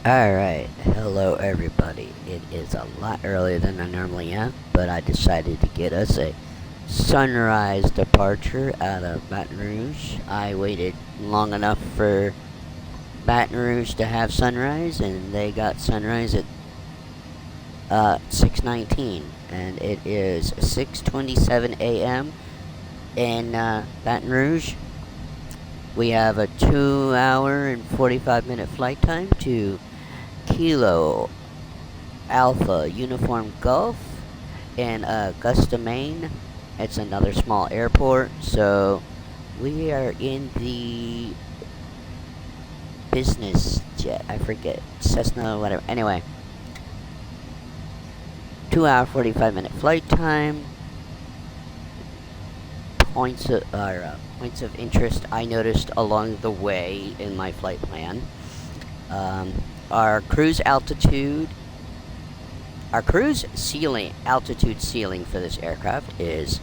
Alright, hello everybody. It is a lot earlier than I normally am, but I decided to get us a sunrise departure out of Baton Rouge. I waited long enough for Baton Rouge to have sunrise, and they got sunrise at 6:19, and it is 6:27 a.m. in Baton Rouge. We have a 2 hour and 45-minute flight time to Kilo Alpha Uniform Gulf in Augusta, Maine. It's another small airport, so we are in the business jet. I forget, Cessna, whatever. Anyway, 2 hour 45-minute flight time. Points of interest I noticed along the way in my flight plan. Our cruise altitude altitude ceiling for this aircraft is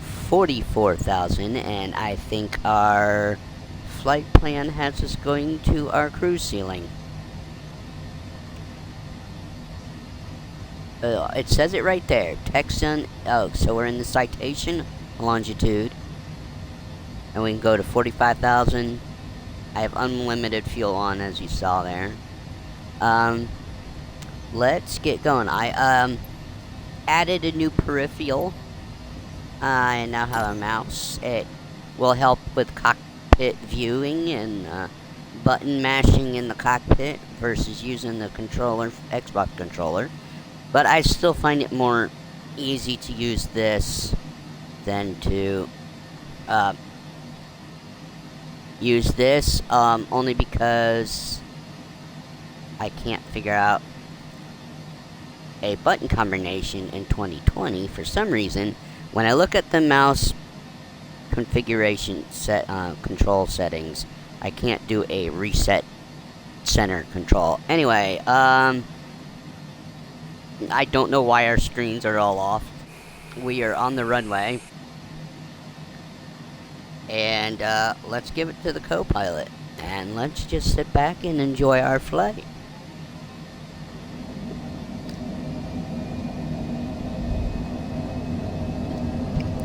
44,000, and I think our flight plan has us going to our cruise ceiling. It says it right there, Texan. Oh, so we're in the citation longitude, and we can go to 45,000. I have unlimited fuel on, as you saw there. Let's get going. I added a new peripheral. I now have a mouse. It will help with cockpit viewing and button mashing in the cockpit versus using the controller, Xbox controller. But I still find it more easy to use this than to use this, only because I can't figure out a button combination in 2020 for some reason. When I look at the mouse configuration control settings, I can't do a reset center control. Anyway, I don't know why our screens are all off. We are on the runway, and let's give it to the co-pilot, and let's just sit back and enjoy our flight.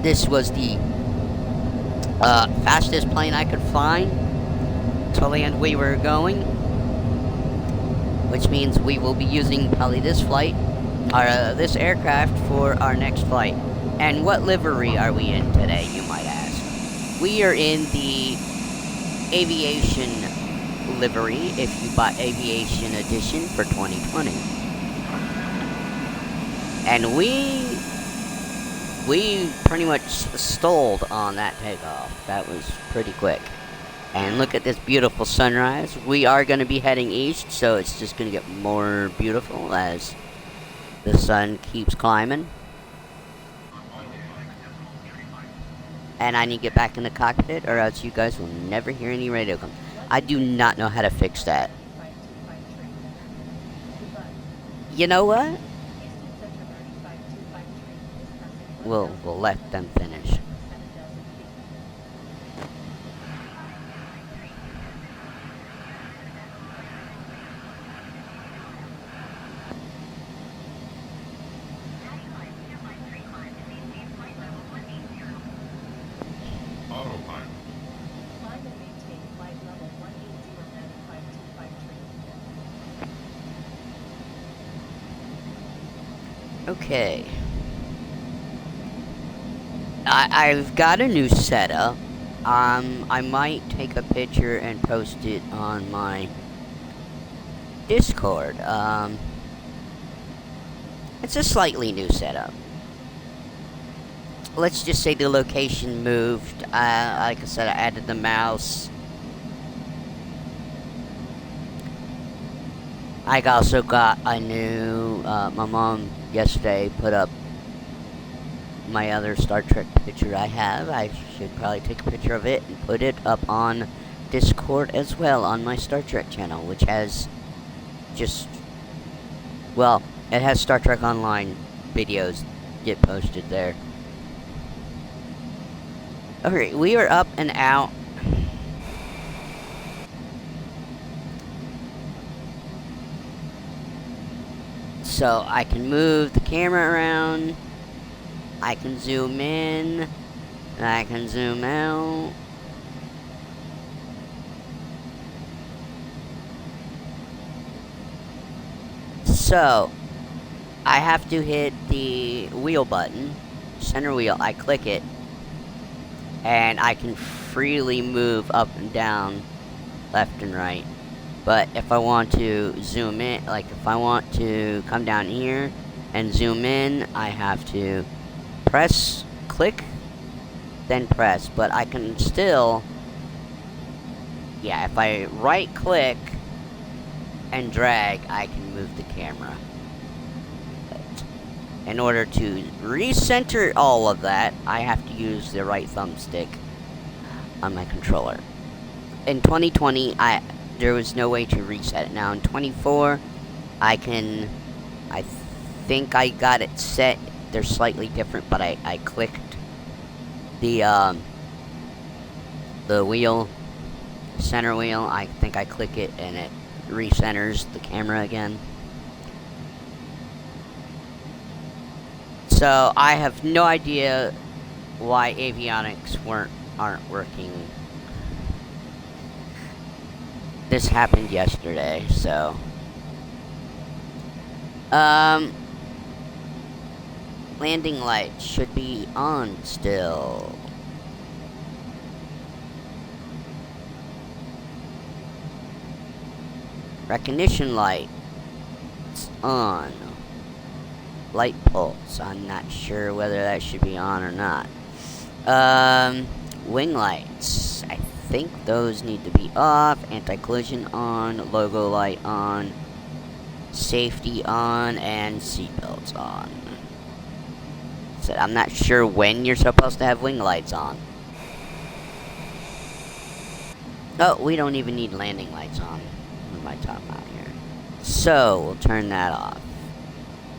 This was the fastest plane I could find to land we were going, which means we will be using probably this aircraft for our next flight. And what livery are we in today, you might ask? We are in the aviation livery, if you bought Aviation Edition for 2020. And we pretty much stalled on that takeoff. That was pretty quick. And look at this beautiful sunrise. We are going to be heading east, so it's just going to get more beautiful as the sun keeps climbing. And I need to get back in the cockpit, or else you guys will never hear any radio come. I do not know how to fix that. You know what? We'll let them finish. Okay. I've got a new setup. I might take a picture and post it on my Discord. It's a slightly new setup. Let's just say the location moved. Like I said, I added the mouse. I also got a new, my mom yesterday put up my other Star Trek picture I have. I should probably take a picture of it and put it up on Discord as well on my Star Trek channel, which has it has Star Trek Online videos get posted there. Okay, we are up and out. So I can move the camera around, I can zoom in, and I can zoom out. So I have to hit the wheel button, center wheel, I click it, and I can freely move up and down, left and right. But if I want to zoom in, like if I want to come down here and zoom in, I have to press, click, then press. But I can still, yeah, if I right click and drag, I can move the camera. But in order to recenter all of that, I have to use the right thumbstick on my controller. In 2020, there was no way to reset it. Now in 24, I think I got it set. They're slightly different, but I clicked the wheel, center wheel. I think I click it and it recenters the camera again. So I have no idea why avionics aren't working. This happened yesterday, so landing lights should be on still. Recognition light, it's on. Light pulse, I'm not sure whether that should be on or not. Wing lights, I think those need to be off. Anti-collision on, logo light on, safety on, and seatbelts on. So I'm not sure when you're supposed to have wing lights on. Oh, we don't even need landing lights on. What am I talking about here? So, we'll turn that off.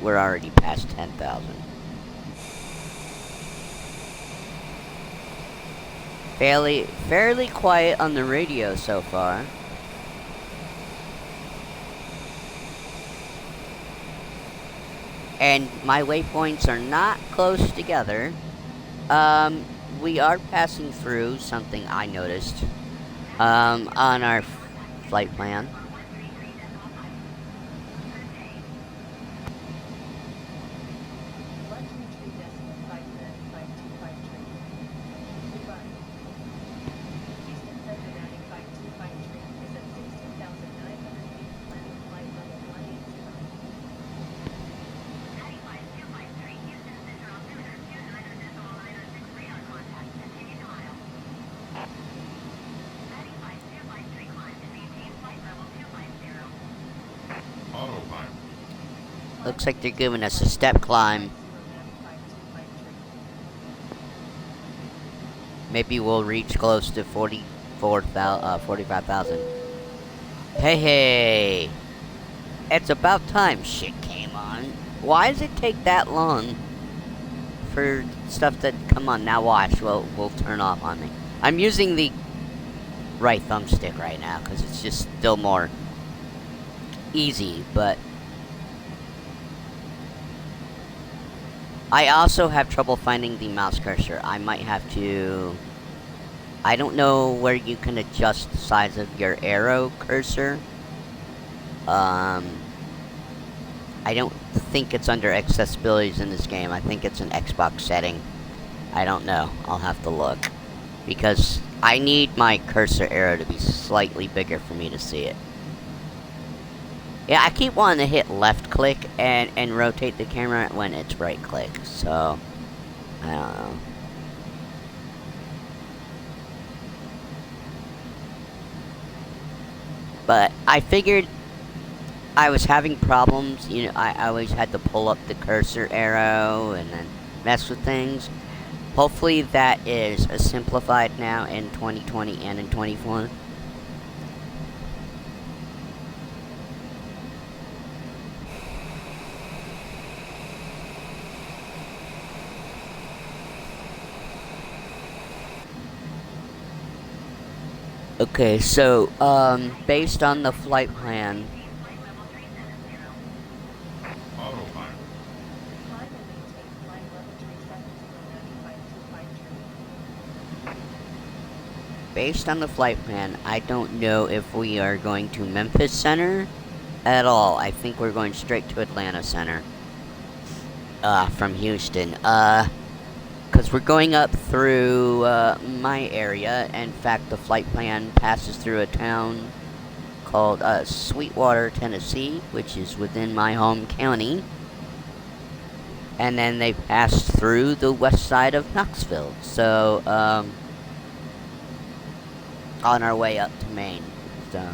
We're already past 10,000. Fairly quiet on the radio so far. And my waypoints are not close together. We are passing through something I noticed on our flight plan. Looks like they're giving us a step climb. Maybe we'll reach close to 45,000. Hey! It's about time shit came on. Why does it take that long for stuff to come on? Now watch, we'll turn off on me. I'm using the right thumbstick right now because it's just still more easy, but I also have trouble finding the mouse cursor. I might have to... I don't know where you can adjust the size of your arrow cursor. I don't think it's under accessibilities in this game. I think it's an Xbox setting. I don't know. I'll have to look. Because I need my cursor arrow to be slightly bigger for me to see it. Yeah, I keep wanting to hit left click and rotate the camera when it's right click, so I don't know. But I figured I was having problems, you know, I always had to pull up the cursor arrow and then mess with things. Hopefully that is simplified now in 2020 and in 24. Okay, so, based on the flight plan... based on the flight plan, I don't know if we are going to Memphis Center at all. I think we're going straight to Atlanta Center. From Houston. Because we're going up through, my area. In fact, the flight plan passes through a town called, Sweetwater, Tennessee, which is within my home county. And then they pass through the west side of Knoxville. So, on our way up to Maine. So,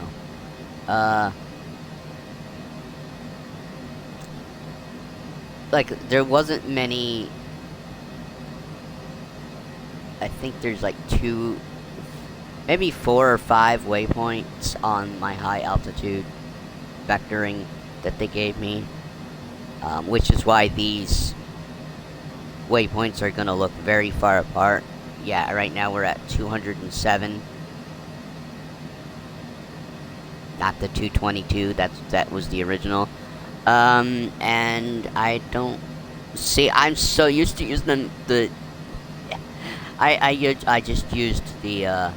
like, there wasn't many. I think there's like maybe 4 or 5 waypoints on my high altitude vectoring that they gave me, which is why these waypoints are going to look very far apart. Yeah, right now we're at 207, not the 222. That was the original. And I don't see. I'm so used to using the. I just used the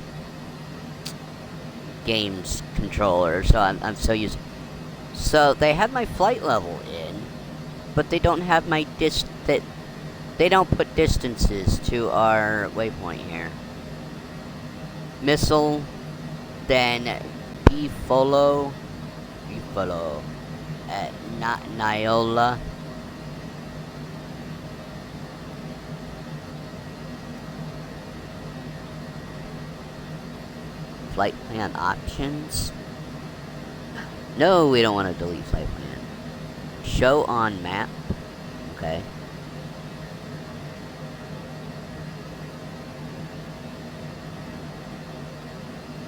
games controller, so I'm so used. So they have my flight level in, but they don't have my they don't put distances to our waypoint here. Missile, then Buffalo, at Niola. Flight plan options. No, we don't want to delete flight plan. Show on map. Okay.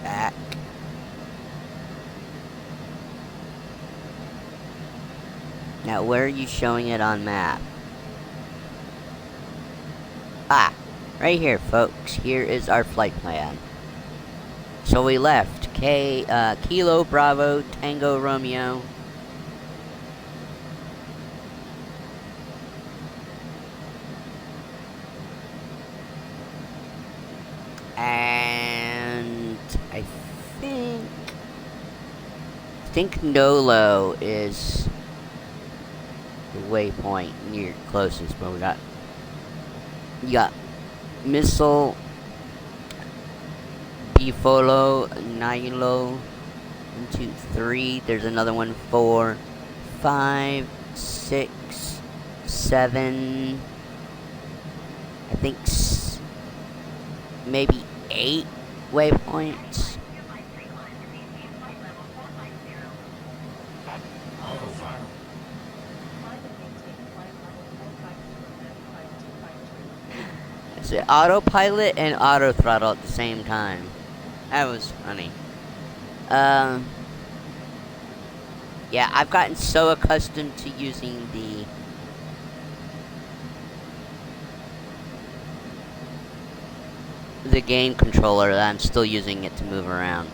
Back. Now, where are you showing it on map? Ah, right here, folks. Here is our flight plan. So we left Kilo Bravo Tango Romeo. And I think Nolo is the waypoint near closest, but we got Missile, Buffalo, Nilo, 1, 2, 3. There's another one, 4, 5, 6, 7. I think maybe 8 waypoints. It's autopilot and auto throttle at the same time. That was funny. Yeah, I've gotten so accustomed to using the game controller that I'm still using it to move around.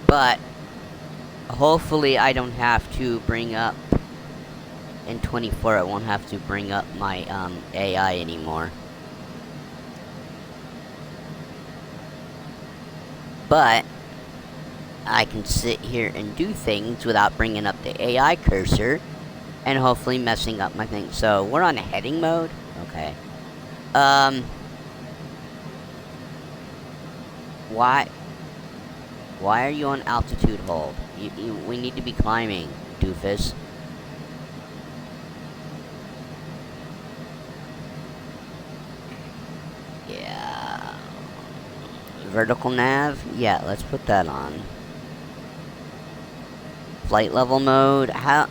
But hopefully I don't have to bring up in 24. I won't have to bring up my AI anymore. But I can sit here and do things without bringing up the AI cursor and hopefully messing up my thing. So we're on a heading mode. Okay. Why are you on altitude hold? We need to be climbing, doofus. Yeah. Vertical nav? Yeah, let's put that on. Flight level mode? How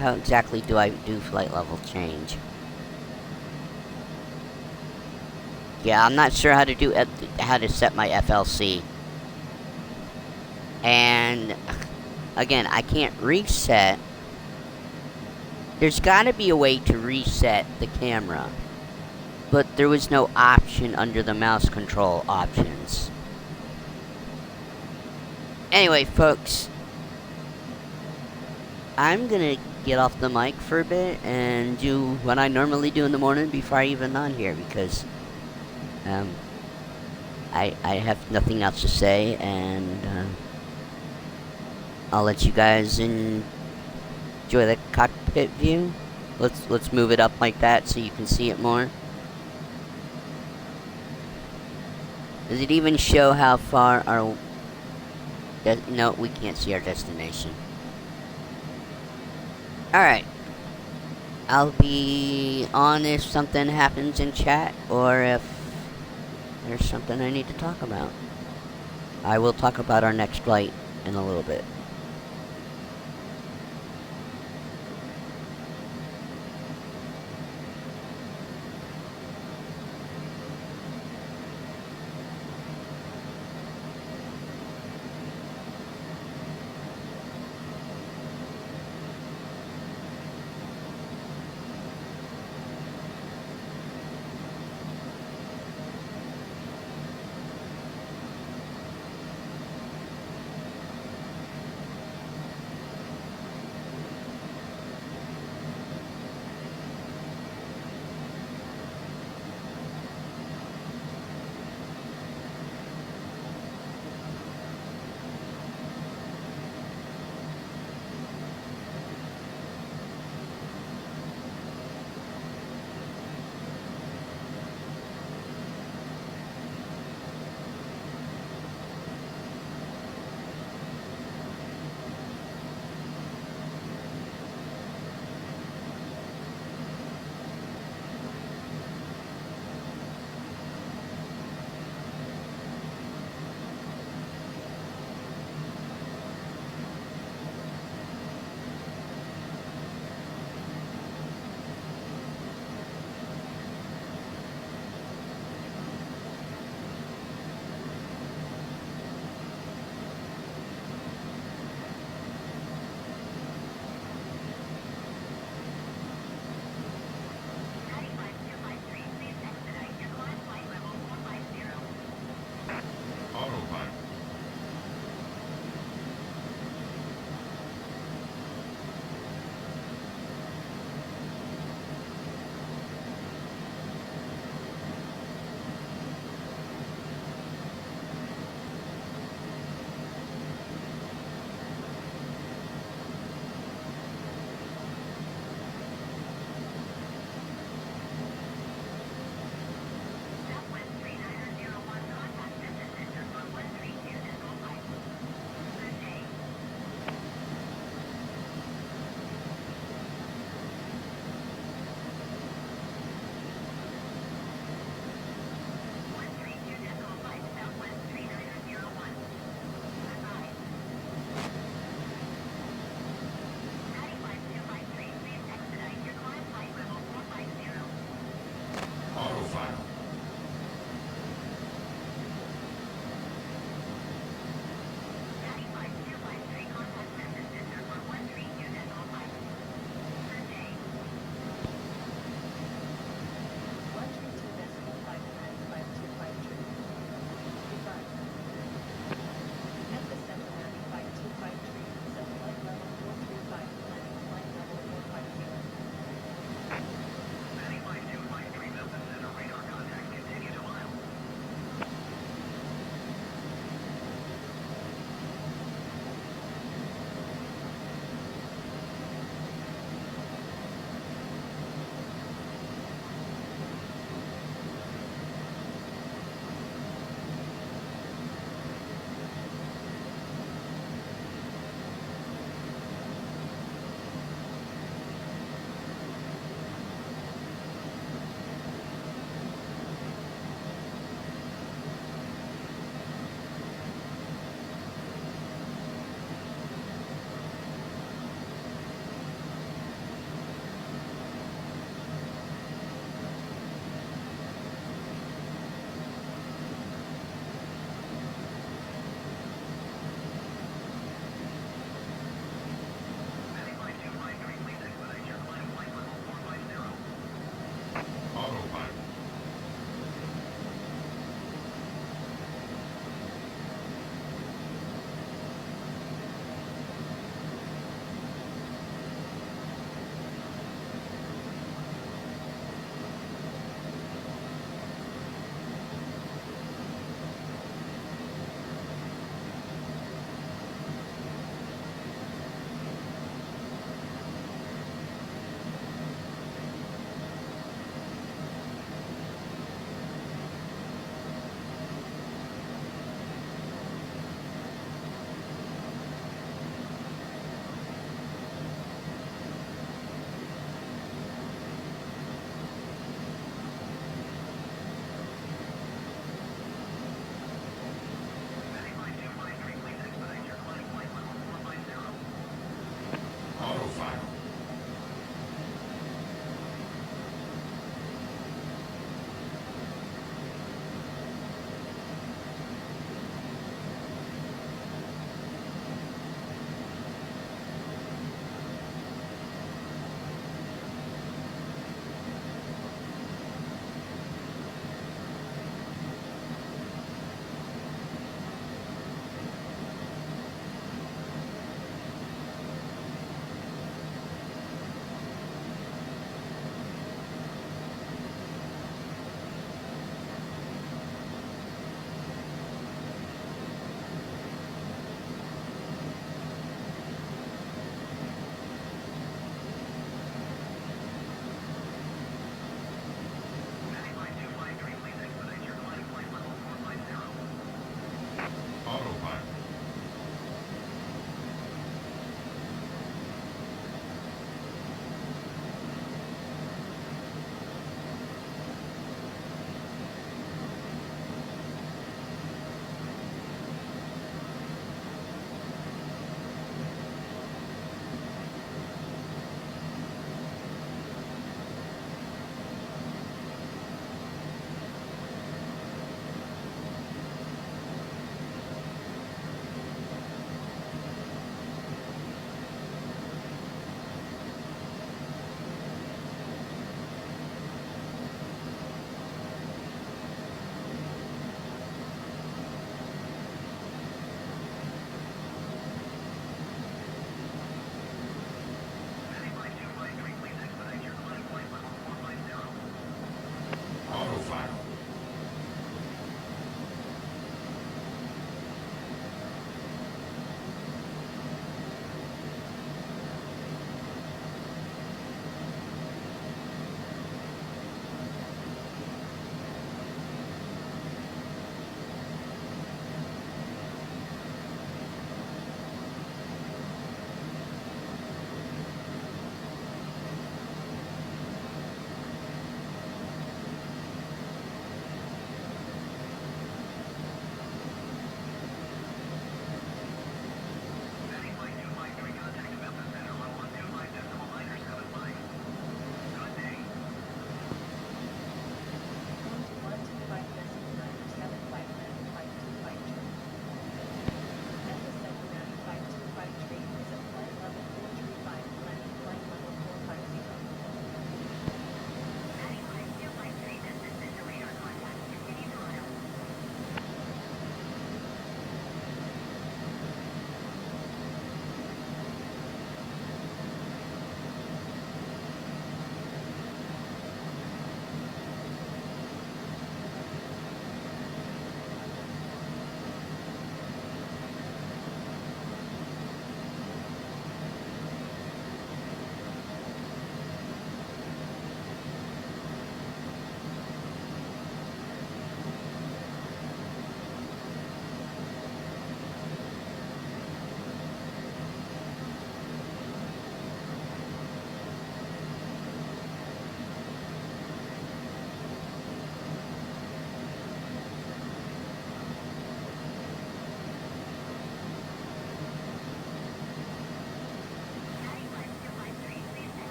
exactly do I do flight level change? Yeah, I'm not sure how to set my FLC. And again, I can't reset. There's gotta be a way to reset the camera, but there was no option under the mouse control options. Anyway, folks, I'm gonna get off the mic for a bit and do what I normally do in the morning before I even on here, because I have nothing else to say, and I'll let you guys enjoy the cockpit view. Let's move it up like that so you can see it more. Does it even show how far our... No, we can't see our destination. Alright. I'll be on if something happens in chat, or if there's something I need to talk about. I will talk about our next flight in a little bit. autopilot.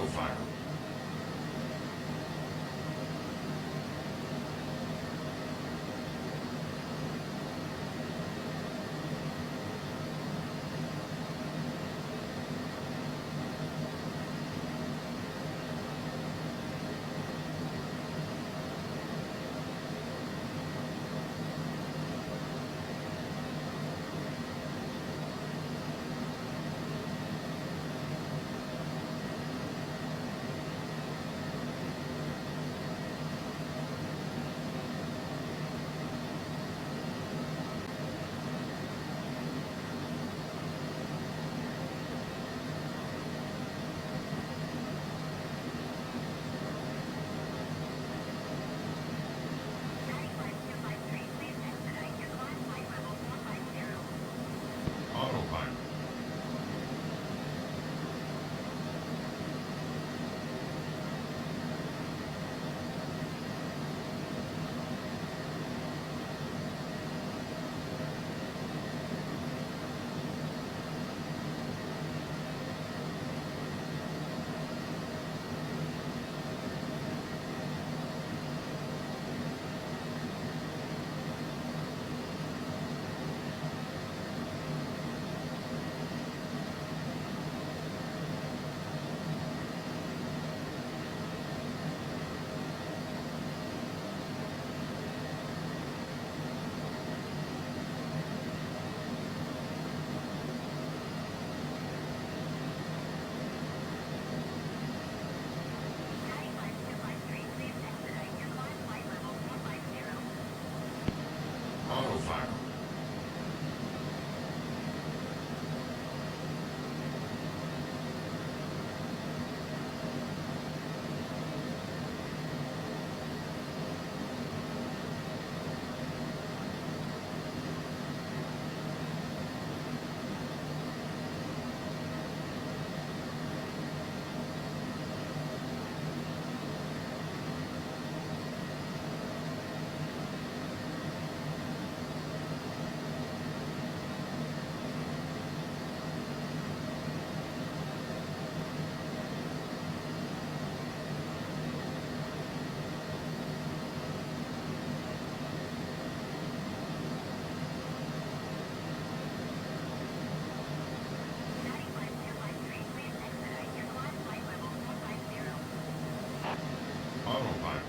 Autopilot. Autopilot. Autopilot. Autopilot.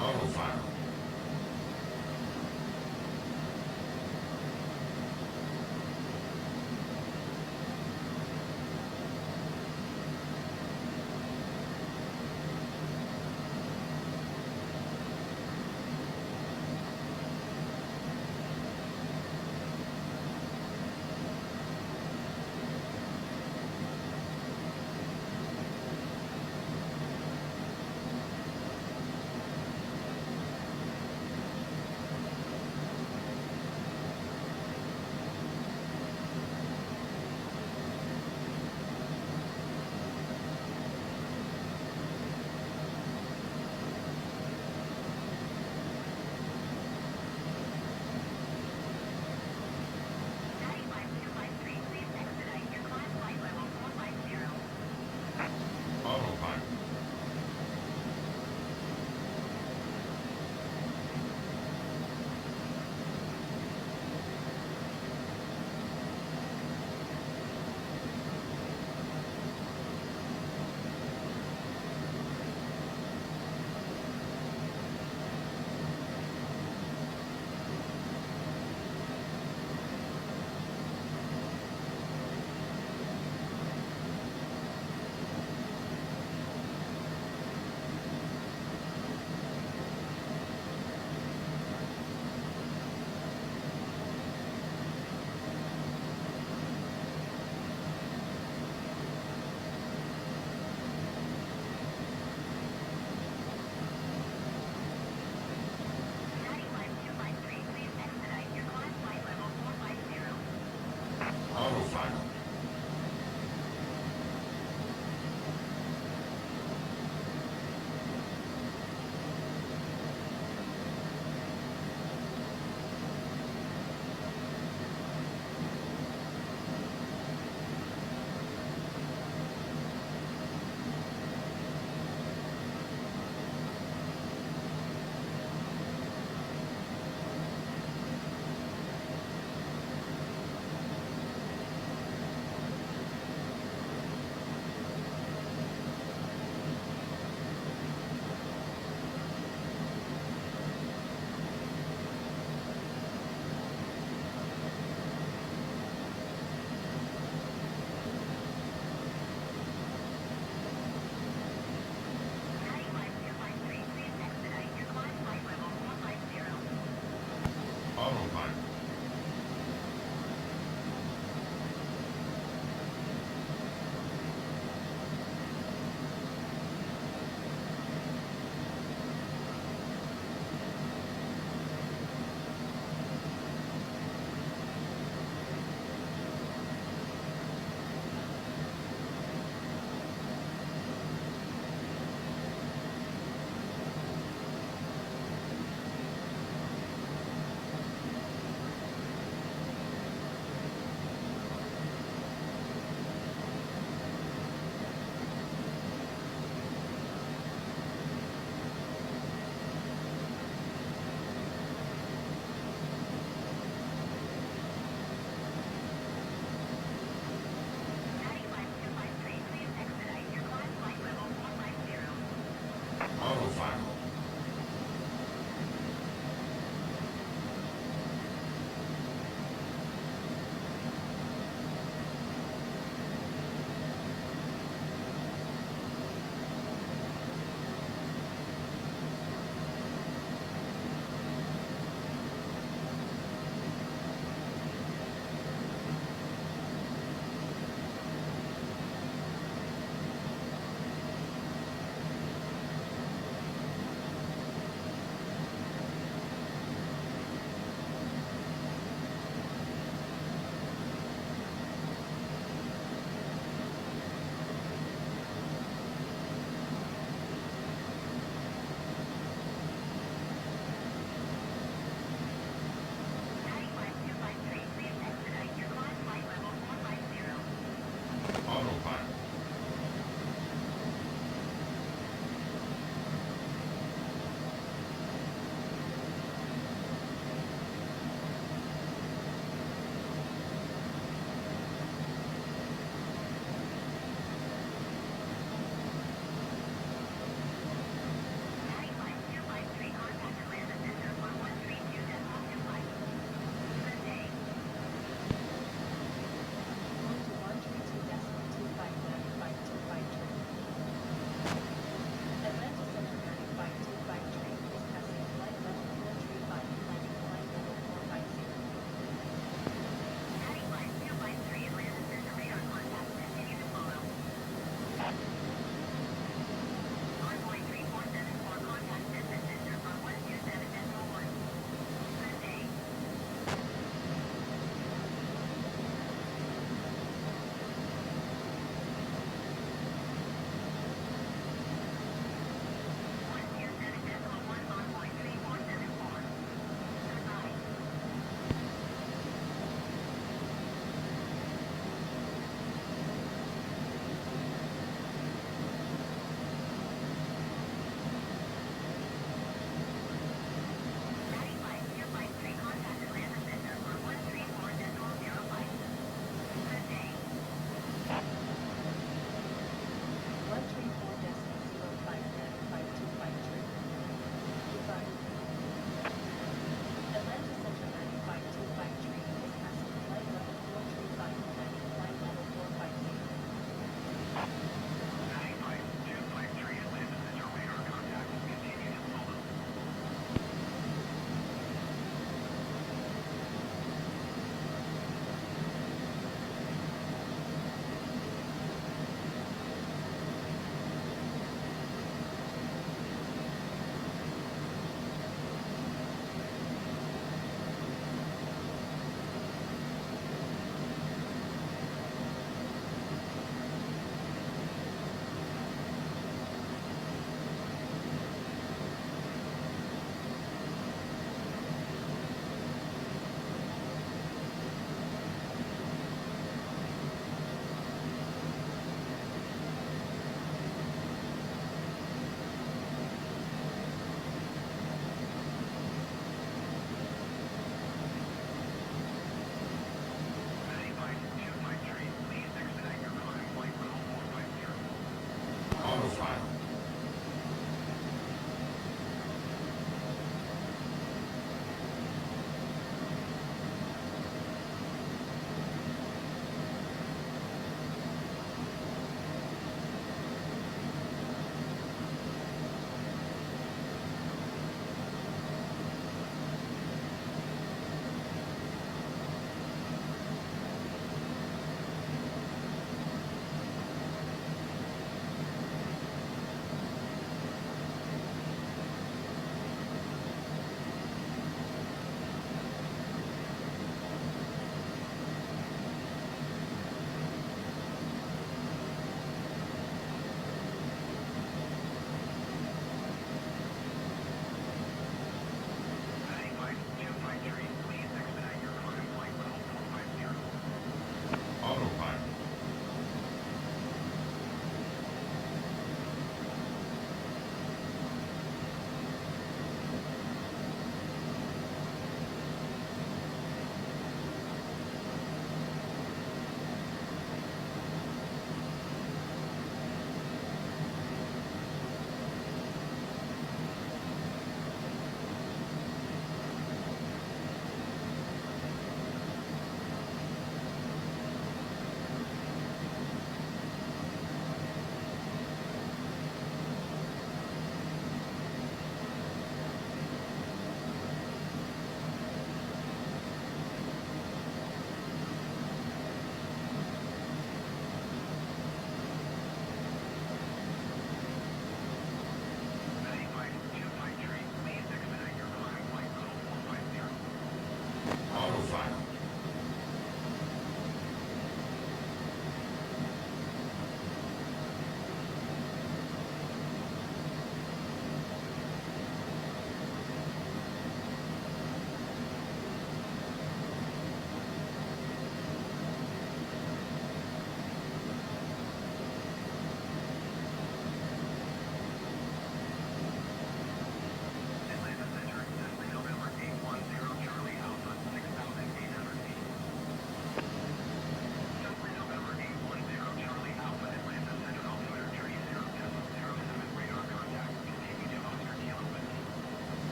Autopilot.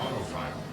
Autopilot.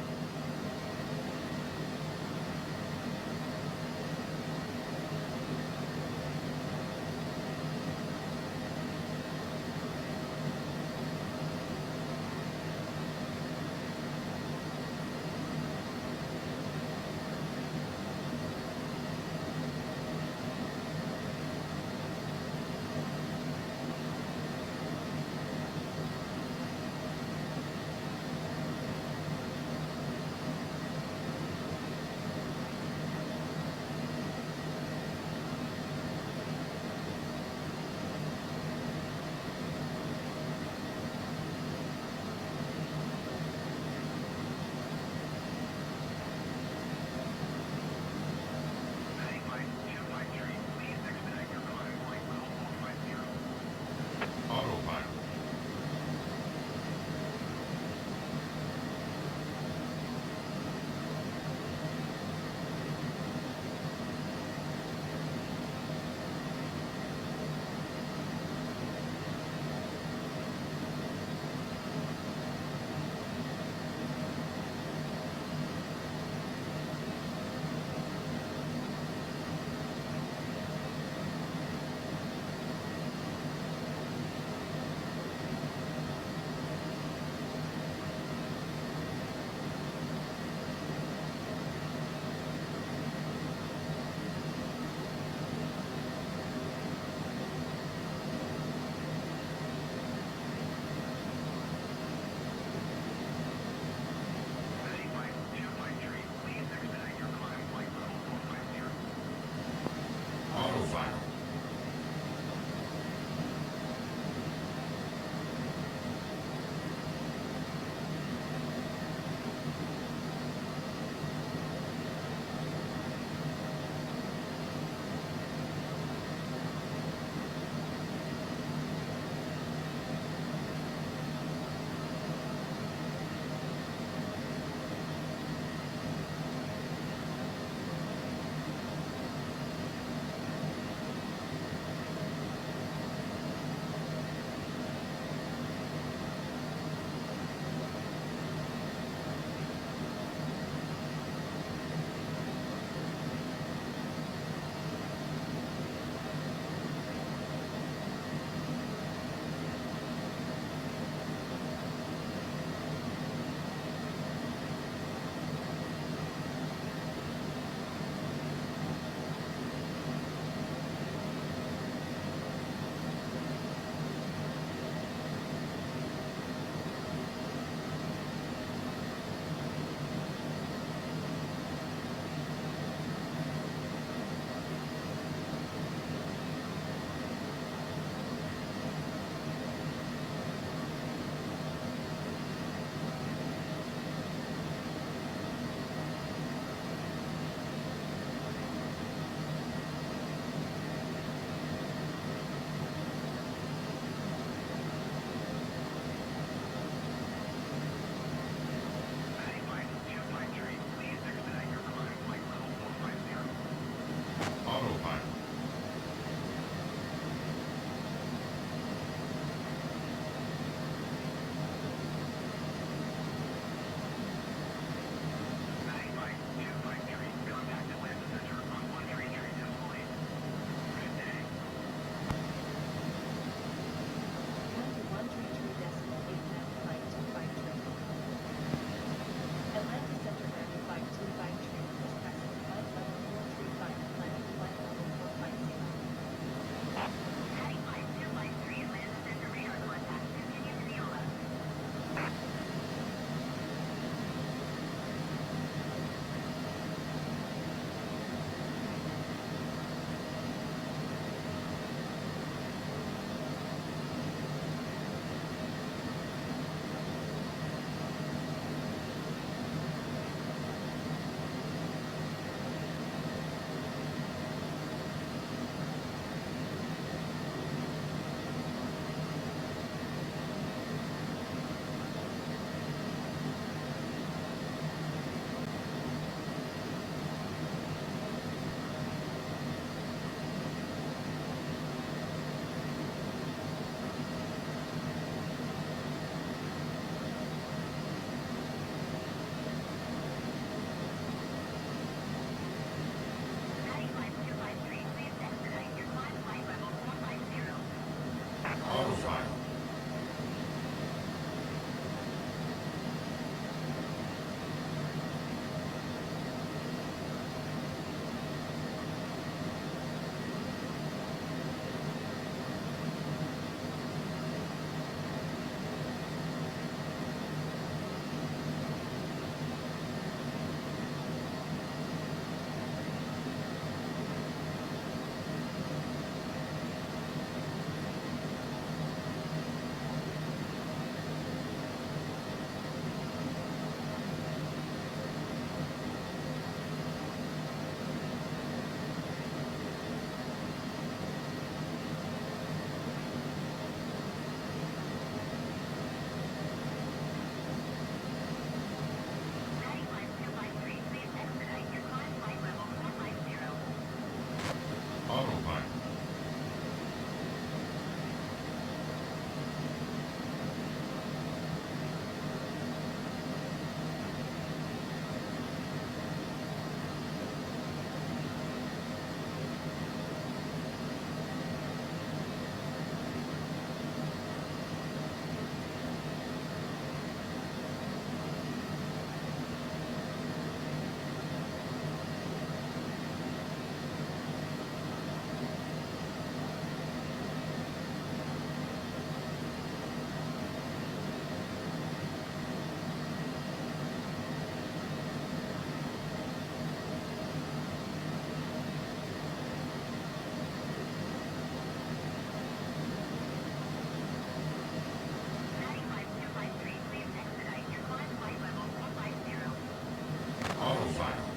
Autopilot.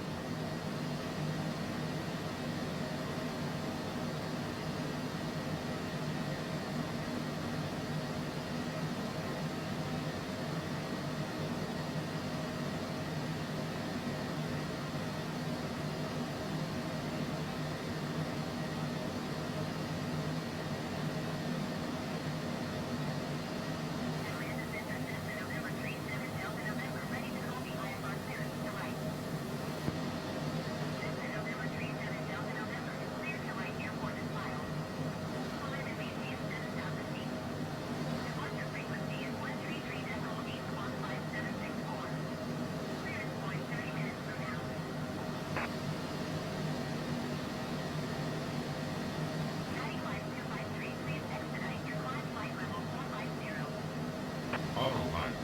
Autopilot.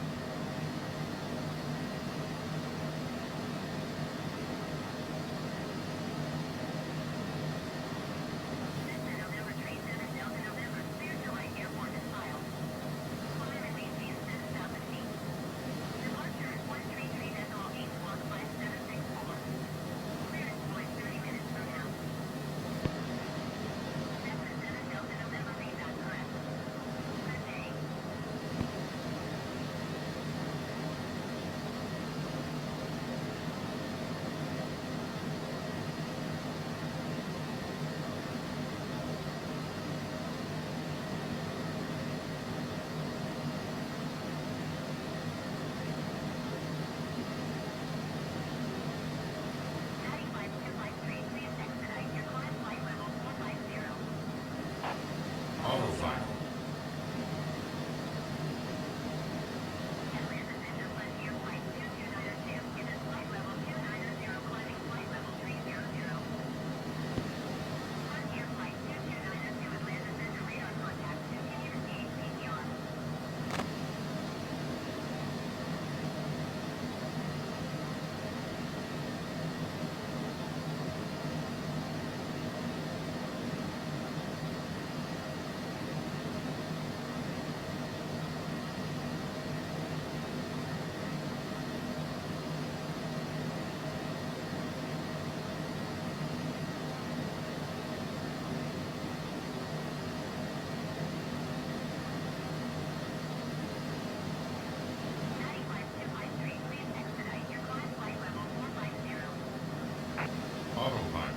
Autopilot. Autopilot.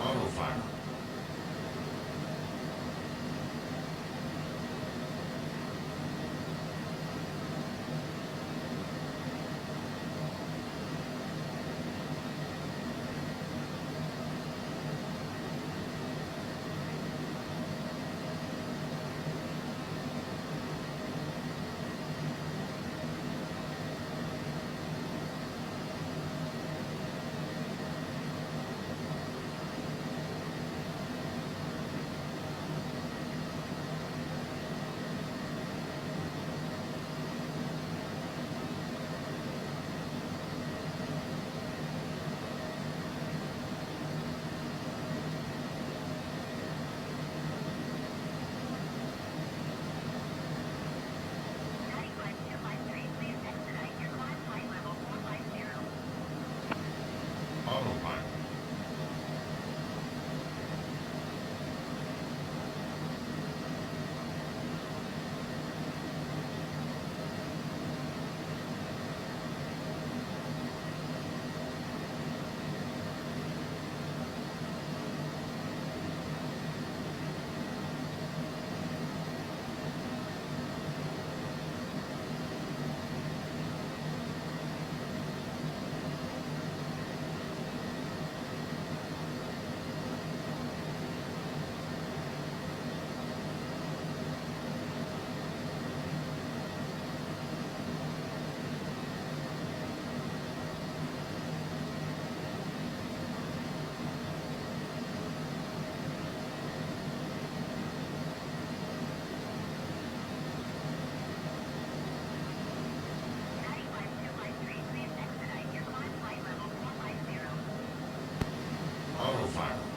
Autopilot. Autopilot.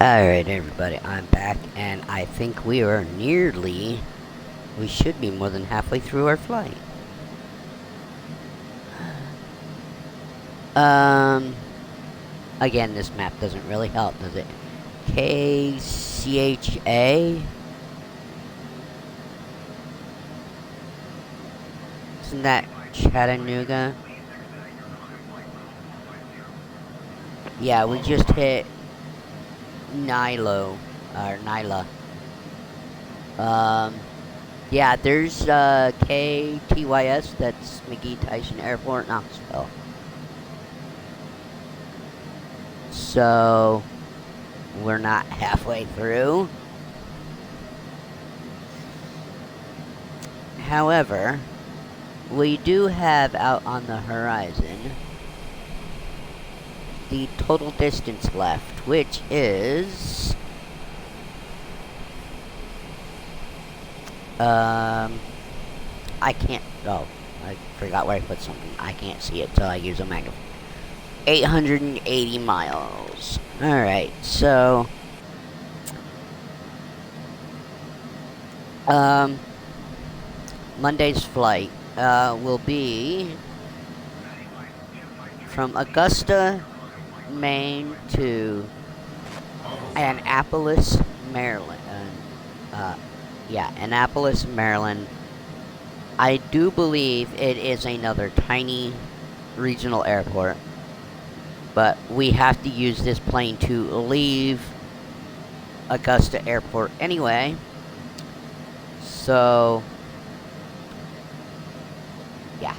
Alright, everybody, I'm back, and I think we should be more than halfway through our flight. Again, this map doesn't really help, does it? KCHA? Isn't that Chattanooga? Yeah, we just hit Nyla. Yeah, there's KTYS, that's McGee Tyson Airport, Knoxville. So, we're not halfway through. However, we do have out on the horizon the total distance left, which is I can't. Oh, I forgot where I put something. I can't see it till I use a magnifying. 880 miles. Alright, so Monday's flight will be from Augusta, Maine to Annapolis, Maryland. Annapolis, Maryland. I do believe it is another tiny regional airport, but we have to use this plane to leave Augusta Airport anyway. So, yeah.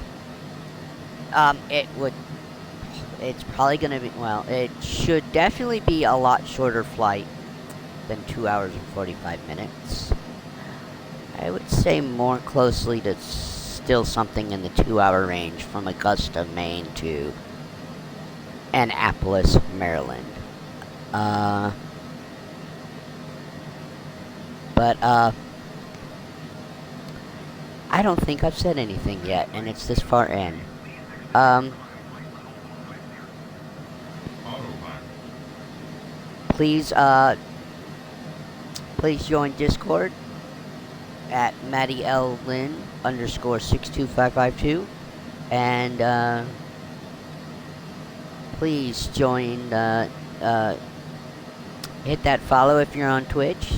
It's probably gonna be, well, it should definitely be a lot shorter flight than 2 hours and 45 minutes. I would say more closely to still something in the 2-hour range from Augusta, Maine to Annapolis, Maryland. But I don't think I've said anything yet, and it's this far in. Please join Discord at Maddie L. Lynn _62552, and please join. Hit that follow if you're on Twitch,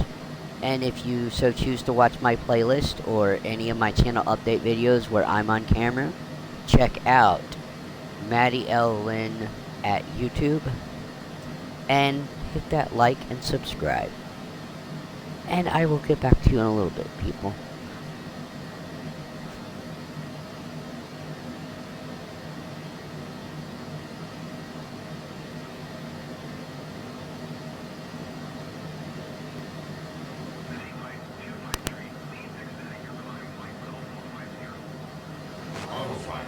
and if you so choose to watch my playlist or any of my channel update videos where I'm on camera, check out Maddie L. Lynn at YouTube, and hit that like and subscribe. And I will get back to you in a little bit, people. Autopilot.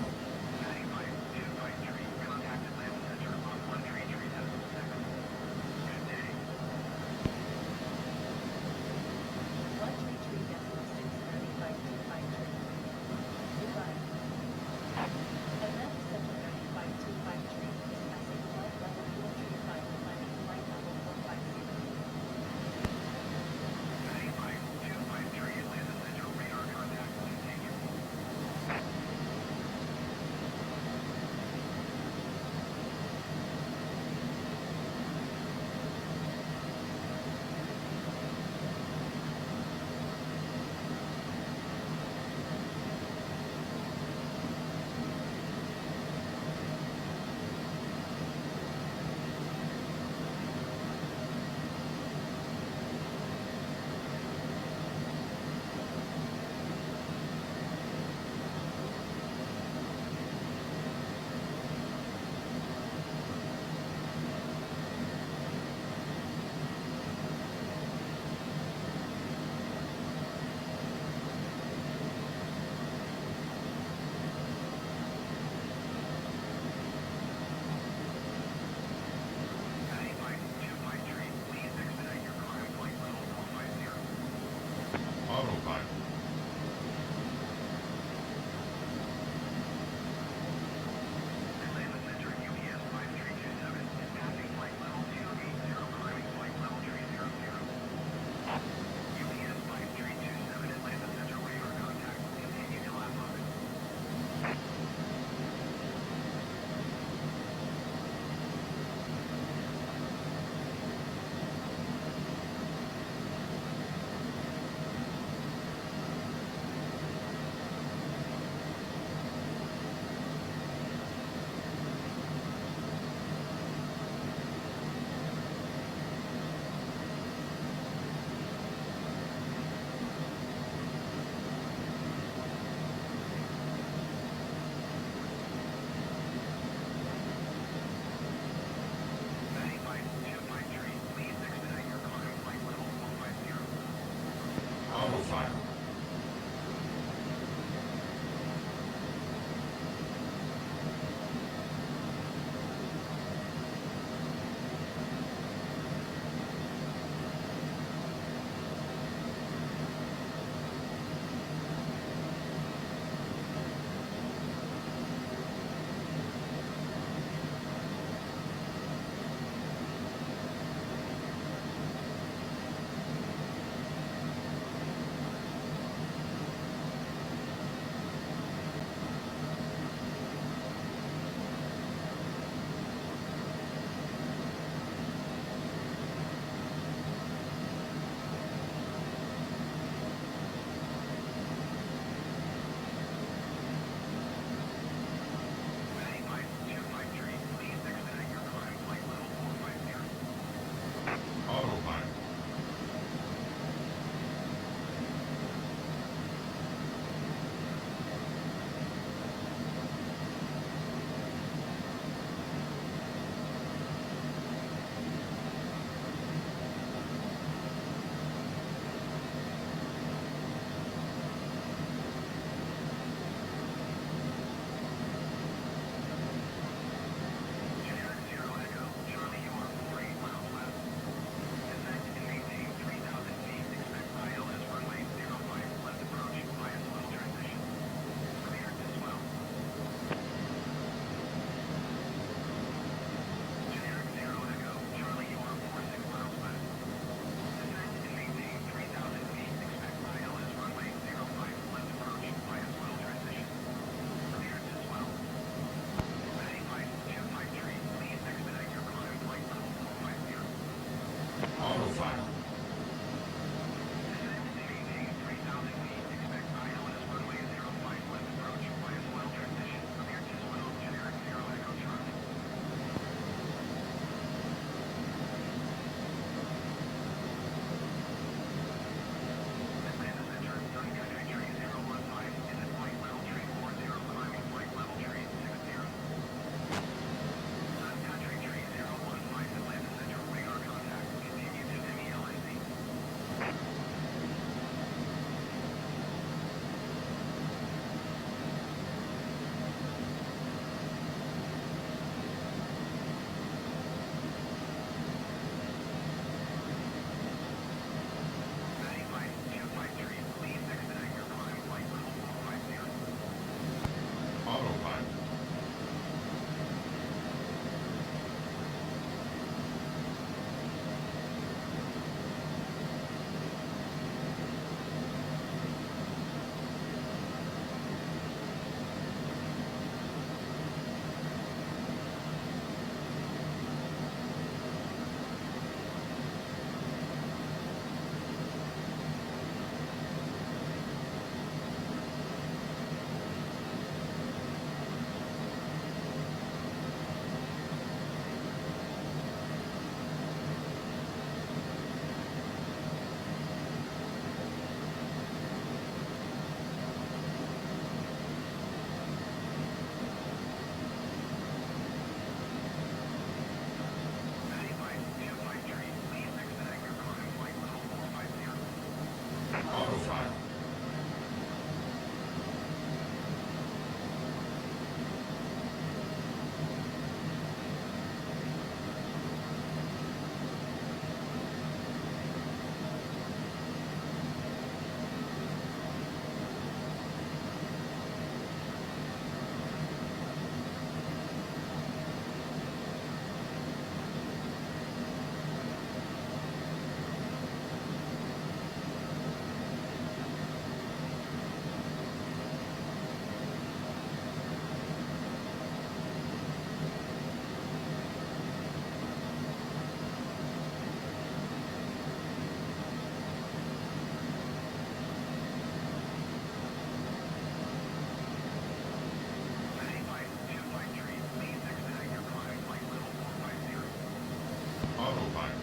Autopilot. Autopilot. Autopilot. Autopilot.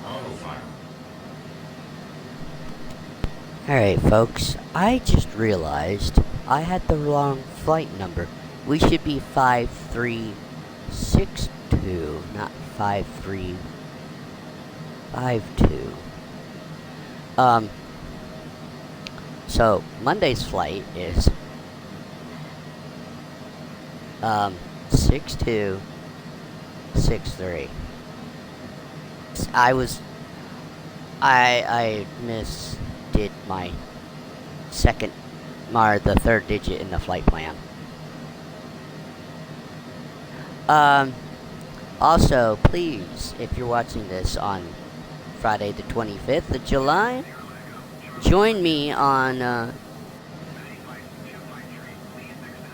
Autopilot. Alright, folks, I just realized I had the wrong flight number. We should be 5362, not 5352. So Monday's flight is 6263. I misdid my the third digit in the flight plan. Also, please, if you're watching this on Friday the 25th of July, join me on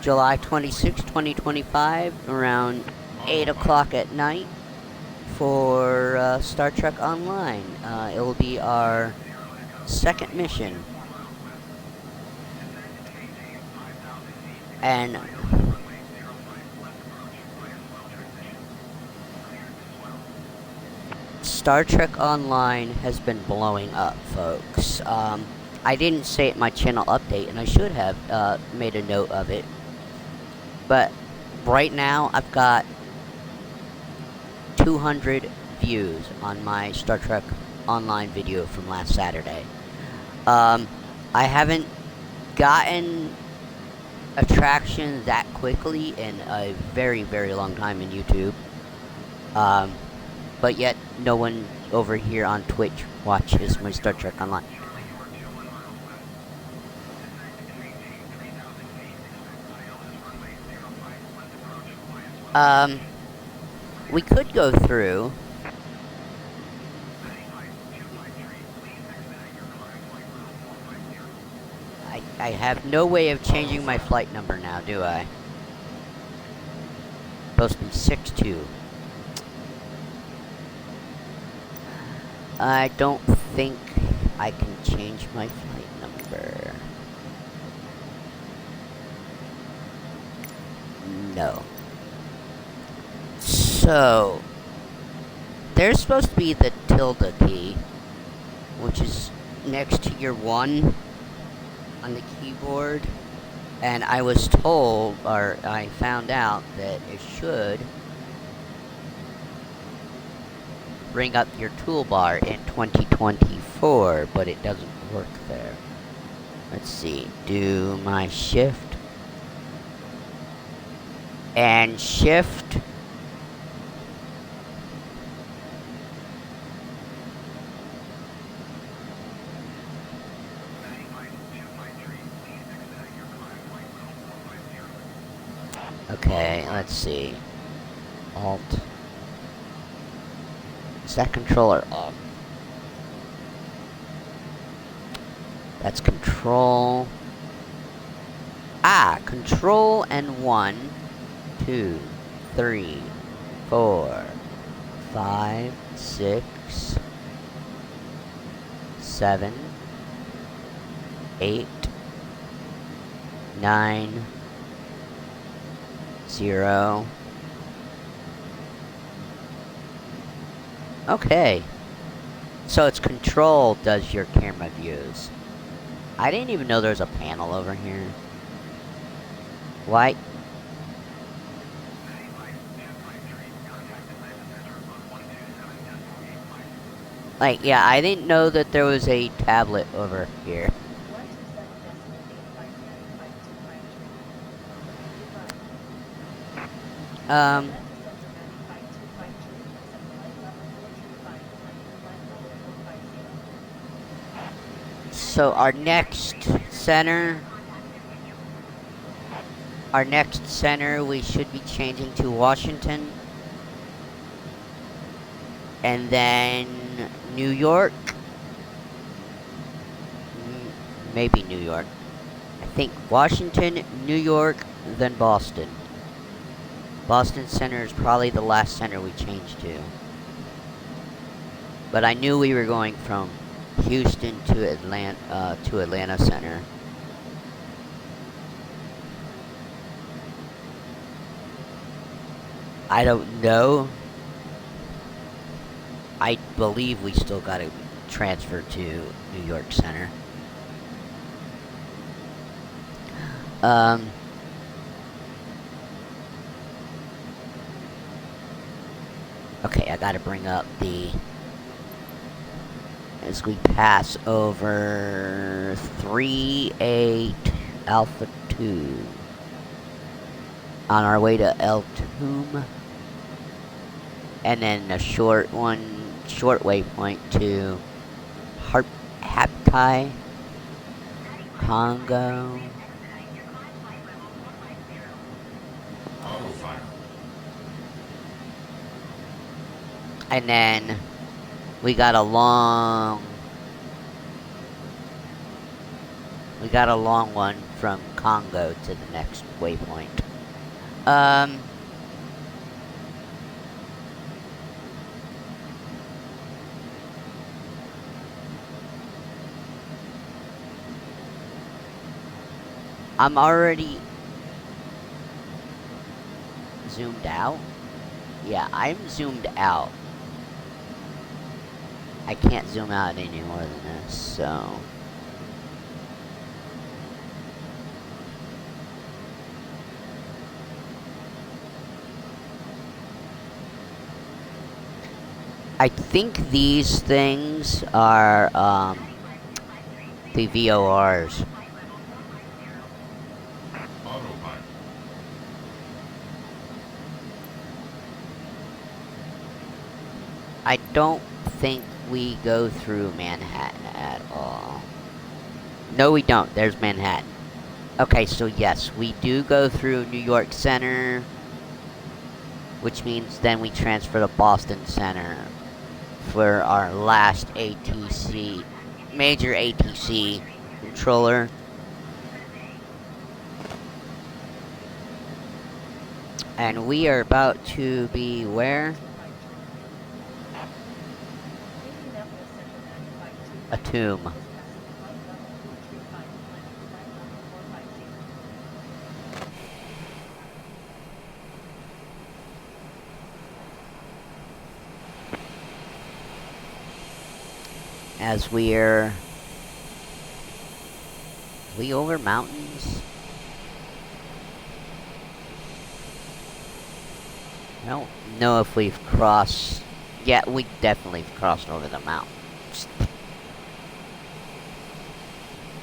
July 26, 2025, around 8 o'clock at night for Star Trek Online. It will be our second mission. And Star Trek Online has been blowing up, folks. I didn't say it in my channel update, and I should have made a note of it. But right now, I've got 200 views on my Star Trek Online video from last Saturday. I haven't gotten attraction that quickly in a very, very long time in YouTube. But yet, no one over here on Twitch watches my Star Trek Online. We could go through. I have no way of changing my flight number now, do I? Supposed to be 6-2. I don't think I can change my flight number. No. So, there's supposed to be the tilde key, which is next to your 1 on the keyboard, and I was told, or I found out, that it should bring up your toolbar in 2024, but it doesn't work there. Let's see, do my shift, and shift. Okay, let's see. Alt. Is that controller up? That's control. Ah, control and 1, 2, 3, 4, 5, 6, 7, 8, 9, 0. Okay. So it's control does your camera views. I didn't even know there was a panel over here. Why? Like, yeah, I didn't know that there was a tablet over here. So our next center, we should be changing to Washington, and then New York, maybe New York. I think Washington, New York, then Boston. Boston Center is probably the last center we changed to. But I knew we were going from Houston to Atlanta Center. I don't know. I believe we still got to transfer to New York Center. Okay, I gotta bring up the... as we pass over 3-8 Alpha 2 on our way to El Tum, and then a short waypoint to Haptai, Congo. Autopilot. And then we got a long one from Congo to the next waypoint. I'm already zoomed out. Yeah, I'm zoomed out. I can't zoom out any more than this, so... I think these things are the VORs. Autopilot. I don't think we go through Manhattan at all. No, we don't. There's Manhattan. Okay, so yes, we do go through New York Center, which means then we transfer to Boston Center for our last ATC, major ATC controller. And we are about to be where? A tomb. As we're... we over mountains? I don't know if we've crossed... Yeah, we definitely have crossed over the mountains.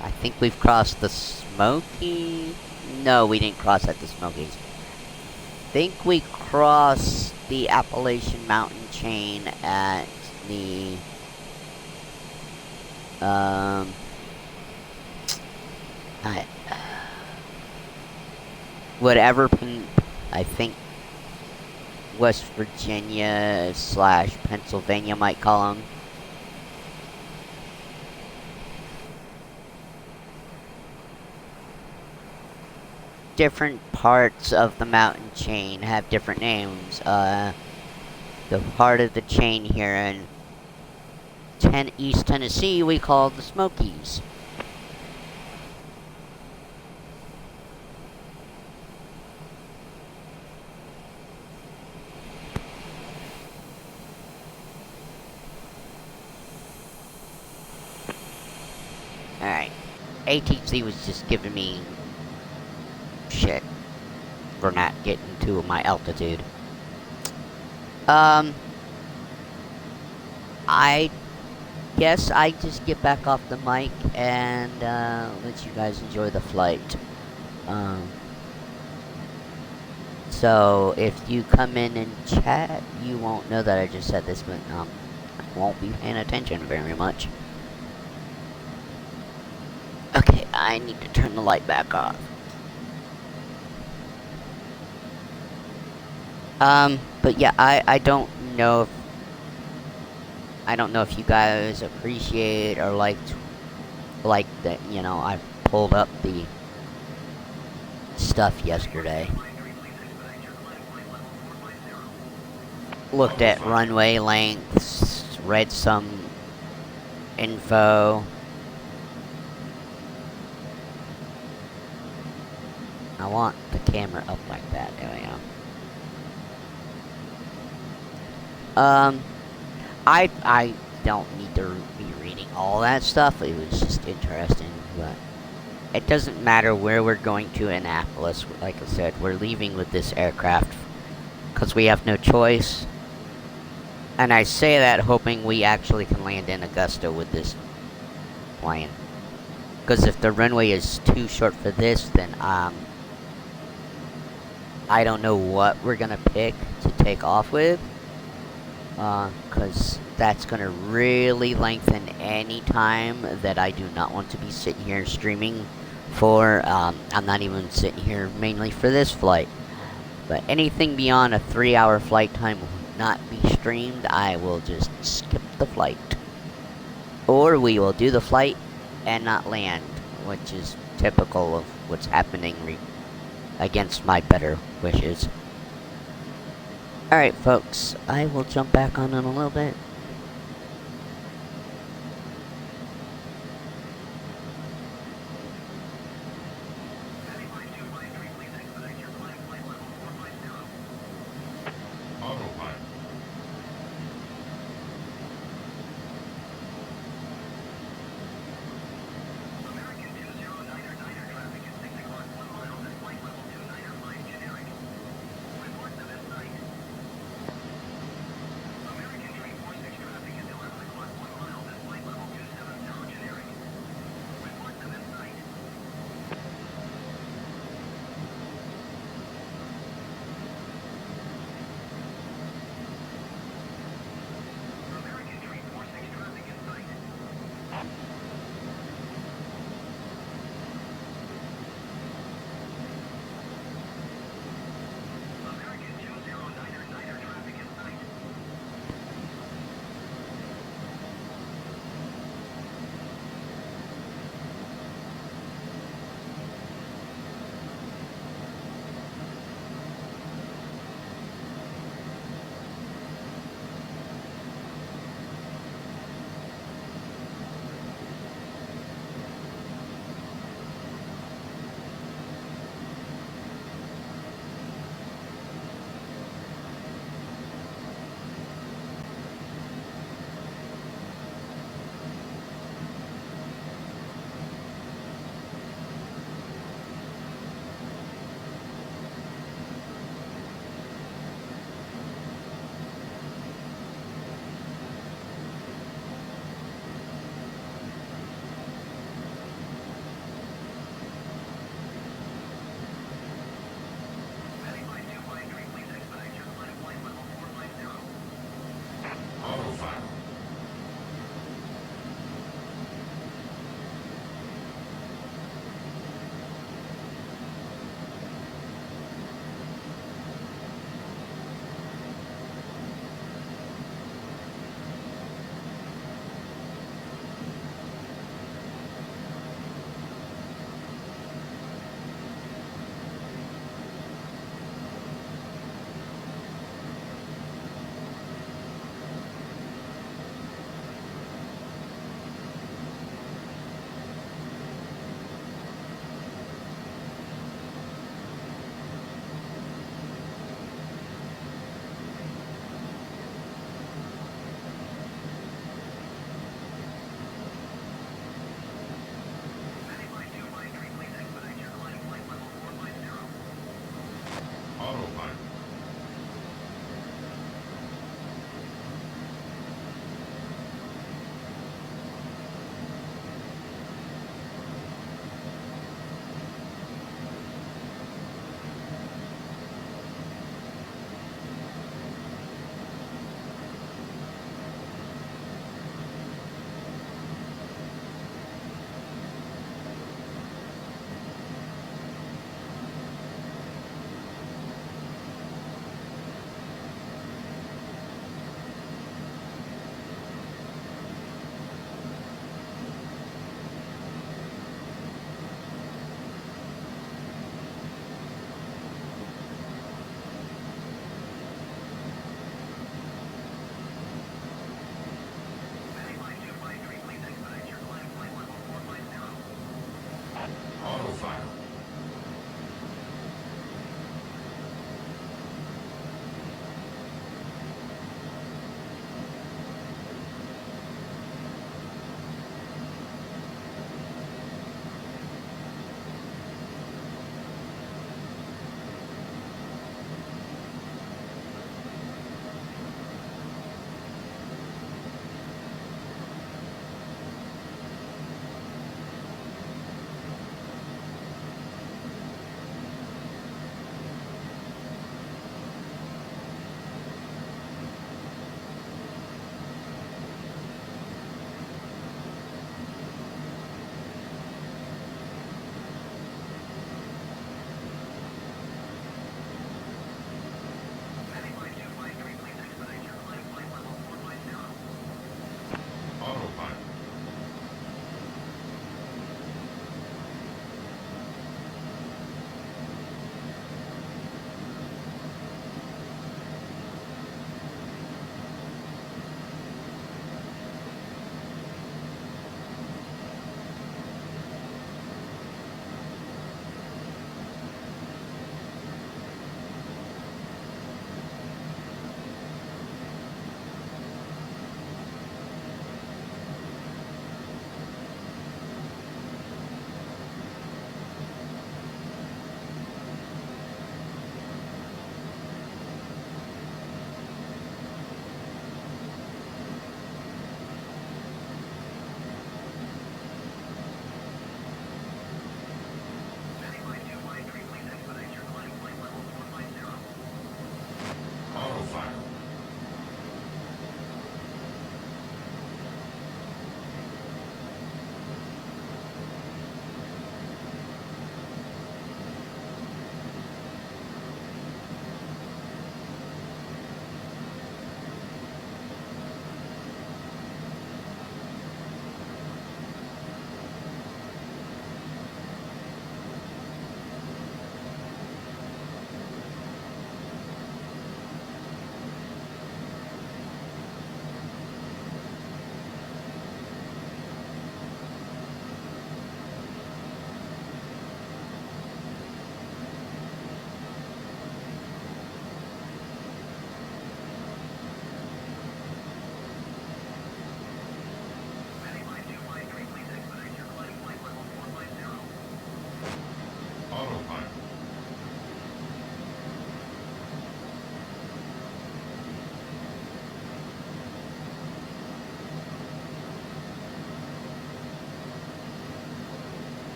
I think we've crossed the Smoky... No, we didn't cross at the Smokies. I think we crossed the Appalachian Mountain chain at the... whatever, I think West Virginia / Pennsylvania might call them. Different parts of the mountain chain have different names. The part of the chain here in East Tennessee we call the Smokies. Alright. ATC was just giving me shit for not getting to my altitude. I guess I just get back off the mic and let you guys enjoy the flight. So if you come in and chat, you won't know that I just said this, but I won't be paying attention very much. Okay, I need to turn the light back off. But yeah, I don't know if you guys appreciate or like that, you know, I pulled up the stuff yesterday. Looked at runway lengths, read some info. I want the camera up like that. There we go. I don't need to be reading all that stuff. It was just interesting, but it doesn't matter where we're going to Annapolis. Like I said, we're leaving with this aircraft because we have no choice. And I say that hoping we actually can land in Augusta with this plane. Because if the runway is too short for this, then I don't know what we're gonna pick to take off with. Because that's gonna really lengthen any time that I do not want to be sitting here streaming for. I'm not even sitting here mainly for this flight. But anything beyond a 3-hour flight time will not be streamed. I will just skip the flight. Or we will do the flight and not land, which is typical of what's happening against my better wishes. Alright, folks, I will jump back on in a little bit. Autopilot.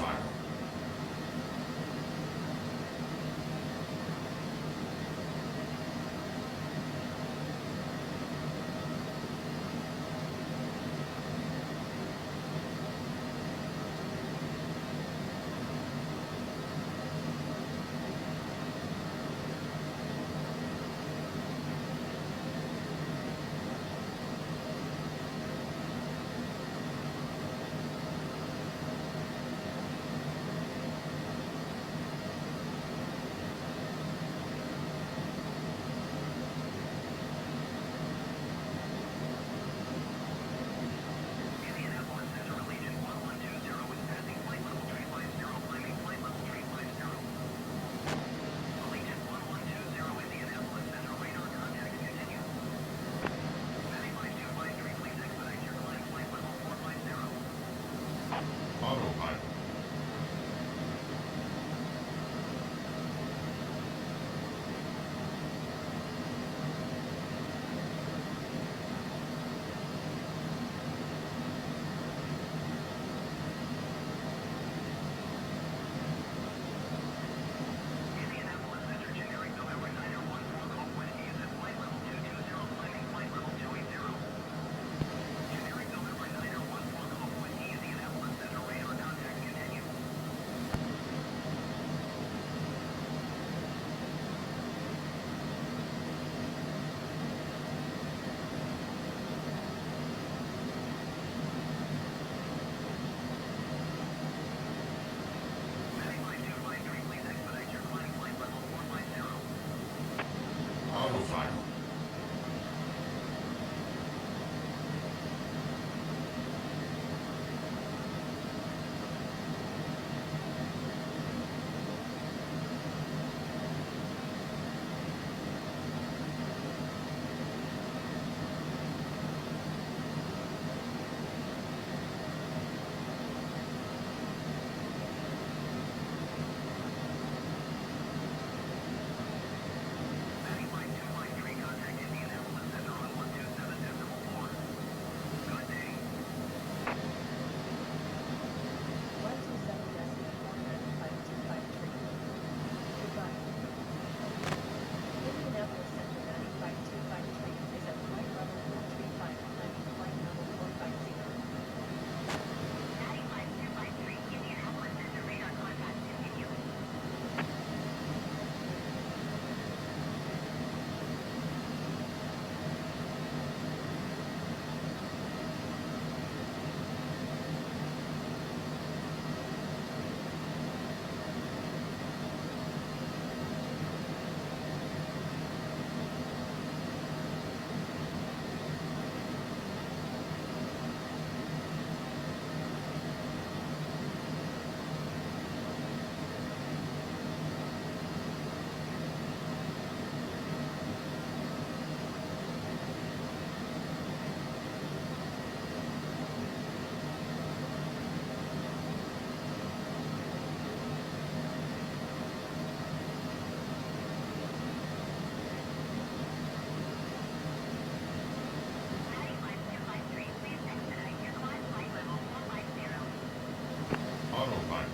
Autopilot. Autopilot. Autopilot. Autopilot.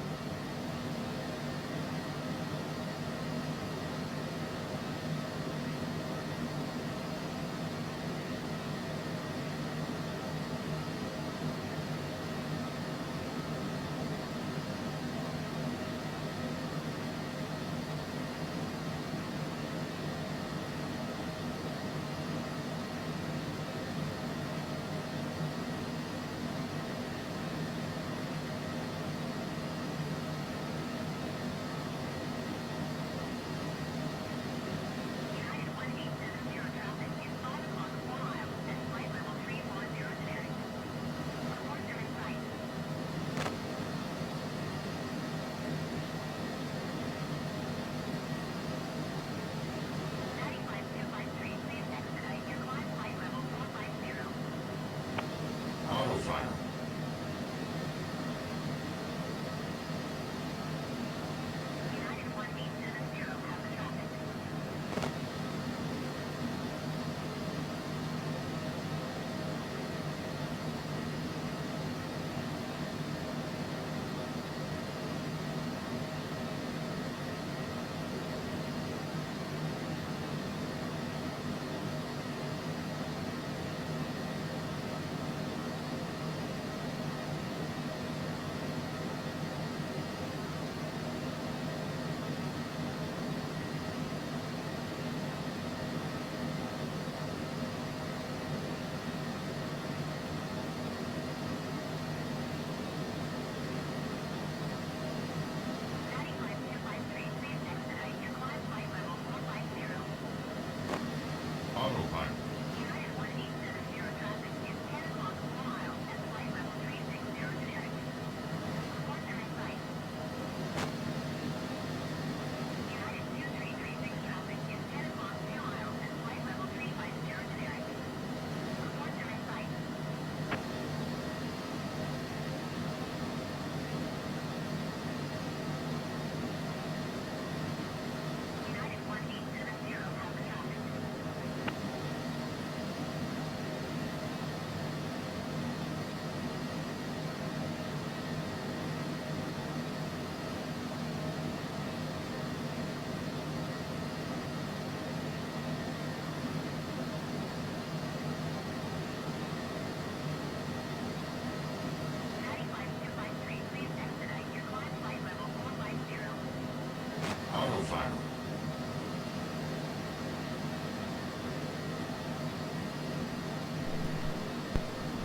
Autopilot.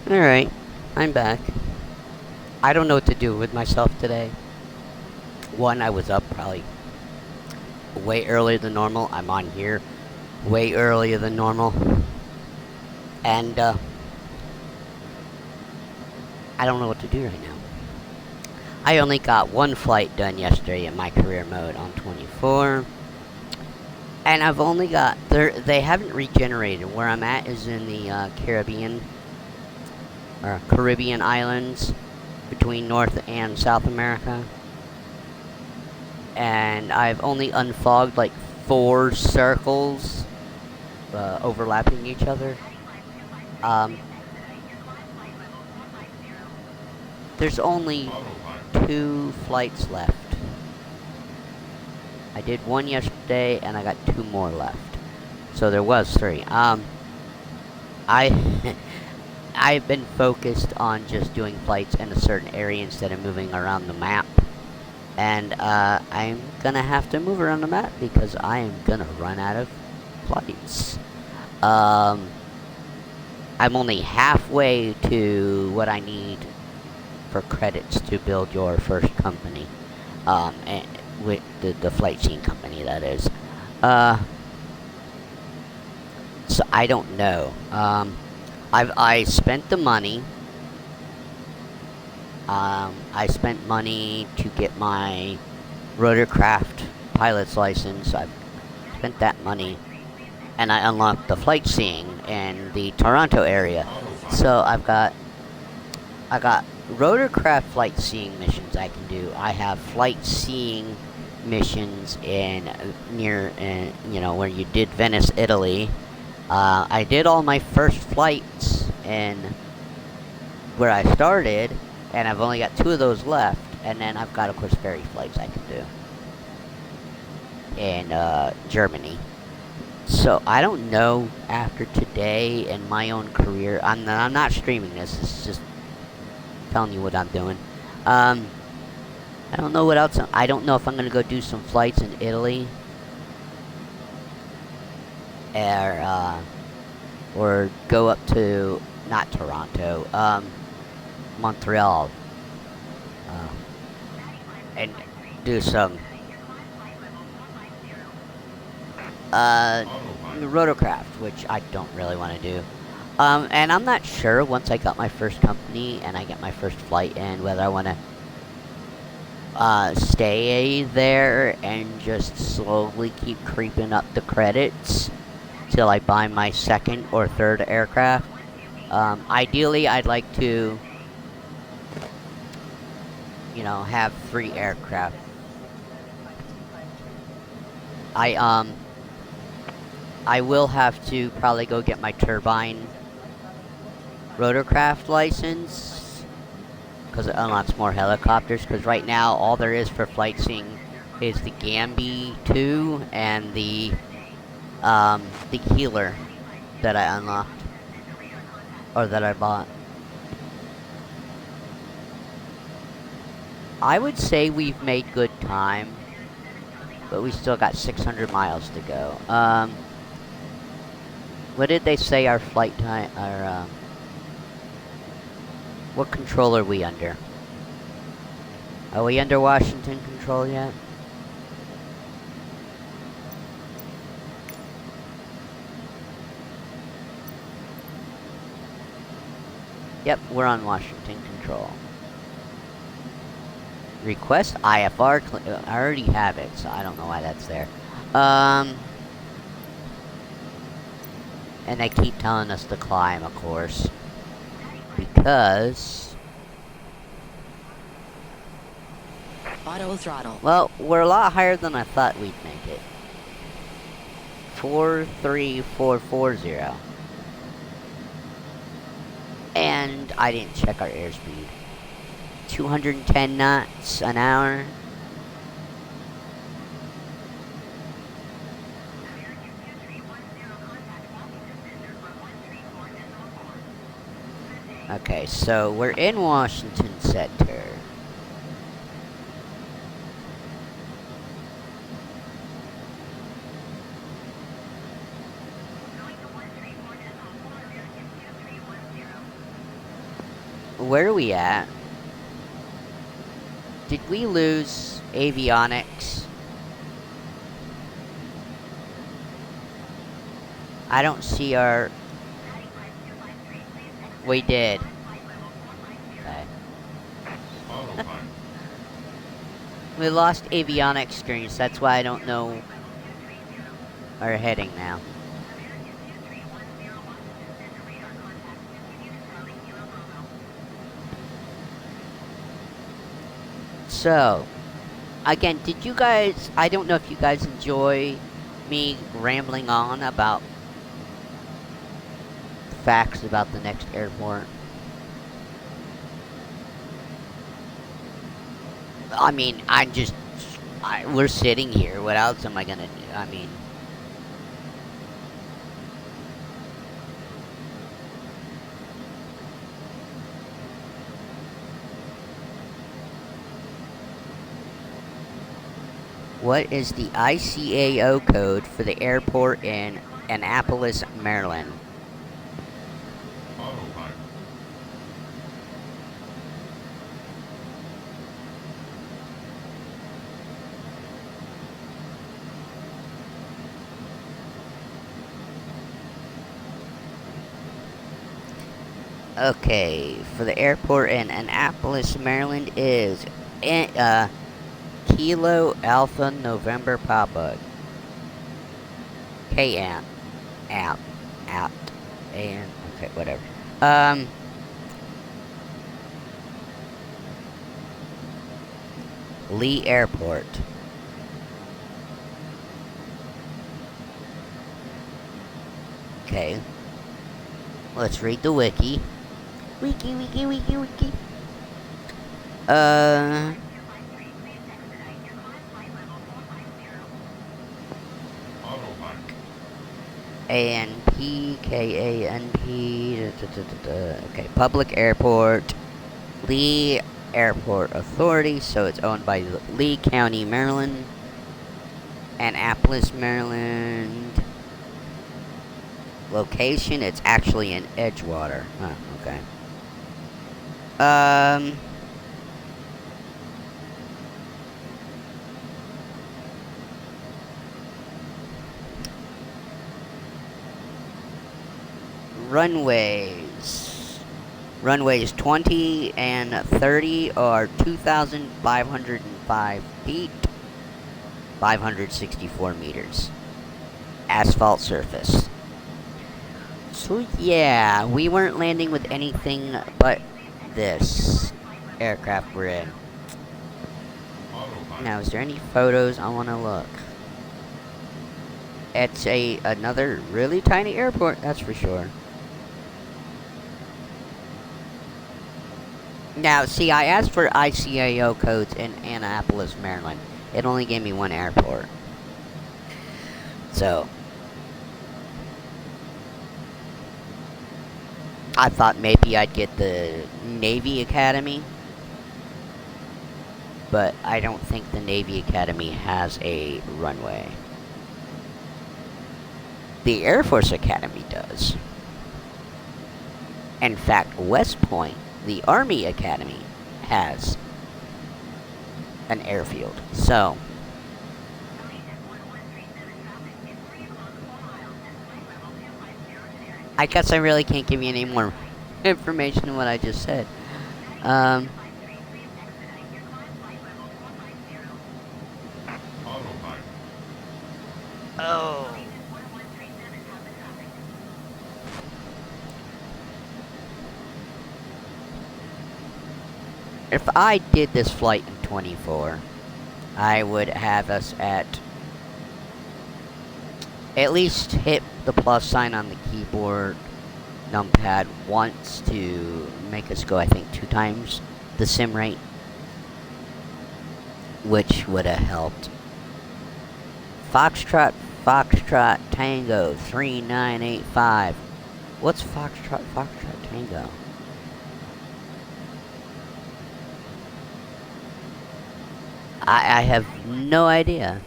Alright, I'm back. I don't know what to do with myself today. One, I was up probably way earlier than normal. I'm on here way earlier than normal. And, I don't know what to do right now. I only got one flight done yesterday in my career mode on 24. And I've only got... They haven't regenerated. Where I'm at is in the Caribbean islands between North and South America. And I've only unfogged like 4 circles overlapping each other. There's only Autopilot. 2 flights left. I did 1 yesterday, and I got 2 more left. So there was 3. I've been focused on just doing flights in a certain area instead of moving around the map. And I'm gonna have to move around the map because I am gonna run out of flights. I'm only halfway to what I need for credits to build your first company. And with the flight scene company, that is. So I don't know. I spent the money. I spent money to get my rotorcraft pilot's license. I've spent that money, and I unlocked the flight seeing in the Toronto area. So I got rotorcraft flight seeing missions I can do. I have flight seeing missions in where you did Venice, Italy. I did all my first flights in where I started, and I've only got 2 of those left. And then I've got, of course, ferry flights I can do in Germany. So I don't know after today in my own career. I'm not streaming this. It's just telling you what I'm doing. I don't know what else. I don't know if I'm gonna go do some flights in Italy, or go up to not Toronto, Montreal, and do some rotorcraft, which I don't really want to do. And I'm not sure once I got my first company and I get my first flight in whether I want to stay there and just slowly keep creeping up the credits till I buy my 2nd or 3rd aircraft. Ideally, I'd like to, have 3 aircraft. I will have to probably go get my turbine rotorcraft license because it unlocks more helicopters. Because right now, all there is for flight seeing is the Gambi 2 and the Healer that I unlocked or that I bought. I would say we've made good time, but we still got 600 miles to go. What did they say our flight time, what control are we under? Are we under Washington control yet? Yep, we're on Washington control. Request IFR, I already have it, so I don't know why that's there. And they keep telling us to climb, of course. Because... Auto throttle. well, we're a lot higher than I thought we'd make it. 43440. And I didn't check our airspeed. 210 knots an hour. Okay, so we're in Washington Center. where are we at? Did we lose avionics? I don't see our... We did. Okay. Autopilot. We lost avionics screens, that's why I don't know our heading now. So, again, did you guys... I don't know if you guys enjoy me rambling on about facts about the next airport. I mean, we're sitting here. What else am I gonna do? I mean... What is the ICAO code for the airport in Annapolis, Maryland? Autopilot. Okay, for the airport in Annapolis, Maryland is Kilo Alpha November Papa. KN. App. And okay, whatever. Lee Airport. Okay. Let's read the wiki. Wiki. Autopilot. ANP, KANP, okay, public airport, Lee Airport Authority, so it's owned by Lee County, Maryland, Annapolis, Maryland. Location, it's actually in Edgewater. Huh, okay. Runways 20 and 30 are 2,505 feet, 564 meters. Asphalt surface. So yeah, we weren't landing with anything but this aircraft we're in. Autopilot. Now, is there any photos? I want to look. It's another really tiny airport, that's for sure. Now, see, I asked for ICAO codes in Annapolis, Maryland. It only gave me one airport. So, I thought maybe I'd get the Navy Academy. But I don't think the Navy Academy has a runway. The Air Force Academy does. In fact, West Point, the Army Academy, has an airfield. So, I guess I really can't give you any more information than what I just said. Autopilot. Oh. If I did this flight in 24, I would have us at least hit the plus sign on the keyboard numpad once to make us go, I think, 2 times the sim rate, which would have helped. Foxtrot Tango 3985. What's Foxtrot Tango? I have no idea.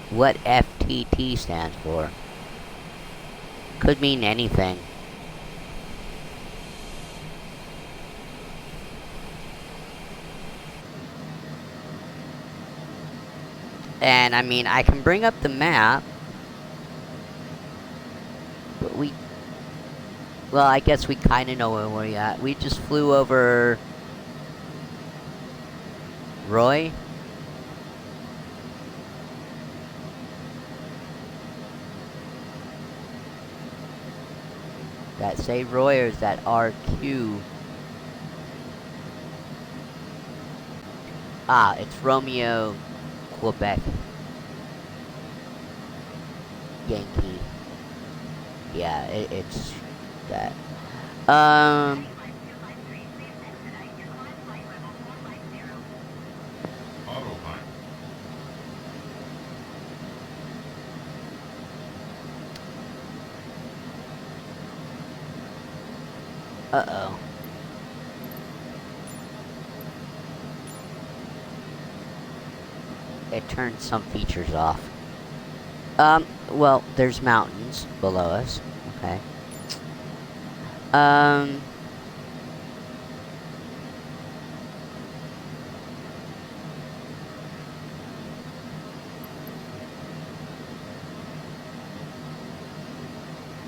What FTT stands for. Could mean anything. And I mean, I can bring up the map, but well, I guess we kind of know where we're at. We just flew over Roy. That say Roy or is that RQ? Ah, it's Romeo, Quebec, Yankee. Yeah, it's that. Autopilot. Uh-oh. It turned some features off. Well, there's mountains below us. Okay.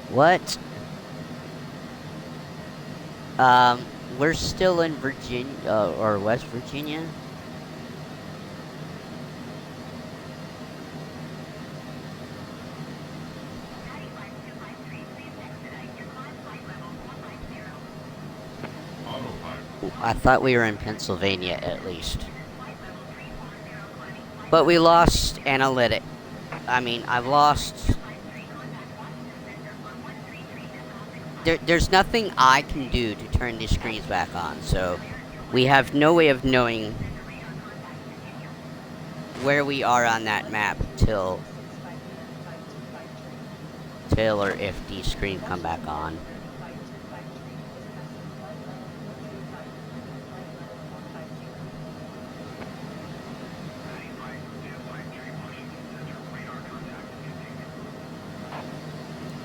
What? We're still in Virginia, or West Virginia. Autopilot. I thought we were in Pennsylvania at least. But we lost analytic. I mean, I've lost. There's nothing I can do to turn these screens back on, so we have no way of knowing where we are on that map till or if these screens come back on.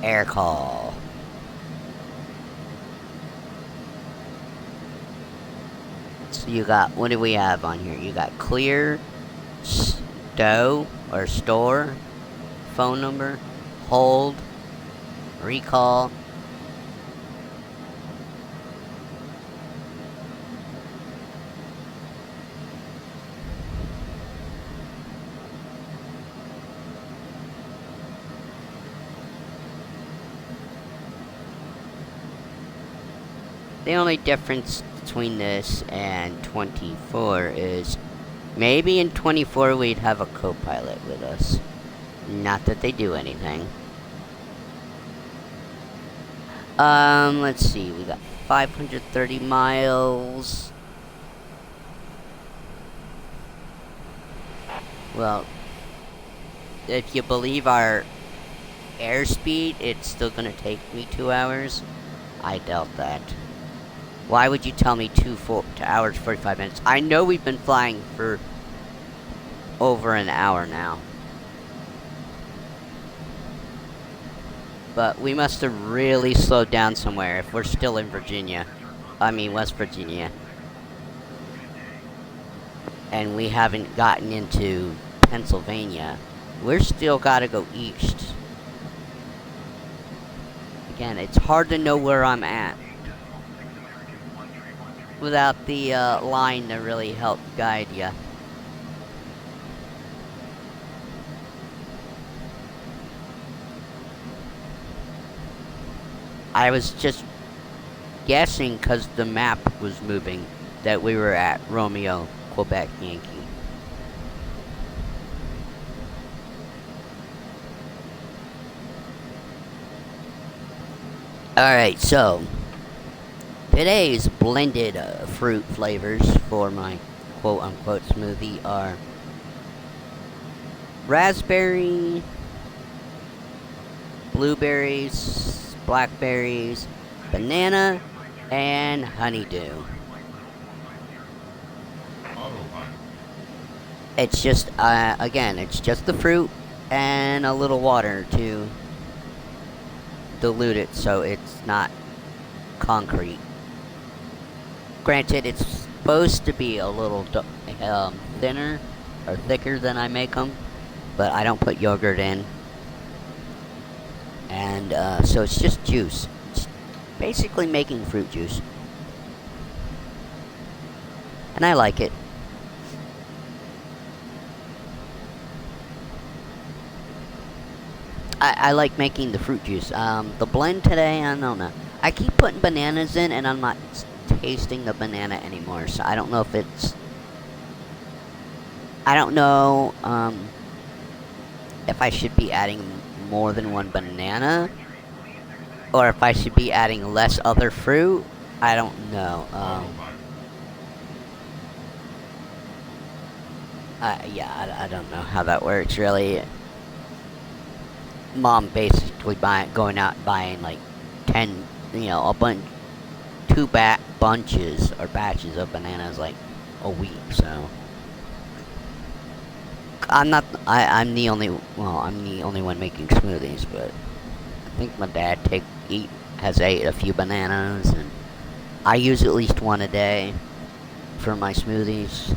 Air call. So you got, what do we have on here? You got clear, stow, or store, phone number, hold, recall. The only difference between this and 24 is maybe in 24 we'd have a co-pilot with us. Not that they do anything. Let's see, we got 530 miles. Well, if you believe our airspeed, it's still gonna take me 2 hours. I doubt that. Why would you tell me 2 hours, 45 minutes? I know we've been flying for over an hour now. But we must have really slowed down somewhere if we're still in Virginia. I mean, West Virginia. And we haven't gotten into Pennsylvania. We're still gotta go east. Again, it's hard to know where I'm at without the line to really help guide you. I was just guessing because the map was moving that we were at Romeo, Quebec, Yankee. Alright, so today's blended fruit flavors for my quote-unquote smoothie are raspberry, blueberries, blackberries, banana, and honeydew. Autopilot. It's just, again, it's just the fruit and a little water to dilute it so it's not concrete. Granted, it's supposed to be a little thinner or thicker than I make them, but I don't put yogurt in. And so it's just juice. It's basically making fruit juice. And I like it. I like making the fruit juice. The blend today, I don't know. I keep putting bananas in, and I'm not tasting the banana anymore. So I don't know if it's. I don't know if I should be adding more than one banana, or if I should be adding less other fruit. I don't know. Yeah, I don't know how that works really. Mom basically going out buying like 10, a bunches or batches of bananas like a week. So I'm the only one making smoothies, but I think my dad has ate a few bananas, and I use at least one a day for my smoothies.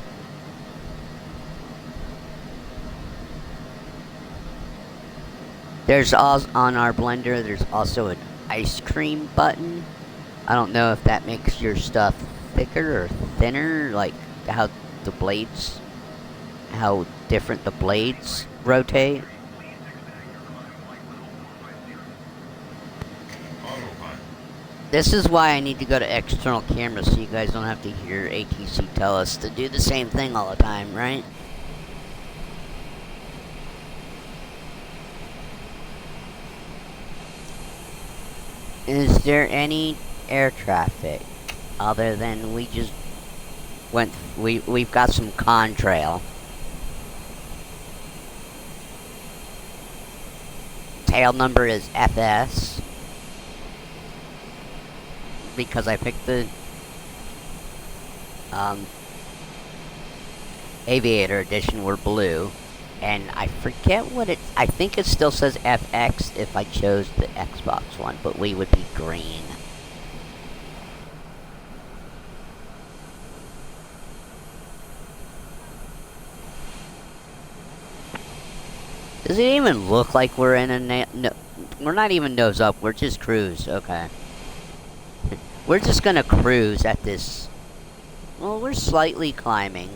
There's also, on our blender, there's also an ice cream button. I don't know if that makes your stuff thicker or thinner, like how different the blades rotate. Autopilot. This is why I need to go to external cameras so you guys don't have to hear ATC tell us to do the same thing all the time, right? Is there any air traffic other than we've got some contrail. Tail number is FS because I picked the Aviator edition were blue, and I forget what I think it still says FX if I chose the Xbox one, but we would be green. Does it even look like we're in a no, we're not even nose up, we're just cruise, okay. We're just gonna cruise at this. Well, we're slightly climbing.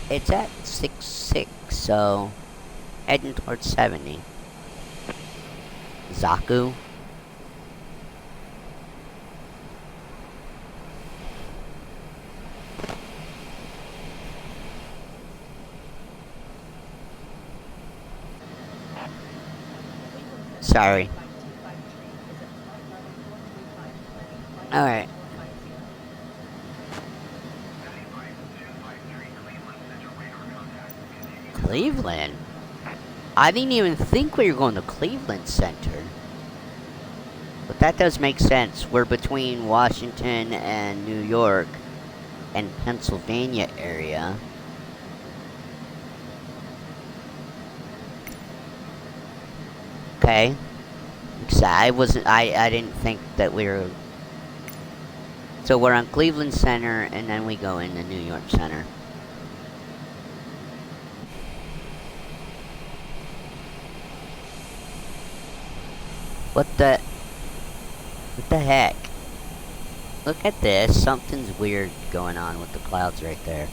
It's at 66, so heading towards 70. Zaku. Sorry. Alright. Cleveland? I didn't even think we were going to Cleveland Center. But that does make sense. We're between Washington and New York and Pennsylvania area. Okay. I didn't think that we were. So we're on Cleveland Center and then we go into New York Center. What the heck? Look at this. Something's weird going on with the clouds right there.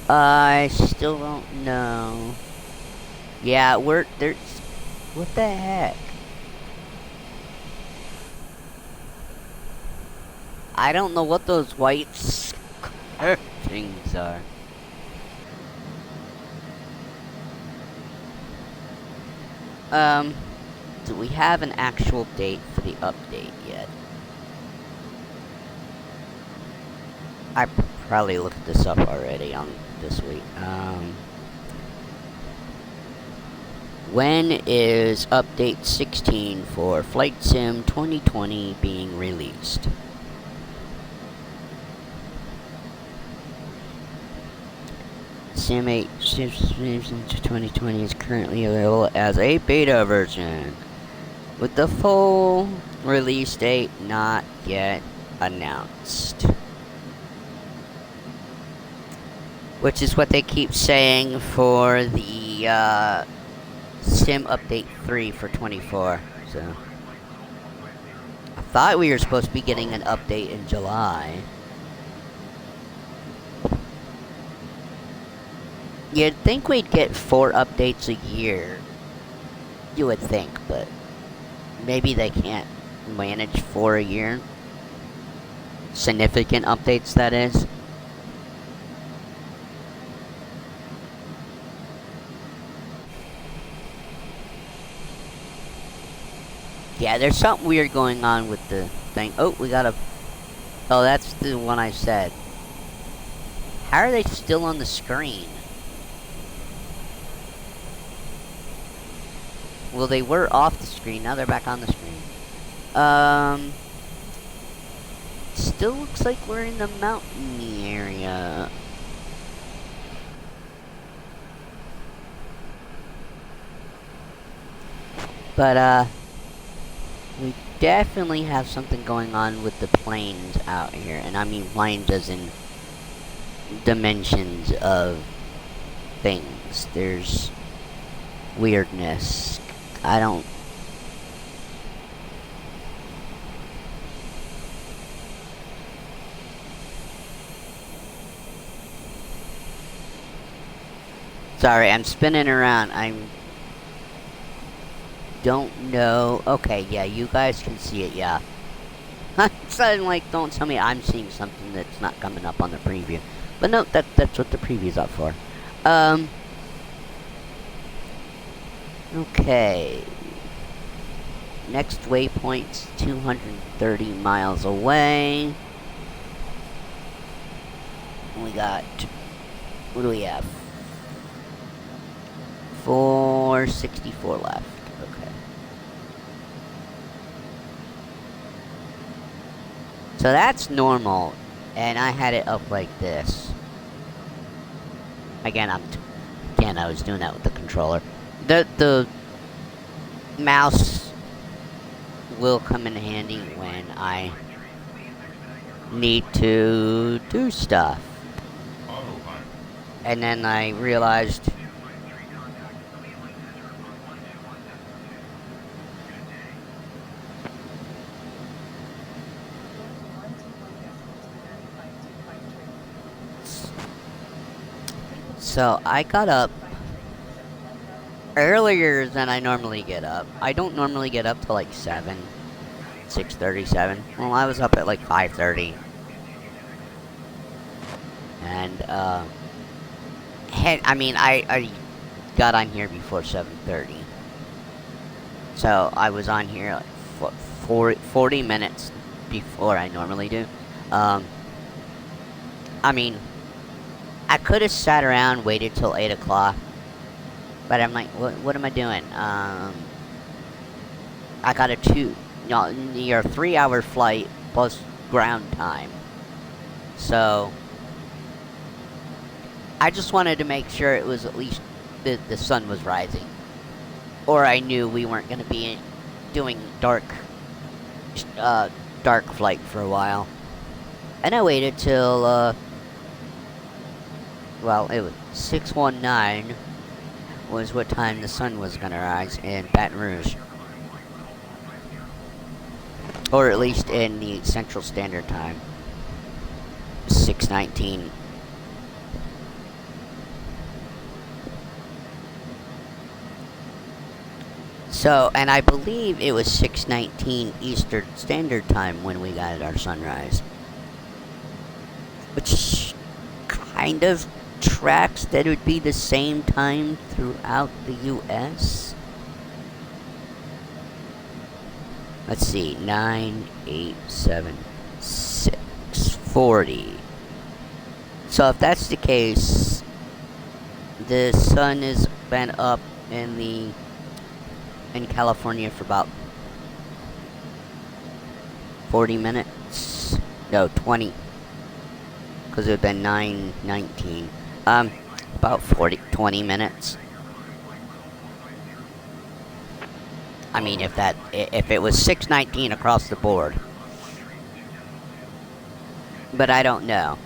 I still don't know. Yeah, there's. What the heck? I don't know what those white things are. Do we have an actual date for the update yet? I probably looked this up already on this week. When is update 16 for Flight Sim 2020 being released? Sim 8 2020 is currently available as a beta version, with the full release date not yet announced. Which is what they keep saying for the Sim Update 3 for 24. So I thought we were supposed to be getting an update in July. You'd think we'd get 4 updates a year. You would think, but maybe they can't manage 4 a year. Significant updates, that is. Yeah, there's something weird going on with the thing. Oh, we got a... Oh, that's the one I said. How are they still on the screen? Well, they were off the screen. Now they're back on the screen. Still looks like we're in the mountain area. But, we definitely have something going on with the planes out here. And I mean planes as in dimensions of things. There's weirdness. I don't... Sorry, I'm spinning around. I don't know. Okay, yeah, you guys can see it, yeah. So, like, don't tell me I'm seeing something that's not coming up on the preview. But no, that's what the preview's up for. Okay. Next waypoint's 230 miles away. We got... What do we have? 464 left. Okay. So that's normal. And I had it up like this. Again, I was doing that with the controller. The mouse will come in handy when I need to do stuff. Autopilot. And then I realized so I got up earlier than I normally get up. I don't normally get up till like 6:37. Well, I was up at like 5:30. And, I got on here before 7:30. So I was on here like 40 minutes before I normally do. I could have sat around, waited till 8 o'clock. But I'm like, what am I doing? I got a 3-hour flight plus ground time. So I just wanted to make sure it was at least the sun was rising. Or I knew we weren't going to be doing dark flight for a while. And I waited till, it was 6:19 was what time the sun was going to rise in Baton Rouge. Or at least in the Central Standard Time. 6:19. So, and I believe it was 6:19 Eastern Standard Time when we got our sunrise. Which kind of tracks that it would be the same time throughout the US. Let's see, 9, 8, 7, 6, 40. So if that's the case, the sun has been up in California for about 40 minutes. No, 20. Because it would have been 9:19. About 20 minutes. I mean, if it was 6:19 across the board. But I don't know.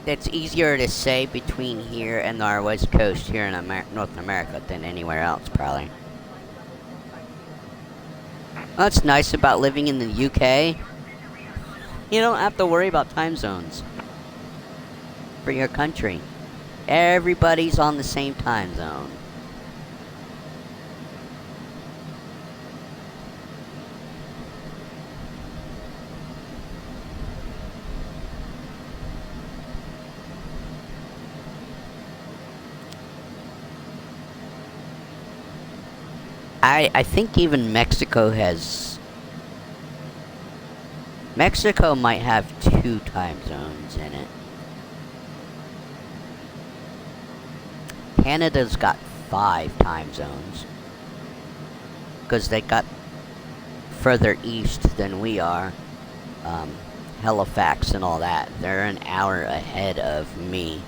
it's easier to say between here and our west coast here in North America than anywhere else, probably. What's nice about living in the UK? You don't have to worry about time zones for your country. Everybody's on the same time zone. I think even Mexico might have 2 time zones in it. Canada's got 5 time zones. Because they got further east than we are. Halifax and all that. They're an hour ahead of me.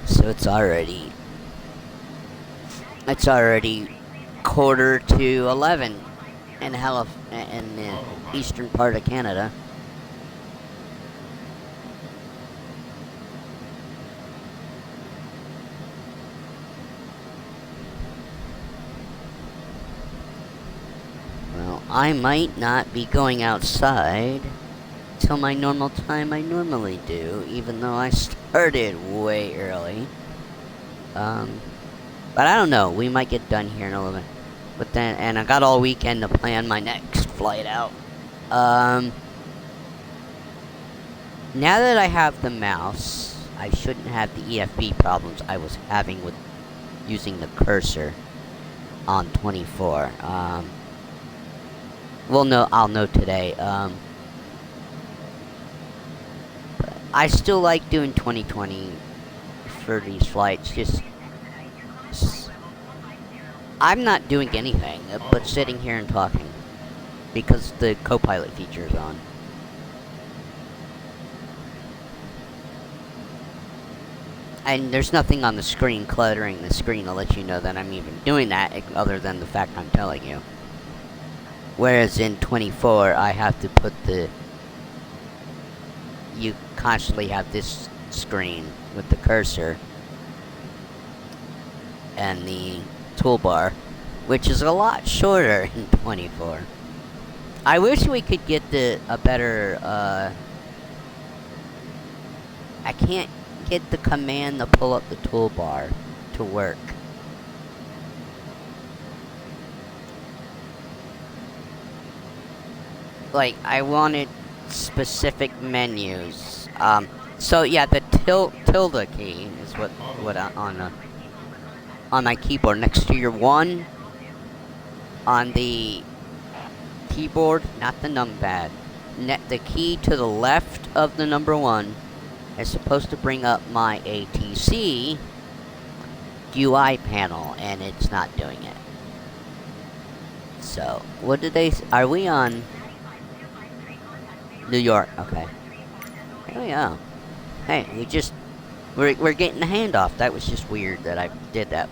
So it's already 11:15 in the eastern part of Canada. Well, I might not be going outside till my normal time I normally do, even though I started way early. But I don't know, we might get done here in a little bit. But then, and I got all weekend to plan my next flight out. Now that I have the mouse, I shouldn't have the EFB problems I was having with using the cursor on 24. Well, no, I'll know today. But I still like doing 2020 for these flights. I'm not doing anything but sitting here and talking because the co-pilot feature is on. And there's nothing on the screen cluttering the screen to let you know that I'm even doing that, other than the fact I'm telling you. Whereas in 24, I have to put you constantly have this screen with the cursor and the toolbar, which is a lot shorter in 24. I wish we could get a better, I can't get the command to pull up the toolbar to work. Like, I wanted specific menus. So yeah, the tilde key is what on my keyboard next to your 1 on the keyboard, not the numpad. The key to the left of the number 1 is supposed to bring up my ATC UI panel, and it's not doing it. So, what did they... Are we on... New York, okay. Oh yeah. Hey, we're getting the handoff. That was just weird that I did that.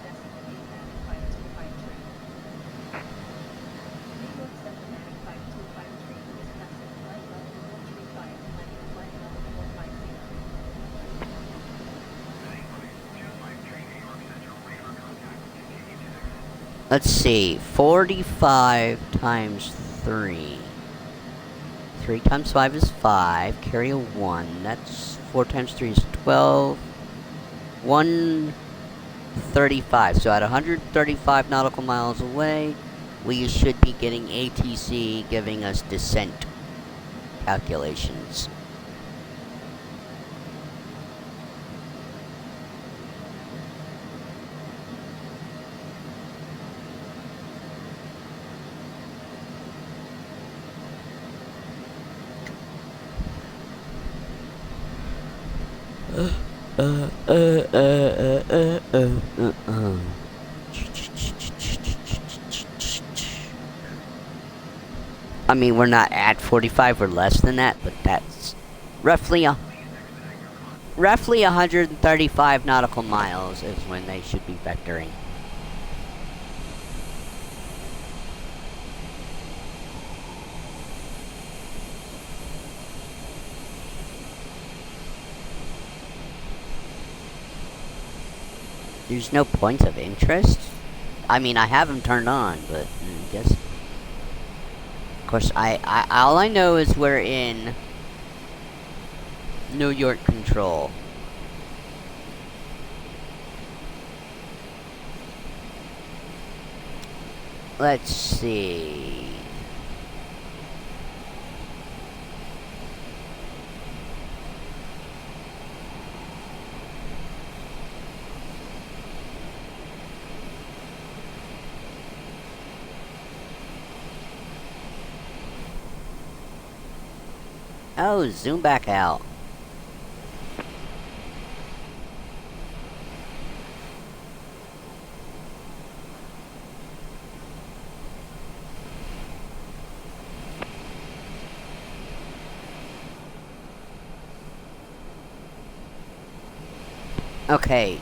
Let's see, 45 times 3. 3 times 5 is 5, carry a 1, that's 4 times 3 is 12, 135, so at 135 nautical miles away, we should be getting ATC giving us descent calculations. I mean, we're not at 45, we're less than that, but that's roughly 135 nautical miles is when they should be vectoring. There's no points of interest. I mean, I have them turned on, but I guess. Of course, all I know is we're in New York control. Let's see. Oh, zoom back out. Okay,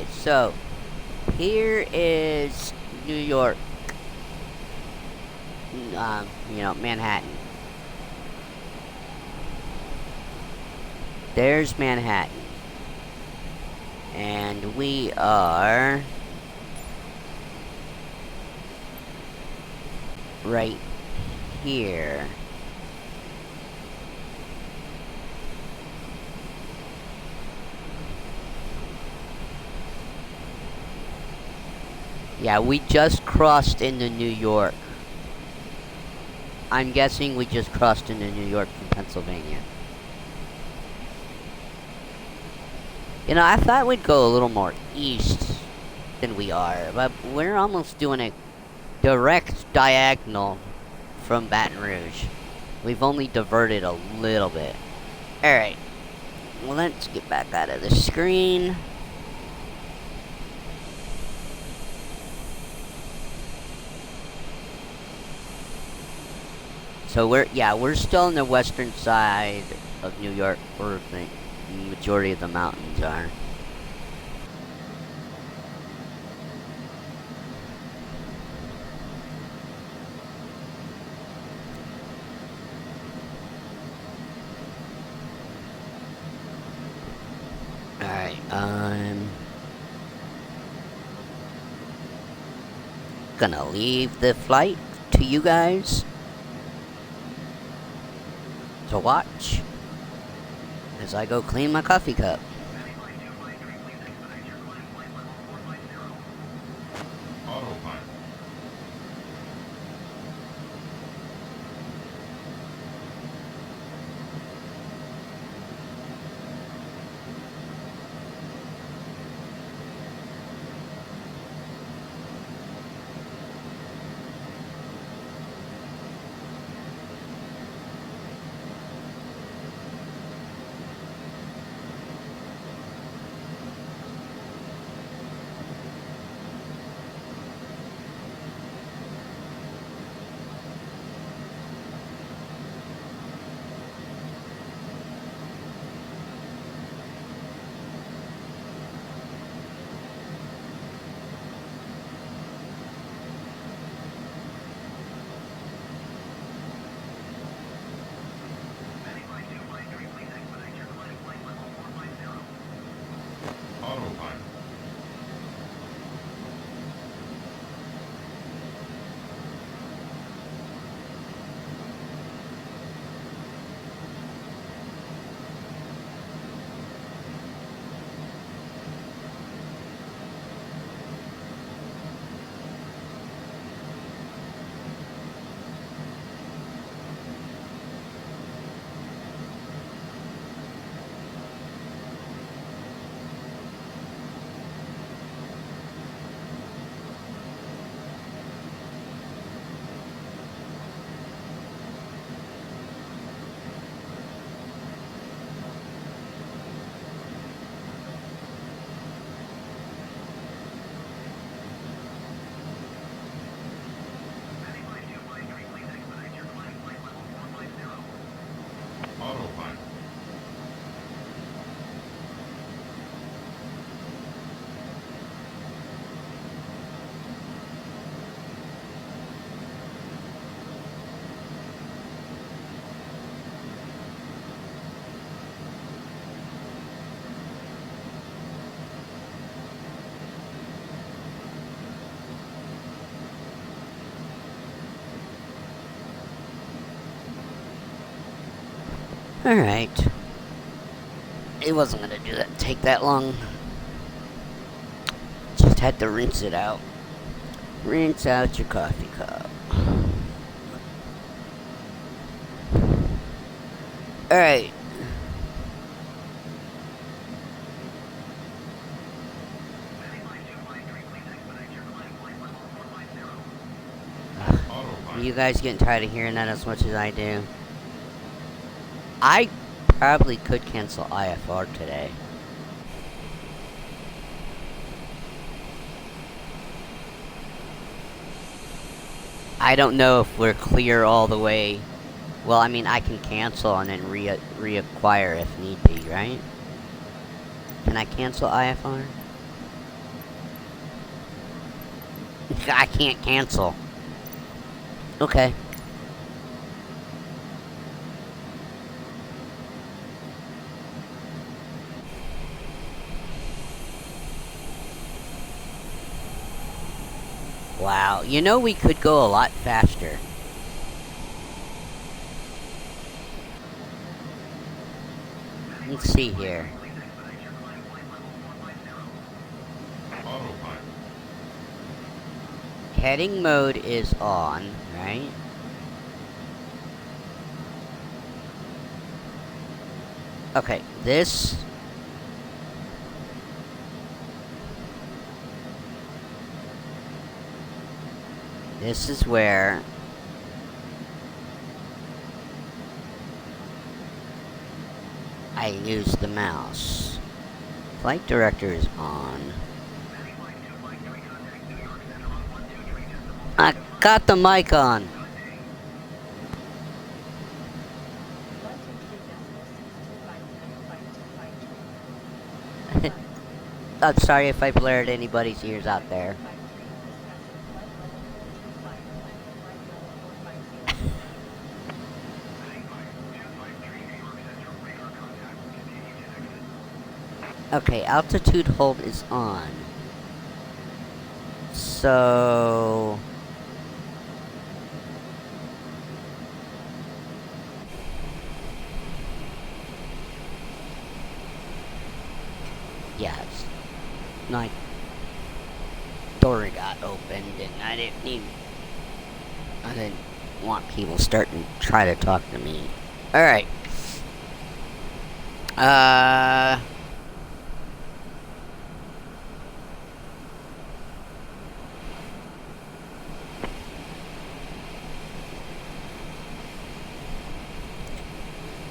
so here is New York, Manhattan. There's Manhattan. And we are right here. Yeah, we just crossed into New York. I'm guessing we just crossed into New York from Pennsylvania. You know, I thought we'd go a little more east than we are, but we're almost doing a direct diagonal from Baton Rouge. We've only diverted a little bit. Alright, well, let's get back out of the screen. So we're still on the western side of New York, where the majority of the mountains are. Alright, gonna leave the flight to you guys to watch as I go clean my coffee cup. Autopilot. Autopilot. Alright. It wasn't gonna take that long. Just had to rinse it out. Rinse out your coffee cup. Alright. Autopilot. You guys getting tired of hearing that as much as I do? I probably could cancel IFR today. I don't know if we're clear all the way. Well, I mean, I can cancel and then reacquire if need be, right? Can I cancel IFR? I can't cancel. Okay. Wow, you know we could go a lot faster. Let's see here. Autopilot. Heading mode is on, right? Okay, this... This is where... I use the mouse. Flight director is on. I got the mic on. I'm sorry if I blurred anybody's ears out there. Okay, altitude hold is on. So... yeah, it's like door got opened and I didn't want people starting to try to talk to me. Alright.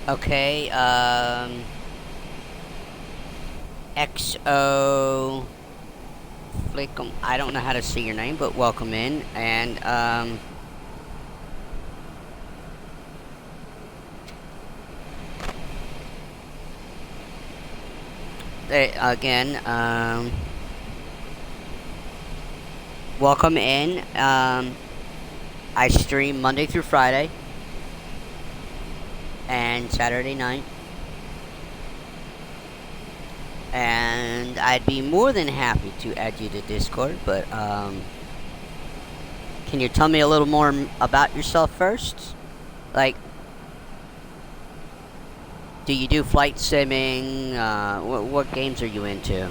Okay, XO Flickum, I don't know how to say your name, but welcome in, and, again, welcome in, I stream Monday through Friday, and Saturday night. And I'd be more than happy to add you to Discord, but can you tell me a little more about yourself first? Like, do you do flight simming? What games are you into?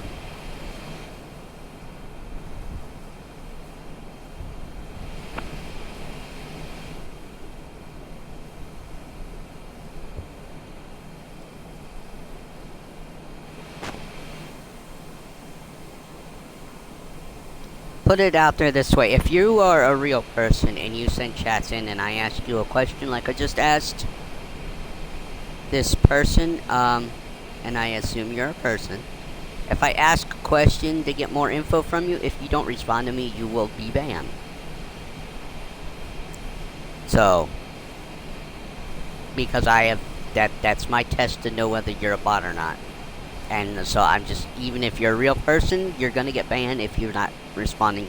Put it out there this way. If you are a real person and you send chats in and I ask you a question like I just asked this person, and I assume you're a person, if I ask a question to get more info from you, if you don't respond to me, you will be banned. So, because I have, that's my test to know whether you're a bot or not. And so I'm just, even if you're a real person, you're gonna get banned if you're not responding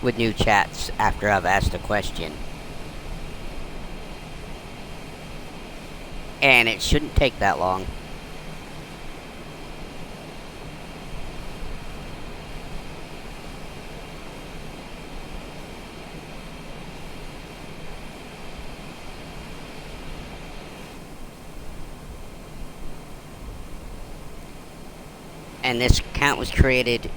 with new chats after I've asked a question. And it shouldn't take that long. And this account was created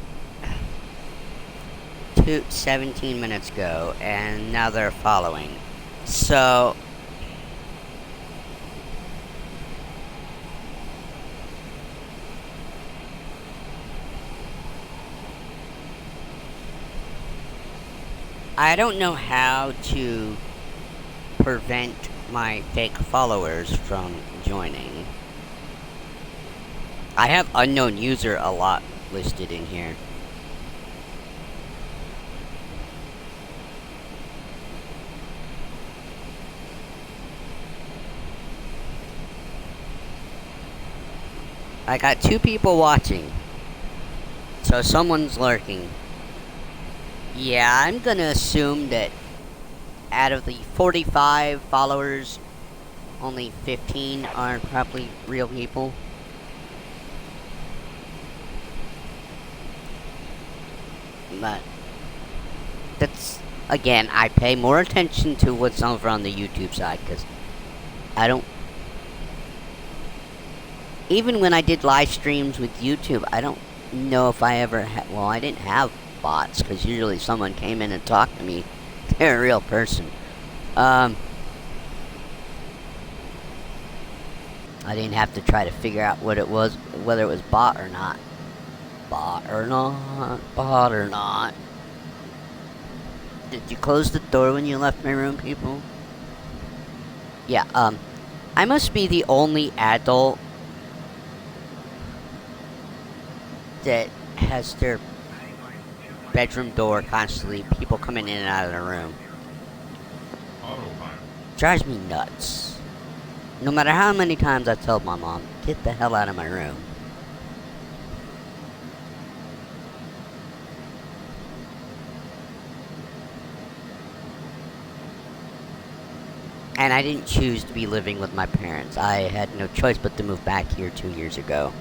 17 minutes ago, and now they're following. So I don't know how to prevent my fake followers from joining. I have unknown user a lot listed in here. I got 2 people watching, so someone's lurking. Yeah, I'm gonna assume that out of the 45 followers, only 15 are probably real people. But that's, again, I pay more attention to what's over on the YouTube side, because I don't... Even when I did live streams with YouTube, I don't know if I ever had... Well, I didn't have bots, because usually someone came in and talked to me. They're a real person. I didn't have to try to figure out what it was, whether it was bot or not. Bot or not, bot or not. Did you close the door when you left my room, people? Yeah, I must be the only adult that has their bedroom door constantly, people coming in and out of the room. Autopilot. Drives me nuts. No matter how many times I tell my mom, get the hell out of my room. And I didn't choose to be living with my parents. I had no choice but to move back here 2 years ago.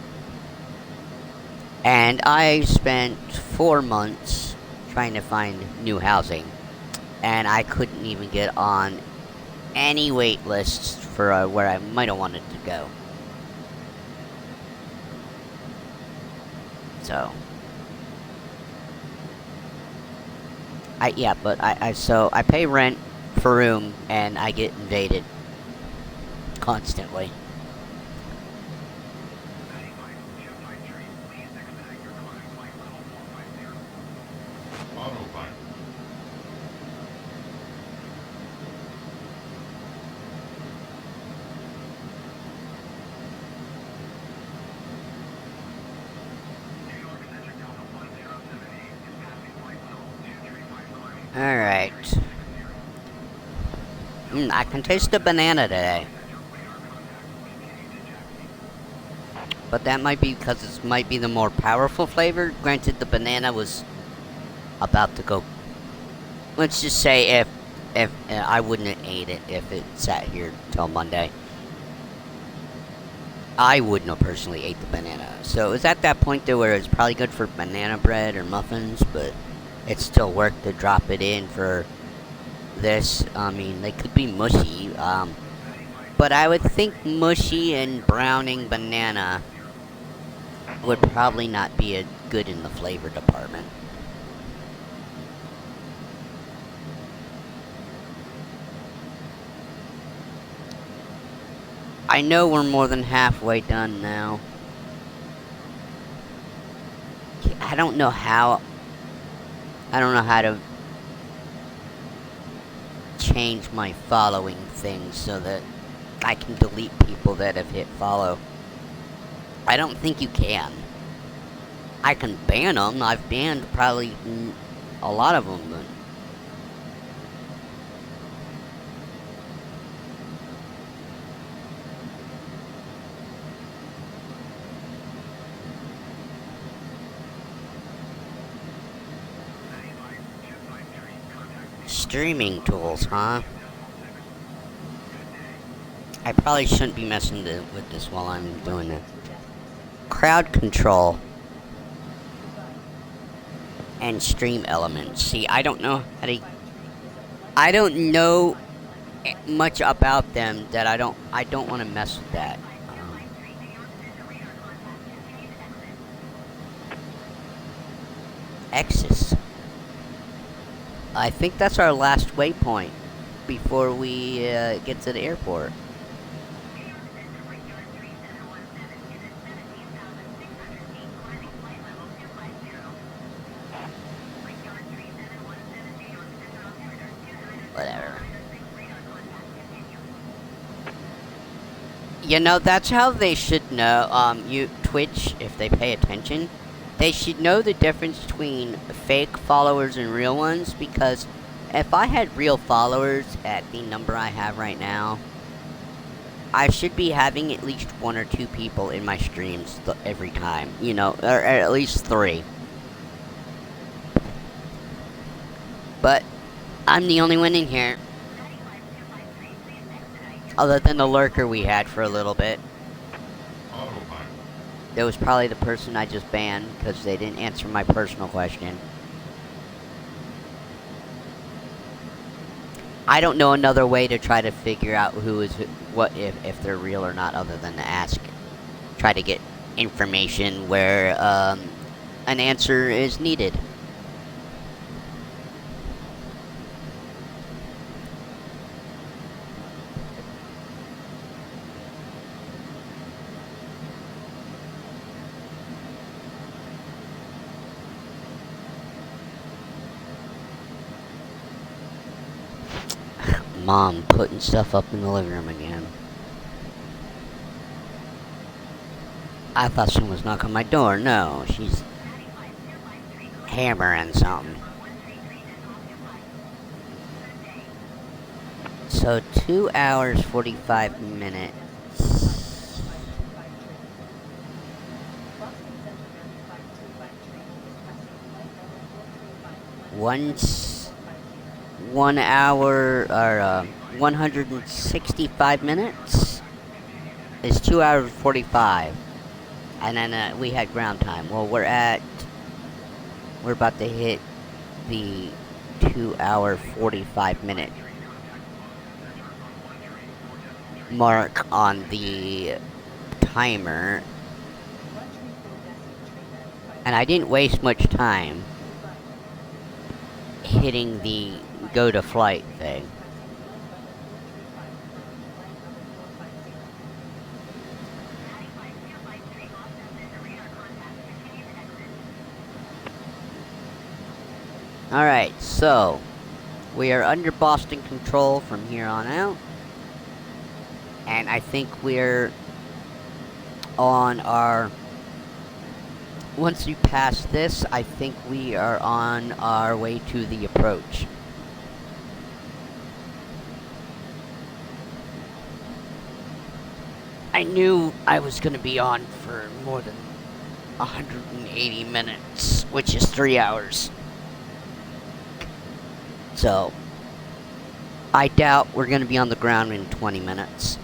And I spent 4 months trying to find new housing. And I couldn't even get on any wait lists for where I might have wanted to go. So so I pay rent for room and I get invaded constantly. Autopilot. Alright. I can taste the banana today. But that might be because it might be the more powerful flavor. Granted, the banana was about to go... Let's just say if I wouldn't have ate it if it sat here till Monday. I wouldn't have personally ate the banana. So it's at that point though where it's probably good for banana bread or muffins, but it's still work to drop it in for this. I mean, they could be mushy, but I would think mushy and browning banana would probably not be a good in the flavor department. I know we're more than halfway done now. I don't know how to change my following thing so that I can delete people that have hit follow. I don't think you can. I can ban them. I've banned probably a lot of them, but streaming tools, huh? I probably shouldn't be messing with this while I'm doing it. Crowd control and stream elements. See, I don't know much about them that I don't want to mess with that. X's. I think that's our last waypoint before we get to the airport. Whatever. You know, that's how they should know, Twitch, if they pay attention, they should know the difference between fake followers and real ones, because if I had real followers at the number I have right now, I should be having at least 1 or 2 people in my streams every time, you know, or at least 3. But I'm the only one in here. Other than the lurker we had for a little bit. Autopilot. That was probably the person I just banned because they didn't answer my personal question. I don't know another way to try to figure out who is what if they're real or not, other than to ask. Try to get information where an answer is needed. Mom putting stuff up in the living room again. I thought someone was knocking on my door. No, she's hammering something. So 2 hours 45 minutes. Once 1 hour or 165 minutes is 2 hours 45, and then we had ground time. Well, we're about to hit the 2 hour 45 minute mark on the timer, and I didn't waste much time hitting the go to flight thing. Alright, so we are under Boston control from here on out. And I think we're on our... Once you pass this, I think we are on our way to the approach. I knew I was going to be on for more than 180 minutes, which is 3 hours. So, I doubt we're going to be on the ground in 20 minutes.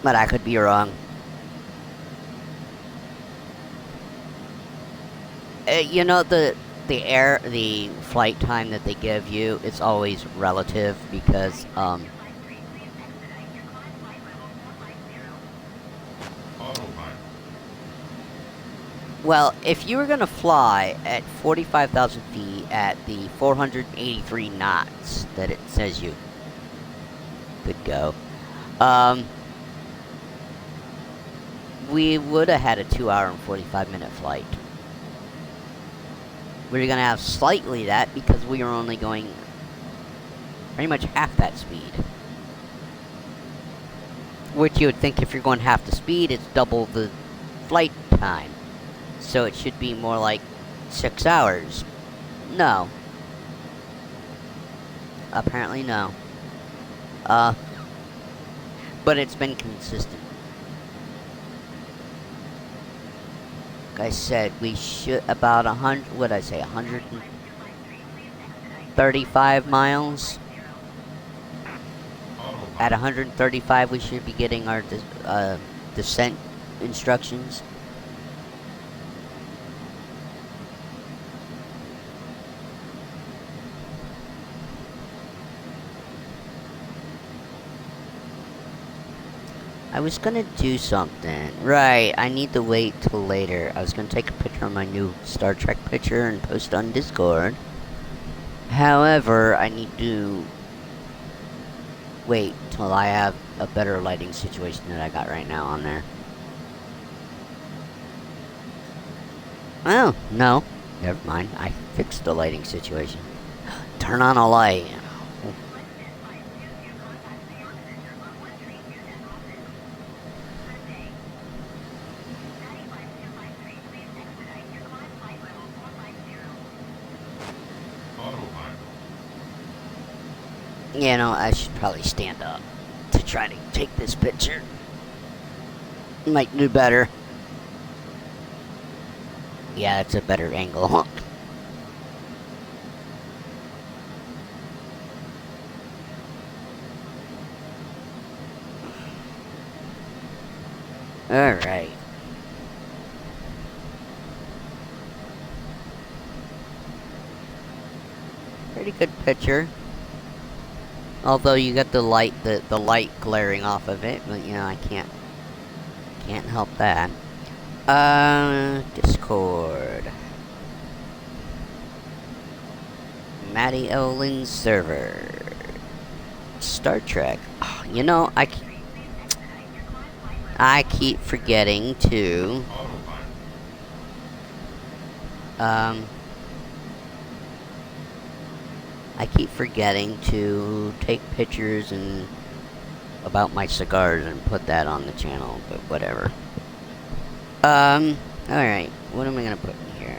But I could be wrong. You know, the flight time that they give you, it's always relative because, Autopilot. well, if you were going to fly at 45,000 feet at the 483 knots that it says you could go, we would have had a 2 hour and 45 minute flight. We were going to have slightly that because we were only going pretty much half that speed. Which you would think if you're going half the speed, it's double the flight time. So it should be more like 6 hours. No. Apparently no. But it's been consistent. Like I said, we should about 100, what'd I say, 135 miles? At 135 we should be getting our descent instructions. I I was gonna do something. Right, I need to wait till later. I was gonna take a picture of my new Star Trek picture and post on Discord. However, I need to wait till I have a better lighting situation than I got right now on there. Oh, no. Never mind. I fixed the lighting situation. Turn on a light. Autopilot. You know, I should probably stand up to try to take this picture. Might do better. Yeah, it's a better angle. Alright. Pretty good picture. Although you got the light glaring off of it, but you know, I can't help that. Discord. Matty Owens server. Star Trek. Oh, you know, I keep forgetting to Autopilot. I keep forgetting to take pictures and about my cigars and put that on the channel, but whatever. Alright, what am I gonna put in here?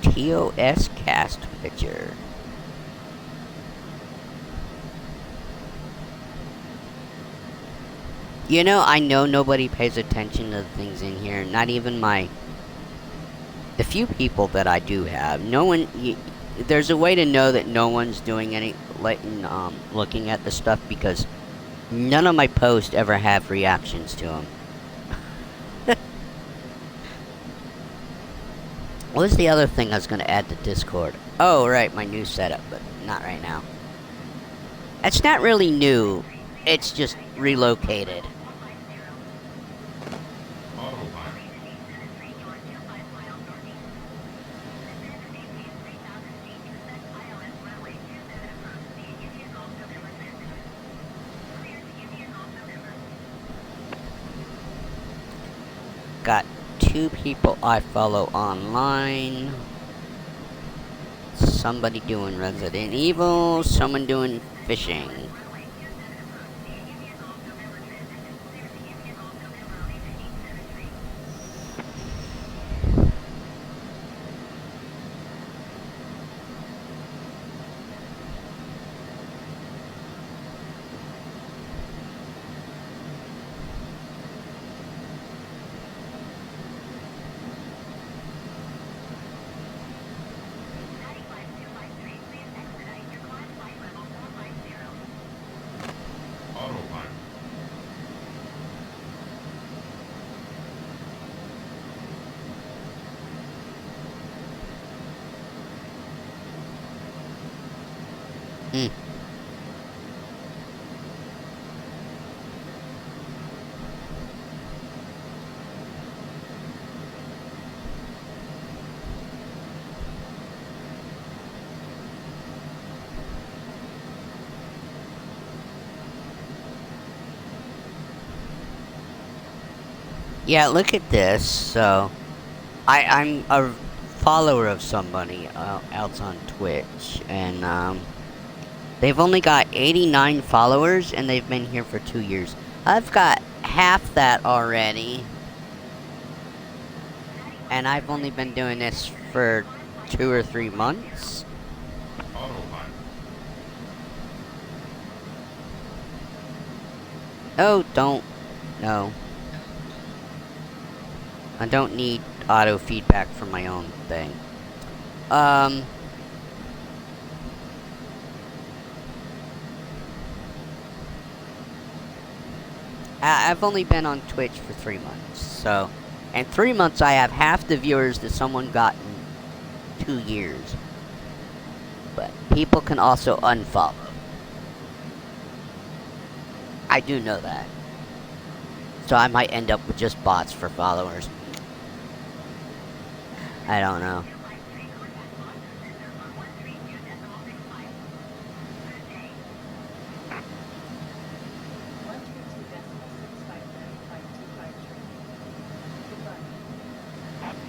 TOS cast picture. You know, I know nobody pays attention to the things in here. Not even the few people that I do have. No one. There's a way to know that no one's doing any looking at the stuff because none of my posts ever have reactions to them. What was the other thing I was going to add to Discord? Oh, right, my new setup, but not right now. It's not really new. It's just relocated. Autopilot. Got 2 people I follow online. Somebody doing Resident Evil, someone doing fishing. Autopilot. Hmm. Yeah, look at this. So, I'm a follower of somebody else on Twitch, and they've only got 89 followers, and they've been here for 2 years. I've got half that already, and I've only been doing this for 2 or 3 months. Autopilot. Oh, don't. No. I don't need auto feedback for my own thing. I've only been on Twitch for 3 months, so in 3 months I have half the viewers that someone got in 2 years. But people can also unfollow. I do know that. So I might end up with just bots for followers. I don't know.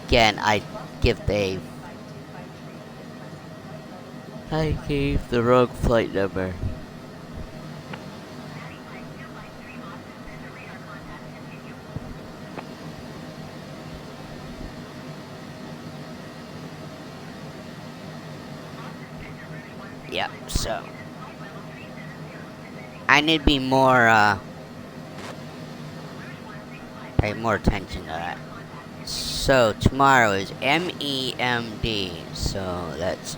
Again, I gave the wrong flight number. Yeah, so I need to be more pay more attention to that. So tomorrow is MEMD, so that's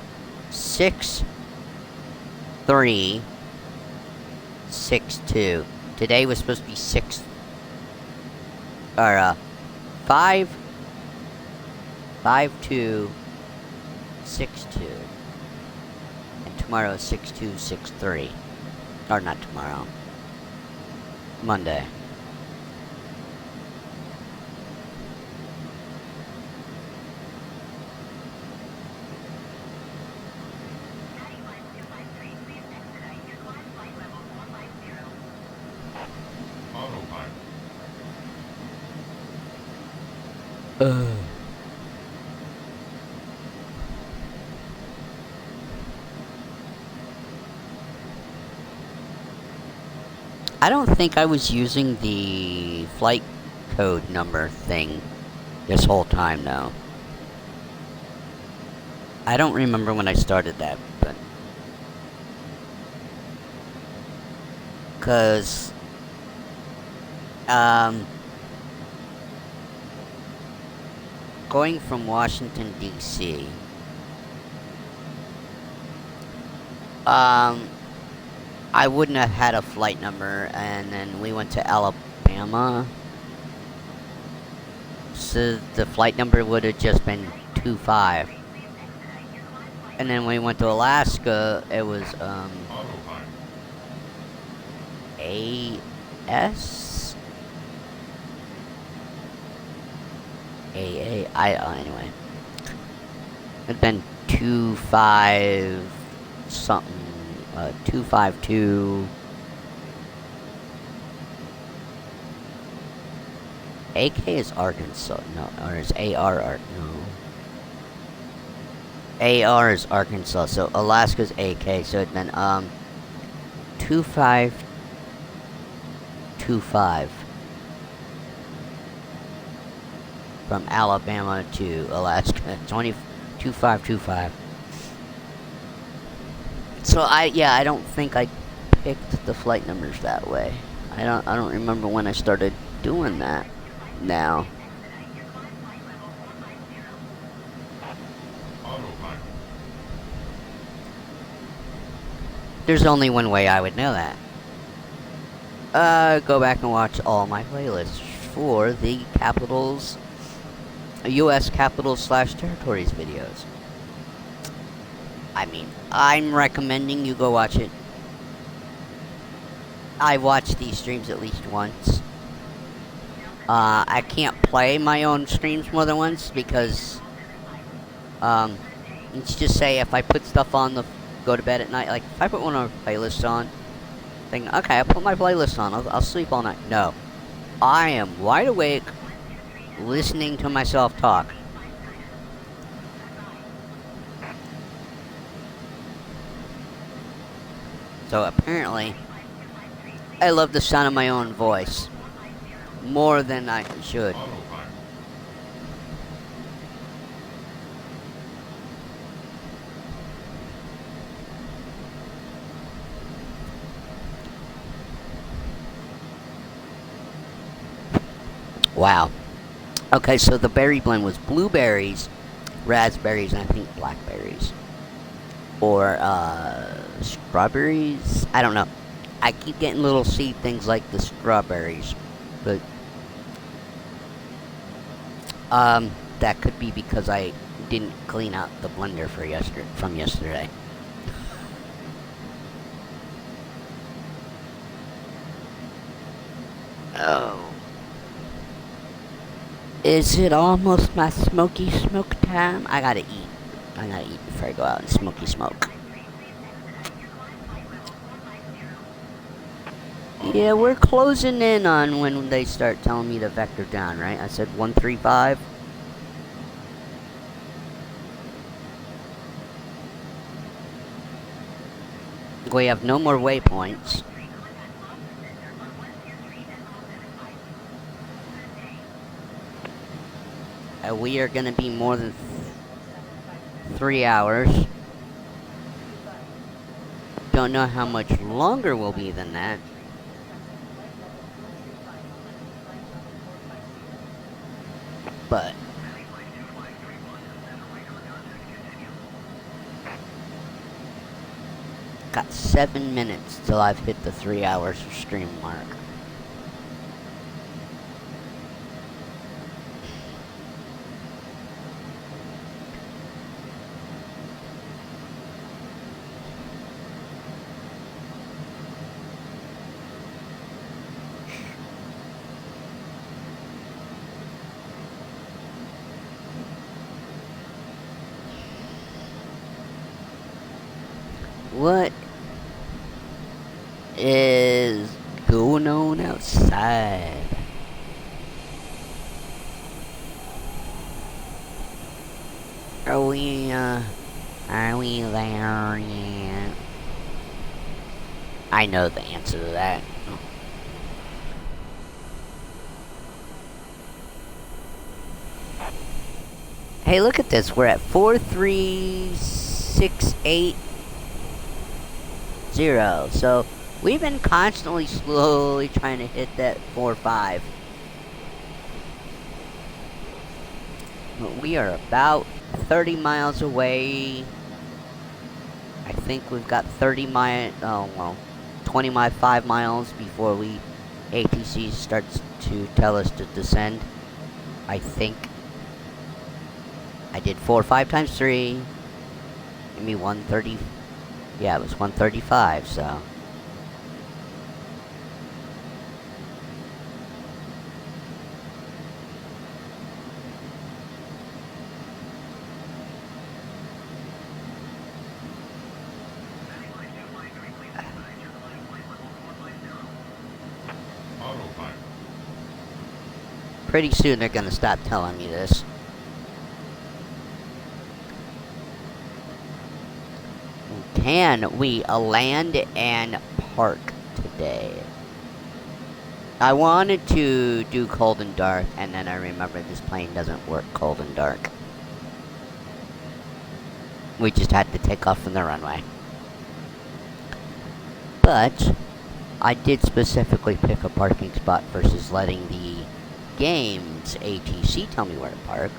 6362. Today was supposed to be 5262. And tomorrow is 6263. Or not tomorrow. Monday. Autopilot. I don't think I was using the flight code number thing this whole time, though. I don't remember when I started that, but... Cause... Going from Washington, D.C. I wouldn't have had a flight number, and then we went to Alabama. So the flight number would have just been 25. And then we went to Alaska, it was, Autopilot. AS? Anyway. It'd been 25 something, 252. AK is Arkansas, no, or is AR, no. AR is Arkansas, so Alaska's AK, so it'd been, 2525. From Alabama to Alaska, 2525. So I don't think I picked the flight numbers that way. I don't remember when I started doing that. Now. Autopilot. There's only one way I would know that. Go back and watch all my playlists for the capitals, U.S. capitals / territories videos. I mean, I'm recommending you go watch it. I've watched these streams at least once. I can't play my own streams more than once because, let's just say if I put stuff on the go to bed at night, like if I put one of my playlists on, thinking, okay, I'll put my playlist on, I'll sleep all night. No. I am wide awake, listening to myself talk. So apparently, I love the sound of my own voice more than I should. Autopilot. Wow. Okay, so the berry blend was blueberries, raspberries, and I think blackberries. Or, strawberries? I don't know. I keep getting little seed things like the strawberries. But that could be because I didn't clean out the blender from yesterday. Oh. Is it almost my smoky smoke time? I gotta eat. I gotta eat before I go out and smoky smoke. Yeah, we're closing in on when they start telling me to vector down, right? I said 135. We have no more waypoints. We are gonna be more than 3 hours. Don't know how much longer we'll be than that. But got 7 minutes till I've hit the 3 hours of stream mark. What is going on outside? Are we there yet? I know the answer to that. Hey, look at this. We're at 43680. So we've been constantly slowly trying to hit that 4.5. But we are about 30 miles away. I think we've got 25 miles before ATC starts to tell us to descend. I think. I did 4 or 5 times 3. Give me 130. Yeah, it was 135, so. Autopilot. Pretty soon they're gonna stop telling me this. Can we land and park today? I wanted to do cold and dark, and then I remembered this plane doesn't work cold and dark. We just had to take off from the runway. But I did specifically pick a parking spot versus letting the game's ATC tell me where to park.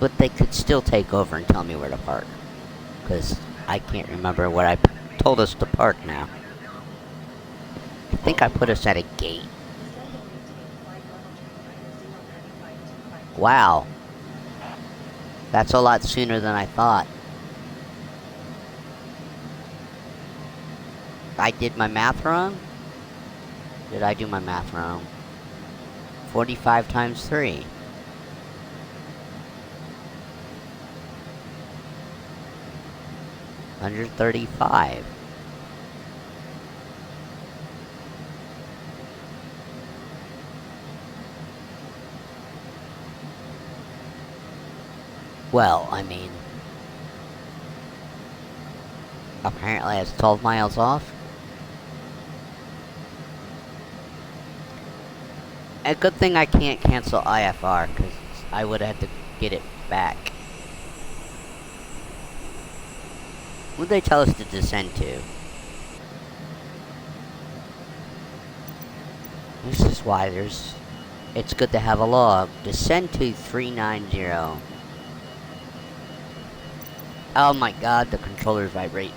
But they could still take over and tell me where to park. Because I can't remember where I told us to park now. I think I put us at a gate. Wow. That's a lot sooner than I thought. I did my math wrong? Did I do my math wrong? 45 times 3. 135. Well, I mean, apparently it's 12 miles off. A good thing I can't cancel IFR, because I would have to get it back. What did they tell us to descend to? This is why it's good to have a log. Descend to 390. Oh my god, the controller's vibrating.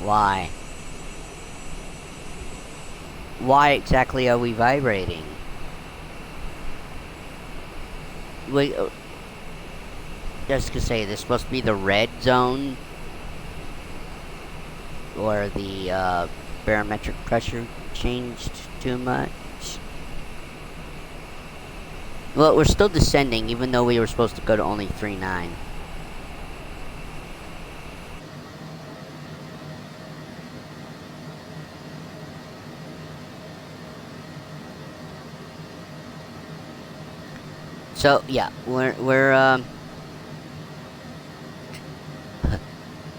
Why? Why exactly are we vibrating? We just to say, this supposed to be the red zone, or the barometric pressure changed too much. Well, we're still descending, even though we were supposed to go to only 3.9. So yeah, we're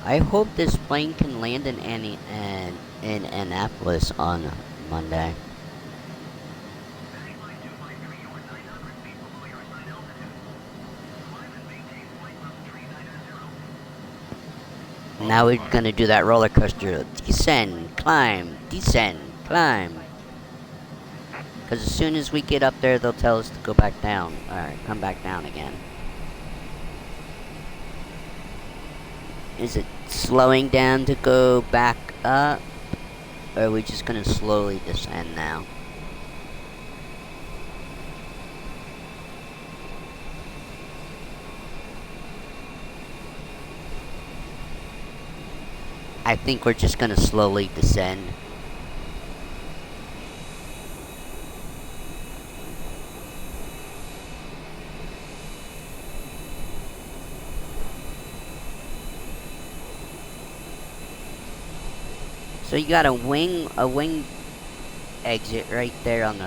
I hope this plane can land in in Annapolis on Monday. Now we're gonna do that roller coaster. Descend, climb, descend, climb. Because as soon as we get up there, they'll tell us to go back down. Alright, come back down again. Is it slowing down to go back up? Or are we just gonna slowly descend now? I think we're just gonna slowly descend. So you got a wing exit right there on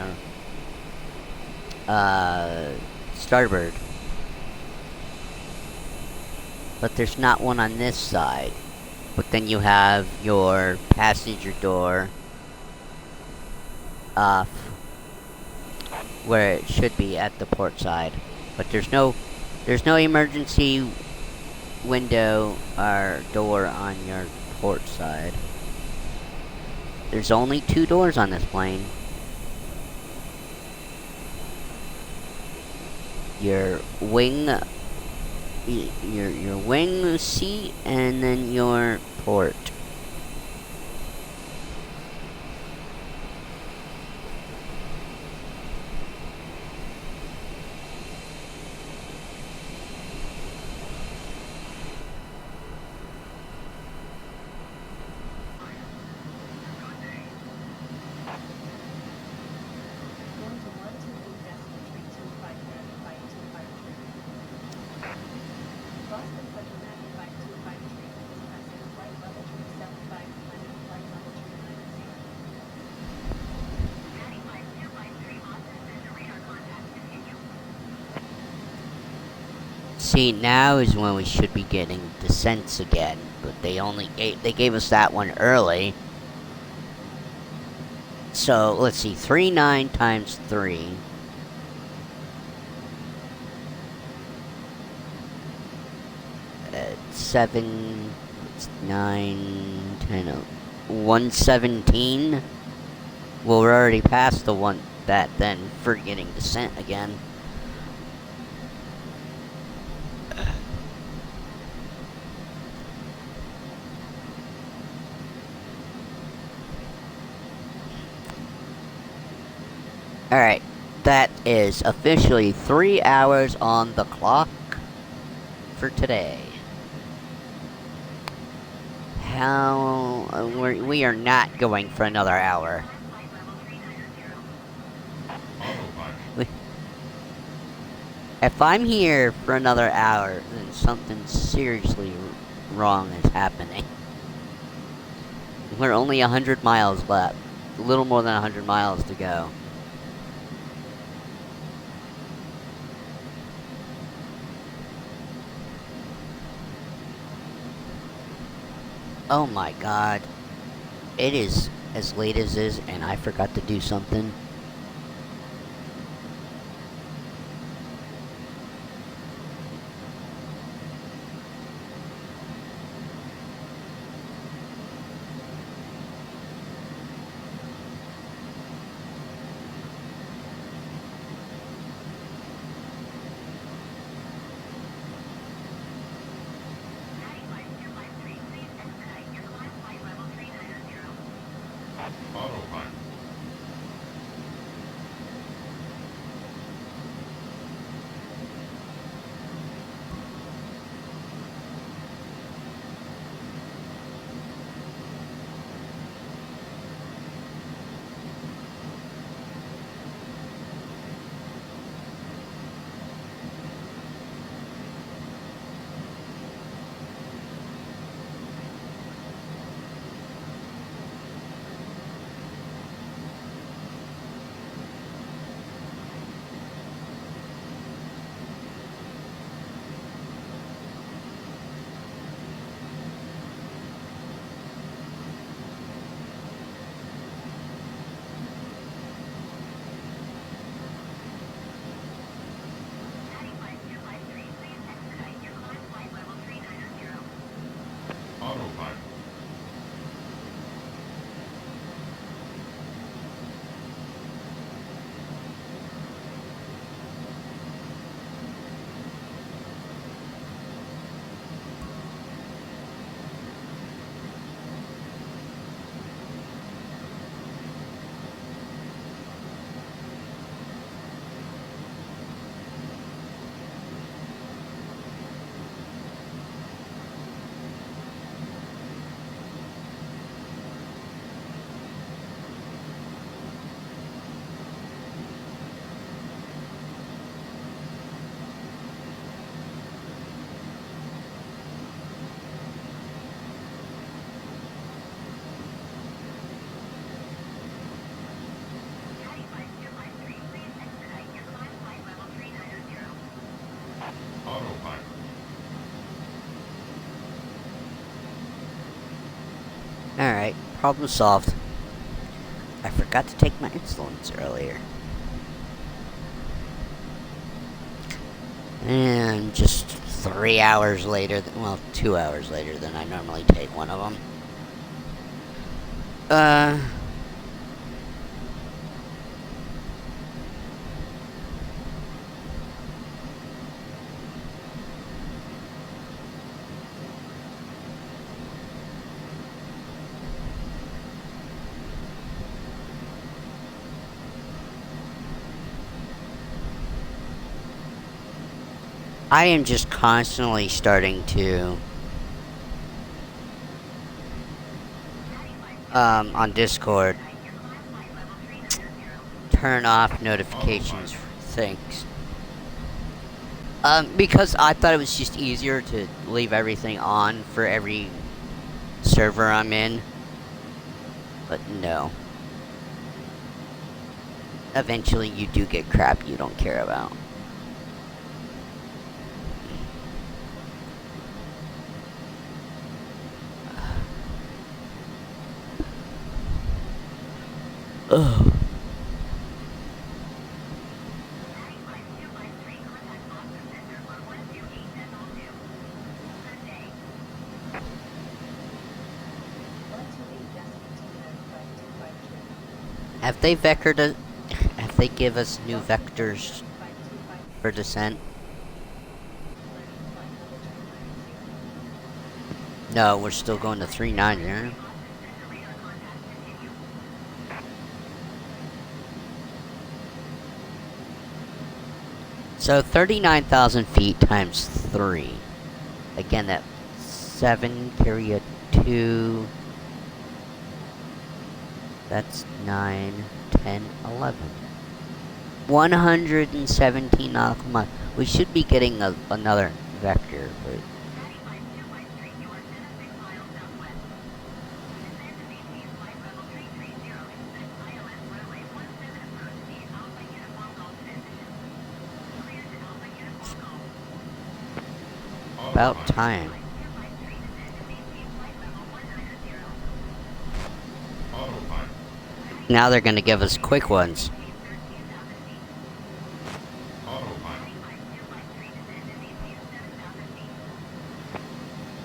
the starboard. But there's not one on this side. But then you have your passenger door off where it should be at the port side. But there's no emergency window or door on your port side. There's only 2 doors on this plane. Your wing your wing seat and then your port. See, now is when we should be getting descents again, but they gave us that one early. So let's see, 3.9 times 3. Seven, 9, 10, 117. Well, we're already past the one that then for getting descent again. Alright, that is officially 3 hours on the clock for today. We are not going for another hour. Autopilot. If I'm here for another hour, then something seriously wrong is happening. We're only 100 miles left. A little more than 100 miles to go. Oh my god. It is as late as is, and I forgot to do something. Autopilot. Alright, problem solved. I forgot to take my insulins earlier. And just 3 hours later, well, 2 hours later than I normally take one of them. I am just constantly starting to, on Discord, turn off notifications for things. Because I thought it was just easier to leave everything on for every server I'm in. But no. Eventually you do get crap you don't care about. Ugh. Have they vectored us? Have they give us new vectors for descent? No, we're still going to 390, yeah? So 39,000 feet times 3. Again, that 7 carry a 2. That's 9, 10, 11. 117 nautical miles. We should be getting another vector, but... about time. Autopilot. Now they're gonna give us quick ones. Autopilot.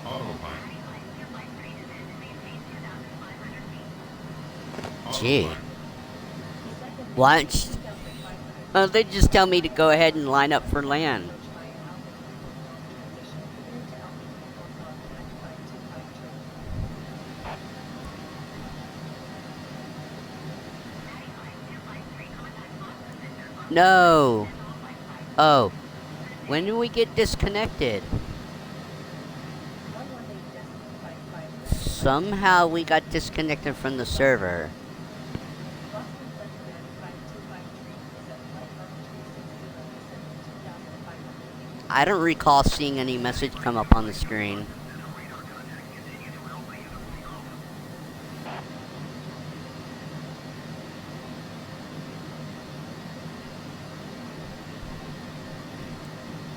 Autopilot. Gee. What? Oh, they just tell me to go ahead and line up for land. No. Oh. When do we get disconnected? Somehow we got disconnected from the server. I don't recall seeing any message come up on the screen.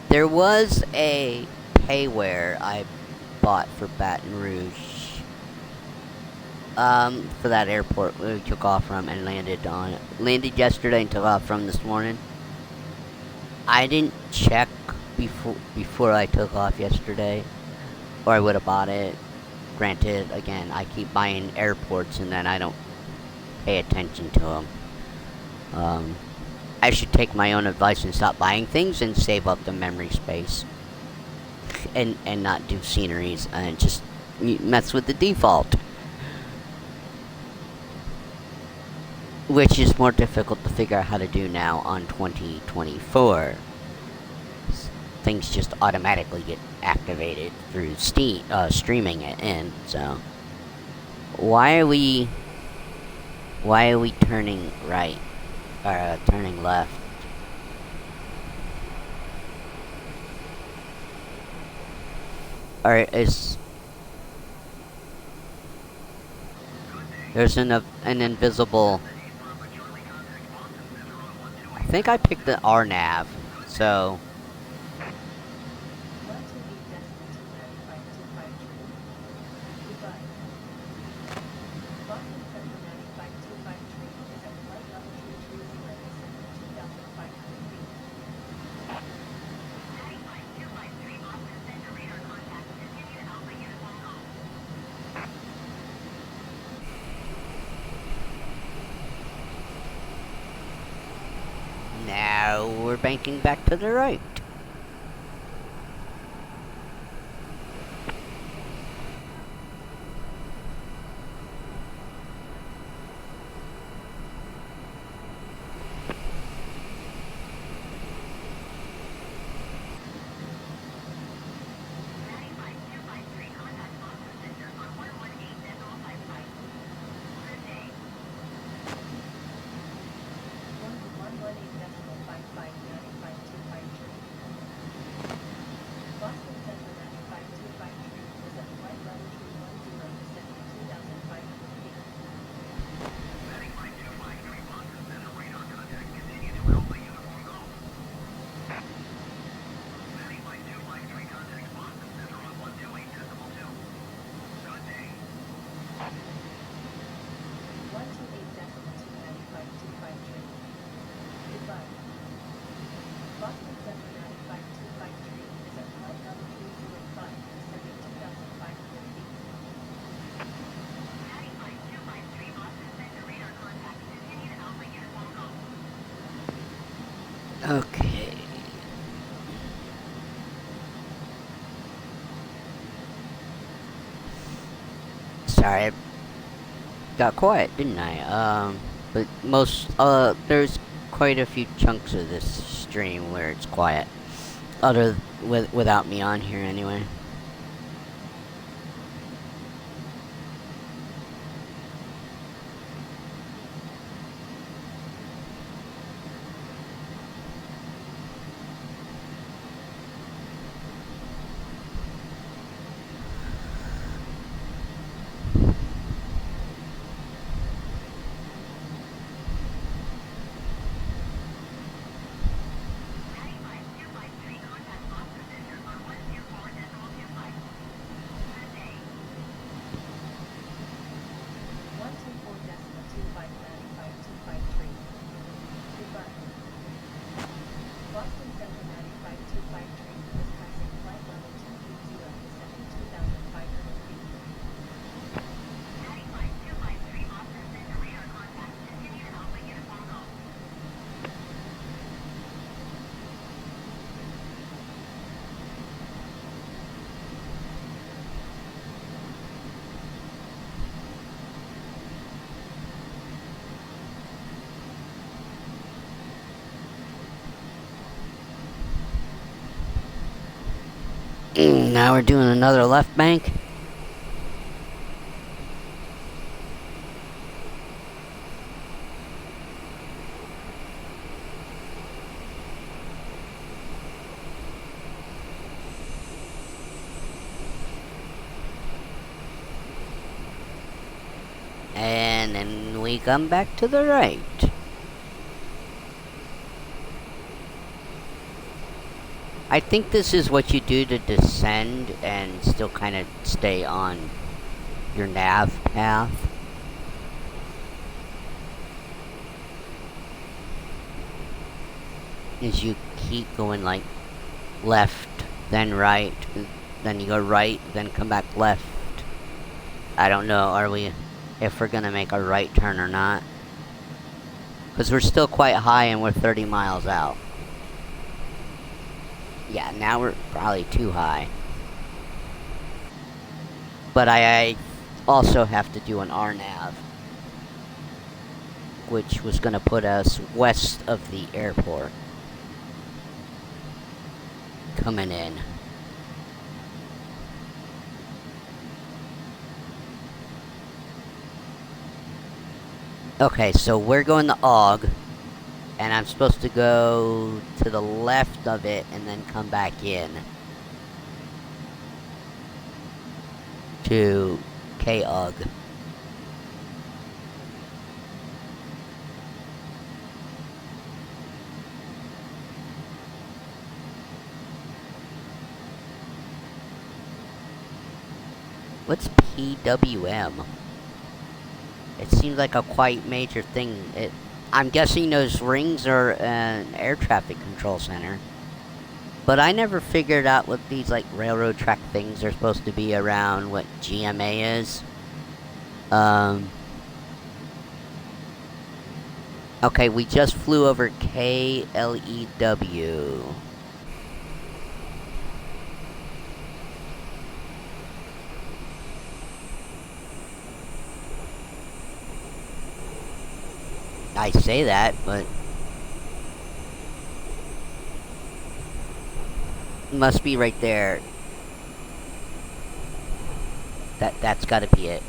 There was a payware I bought for Baton Rouge. For that airport we took off from and landed on. Landed yesterday and took off from this morning. I didn't check before I took off yesterday, or I would have bought it. Granted, again, I keep buying airports and then I don't pay attention to them. I should take my own advice and stop buying things and save up the memory space. And not do sceneries and just mess with the default. Which is more difficult to figure out how to do now on 2024. Things just automatically get activated through streaming it in, so... Why are we turning right? Or turning left? Or is... There's an invisible... I think I picked the RNAV, so... banking back to the right. Okay. Sorry, I got quiet, didn't I? But there's quite a few chunks of this stream where it's quiet. Without me on here anyway. Now we're doing another left bank. And then we come back to the right. I think this is what you do to descend and still kind of stay on your nav path. Is you keep going like left, then right, then you go right, then come back left. I don't know, if we're gonna make a right turn or not. Because we're still quite high and we're 30 miles out. Yeah, now we're probably too high. But I also have to do an RNAV, which was going to put us west of the airport. Coming in. Okay, so we're going to AUG. And I'm supposed to go to the left of it and then come back in to Kbtr-Kaug. What's PWM? It seems like a quite major thing. I'm guessing those rings are an air traffic control center. But I never figured out what these like railroad track things are supposed to be around what GMA is. Okay, we just flew over KLEW. I say that, but must be right there. That's got to be it.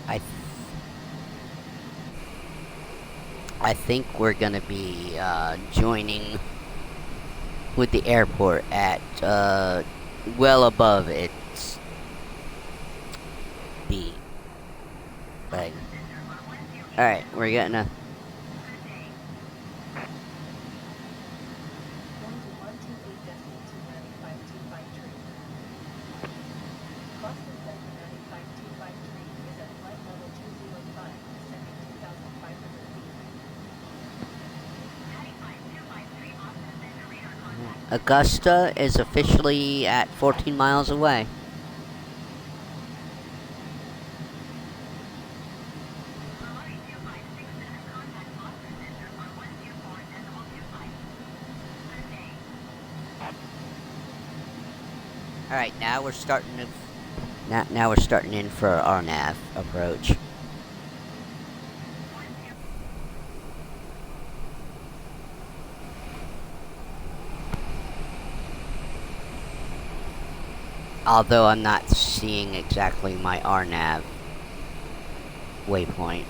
I I think we're gonna be joining with the airport at well above its B. But all right, we're getting a. Going to 128 decimal 295 Crossing Center 95253 is at flight level 205, descending 2,500 feet. Augusta is officially at 14 miles away. All right, now we're starting to. Now we're starting in for our nav approach. Although I'm not seeing exactly my RNAV waypoint.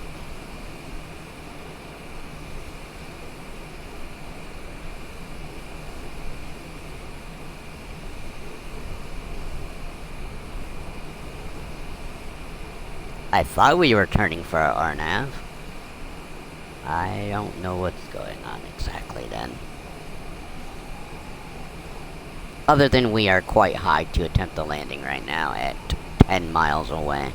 I thought we were turning for our RNAV. I don't know what's going on exactly then. Other than we are quite high to attempt the landing right now at 10 miles away.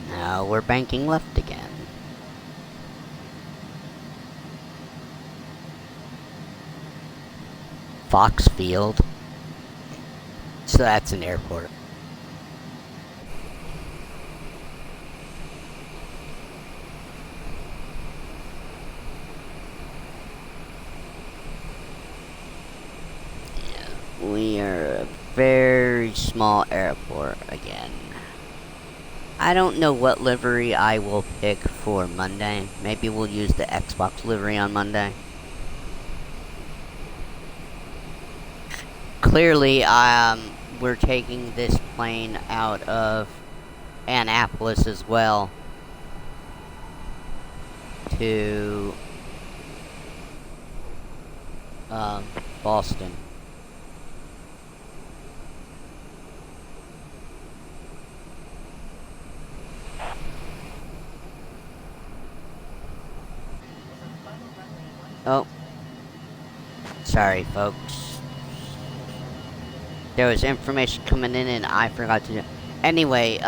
Now we're banking left again. Foxfield. So that's an airport. Yeah, we are a very small airport again. I don't know what livery I will pick for Monday. Maybe we'll use the Xbox livery on Monday. Clearly, we're taking this plane out of Annapolis as well to Boston. Oh, sorry, folks. There was information coming in and I forgot to do. Anyway,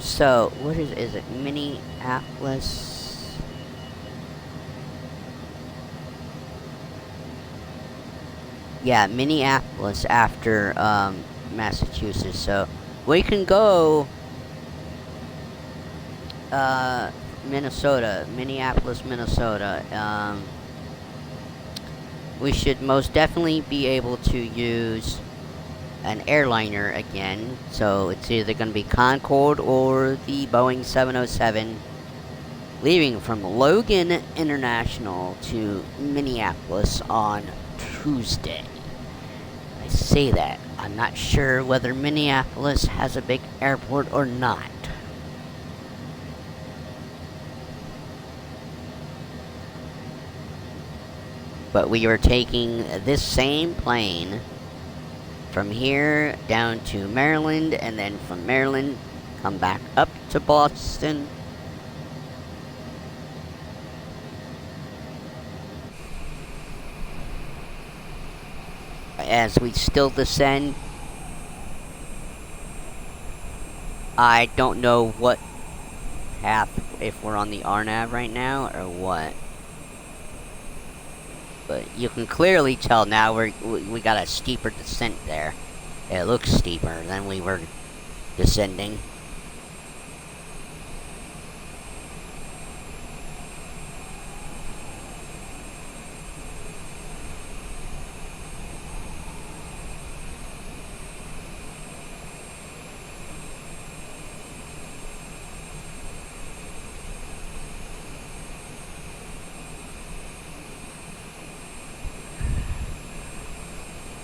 so what is it? Minneapolis. Yeah, Minneapolis after Massachusetts. So we can go Minnesota, Minneapolis, Minnesota. We should most definitely be able to use an airliner again. So it's either going to be Concorde or the Boeing 707, leaving from Logan International to Minneapolis on Tuesday. I say that. I'm not sure whether Minneapolis has a big airport or not. But we were taking this same plane from here down to Maryland, and then from Maryland, come back up to Boston. As we still descend, I don't know what path, if we're on the RNAV right now or what. But you can clearly tell now we got a steeper descent there. It looks steeper than we were descending.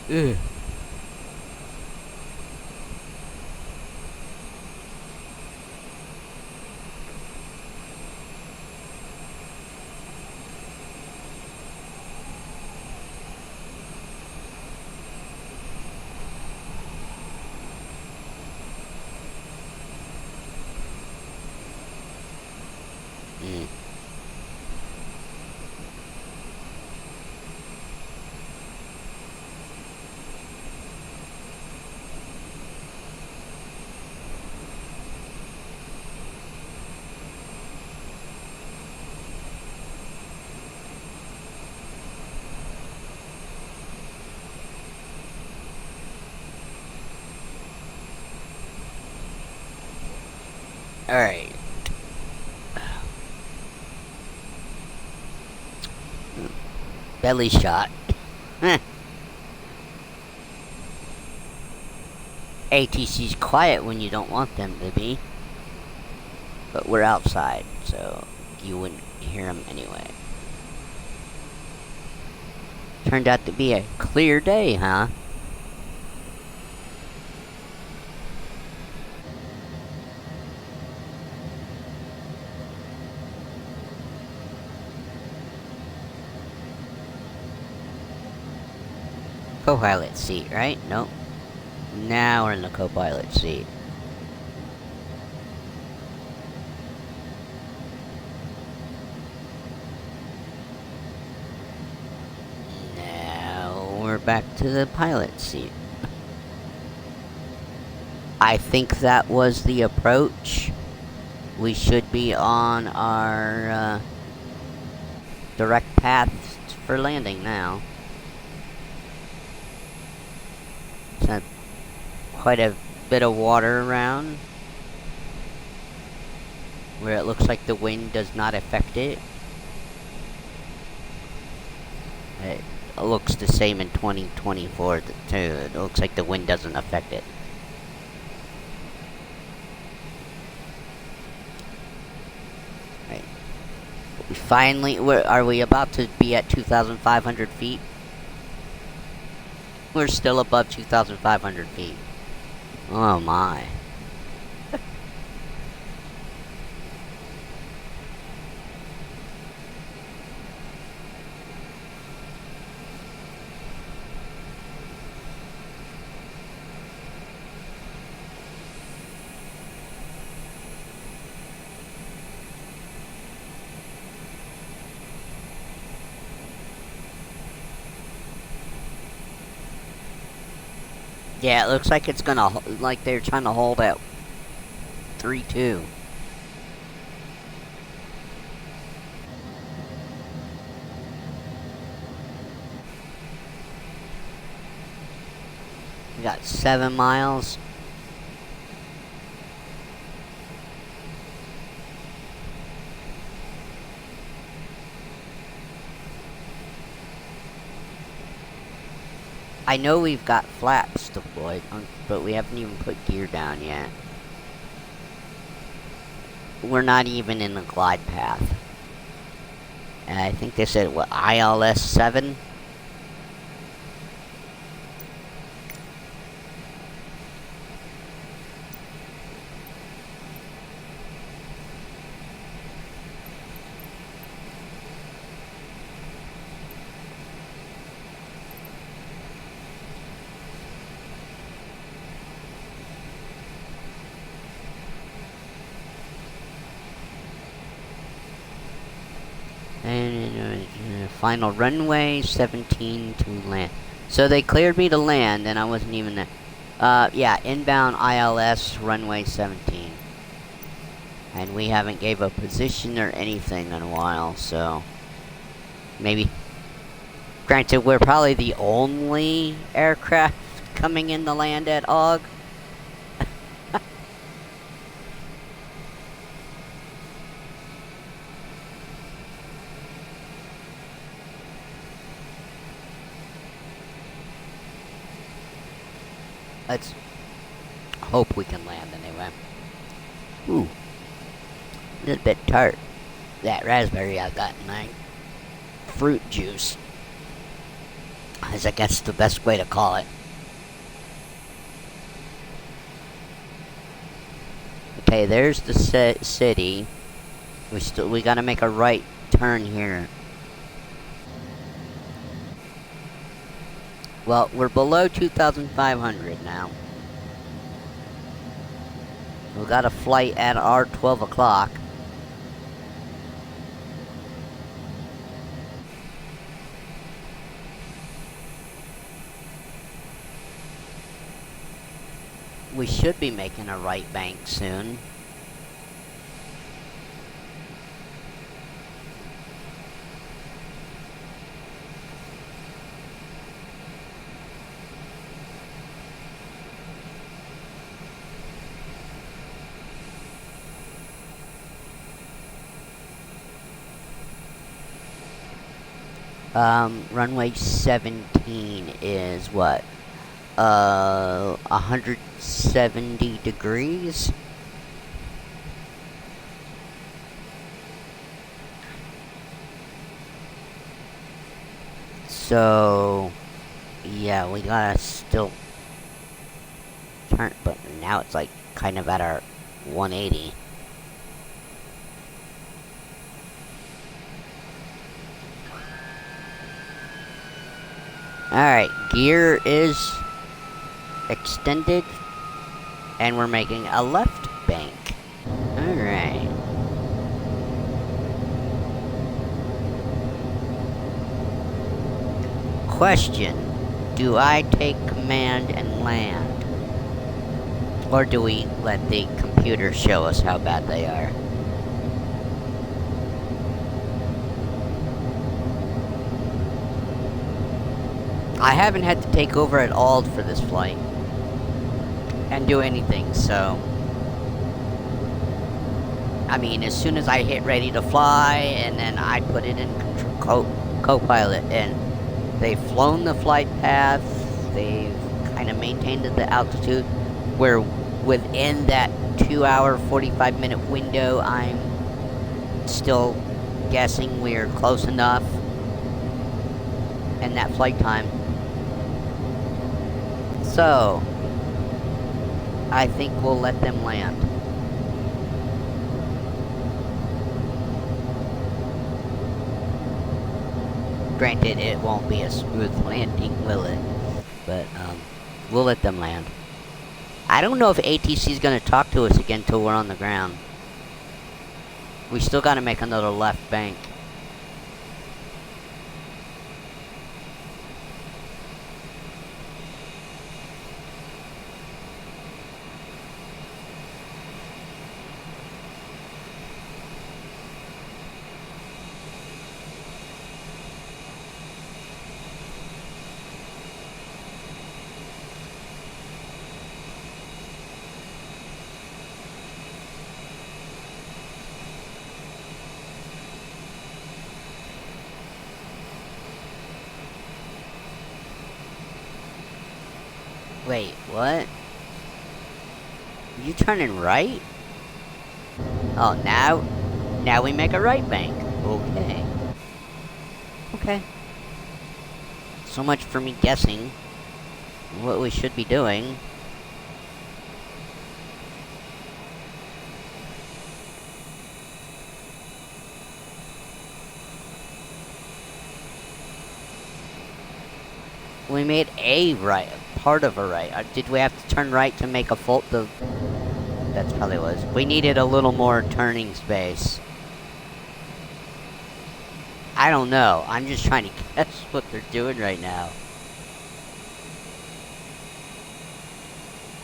Ugh. Mm. Alright. Belly shot. ATC's quiet when you don't want them to be. But we're outside, so you wouldn't hear them anyway. Turned out to be a clear day, huh? Co-pilot seat, right? Nope. Now we're in the co-pilot seat. Now we're back to the pilot seat. I think that was the approach. We should be on our direct path for landing now. It's quite a bit of water around, where it looks like the wind does not affect it. It looks the same in 2024 too. It looks like the wind doesn't affect it. Right. We finally, are we about to be at 2,500 feet? We're still above 2,500 feet. Oh my. Yeah, it looks like it's gonna, like they're trying to hold at 3-2. We got 7 miles. I know we've got flaps deployed, but we haven't even put gear down yet. We're not even in the glide path. And I think they said, what, ILS 7? final runway 17 to land. So they cleared me to land, and I wasn't even there. Yeah, inbound ILS runway 17. And we haven't gave a position or anything in a while, so maybe. Granted, we're probably the only aircraft coming in to land at AUG. Let's hope we can land anyway. Ooh. A little bit tart. That raspberry I got tonight. Fruit juice. Is I guess the best way to call it. Okay, there's the city. We gotta make a right turn here. Well, we're below 2,500 now. We got a flight at our 12 o'clock. We should be making a right bank soon. Runway 17 is what? 170 degrees? So, yeah, we gotta still turn, but now it's like kind of at our 180. Alright, gear is extended, and we're making a left bank. Alright. Question: do I take command and land? Or do we let the computer show us how bad they are? I haven't had to take over at all for this flight and do anything, so I mean, as soon as I hit ready to fly, and then I put it in co-pilot, and they've flown the flight path, they've kind of maintained the altitude. We're within that 2-hour, 45-minute window. I'm still guessing we're close enough, and that flight time. So, I think we'll let them land. Granted, it won't be a smooth landing, will it? But, we'll let them land. I don't know if ATC is going to talk to us again till we're on the ground. We still got to make another left bank. Wait, what? You turning right? Oh, now we make a right bank. Okay. Okay. So much for me guessing what we should be doing. We made a right, part of a right. Did we have to turn right to make a full? That's probably what it was. We needed a little more turning space. I don't know. I'm just trying to guess what they're doing right now.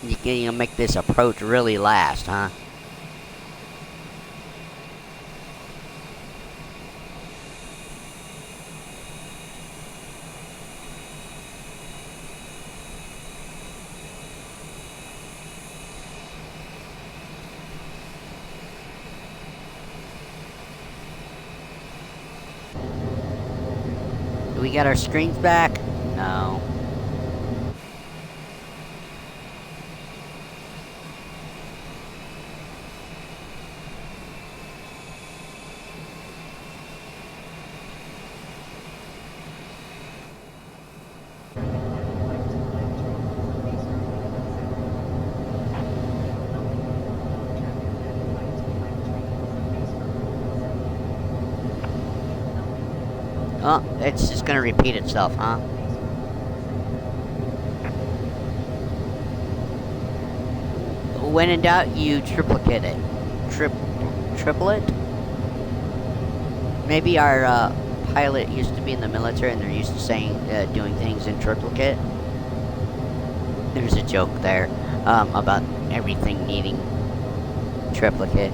You're gonna make this approach really last, huh? Do we got our screens back? No. Oh, it's just gonna repeat itself, huh? When in doubt, you triplicate it. Triplet? Maybe our pilot used to be in the military and they're used to saying, doing things in triplicate. There's a joke there, about everything needing triplicate.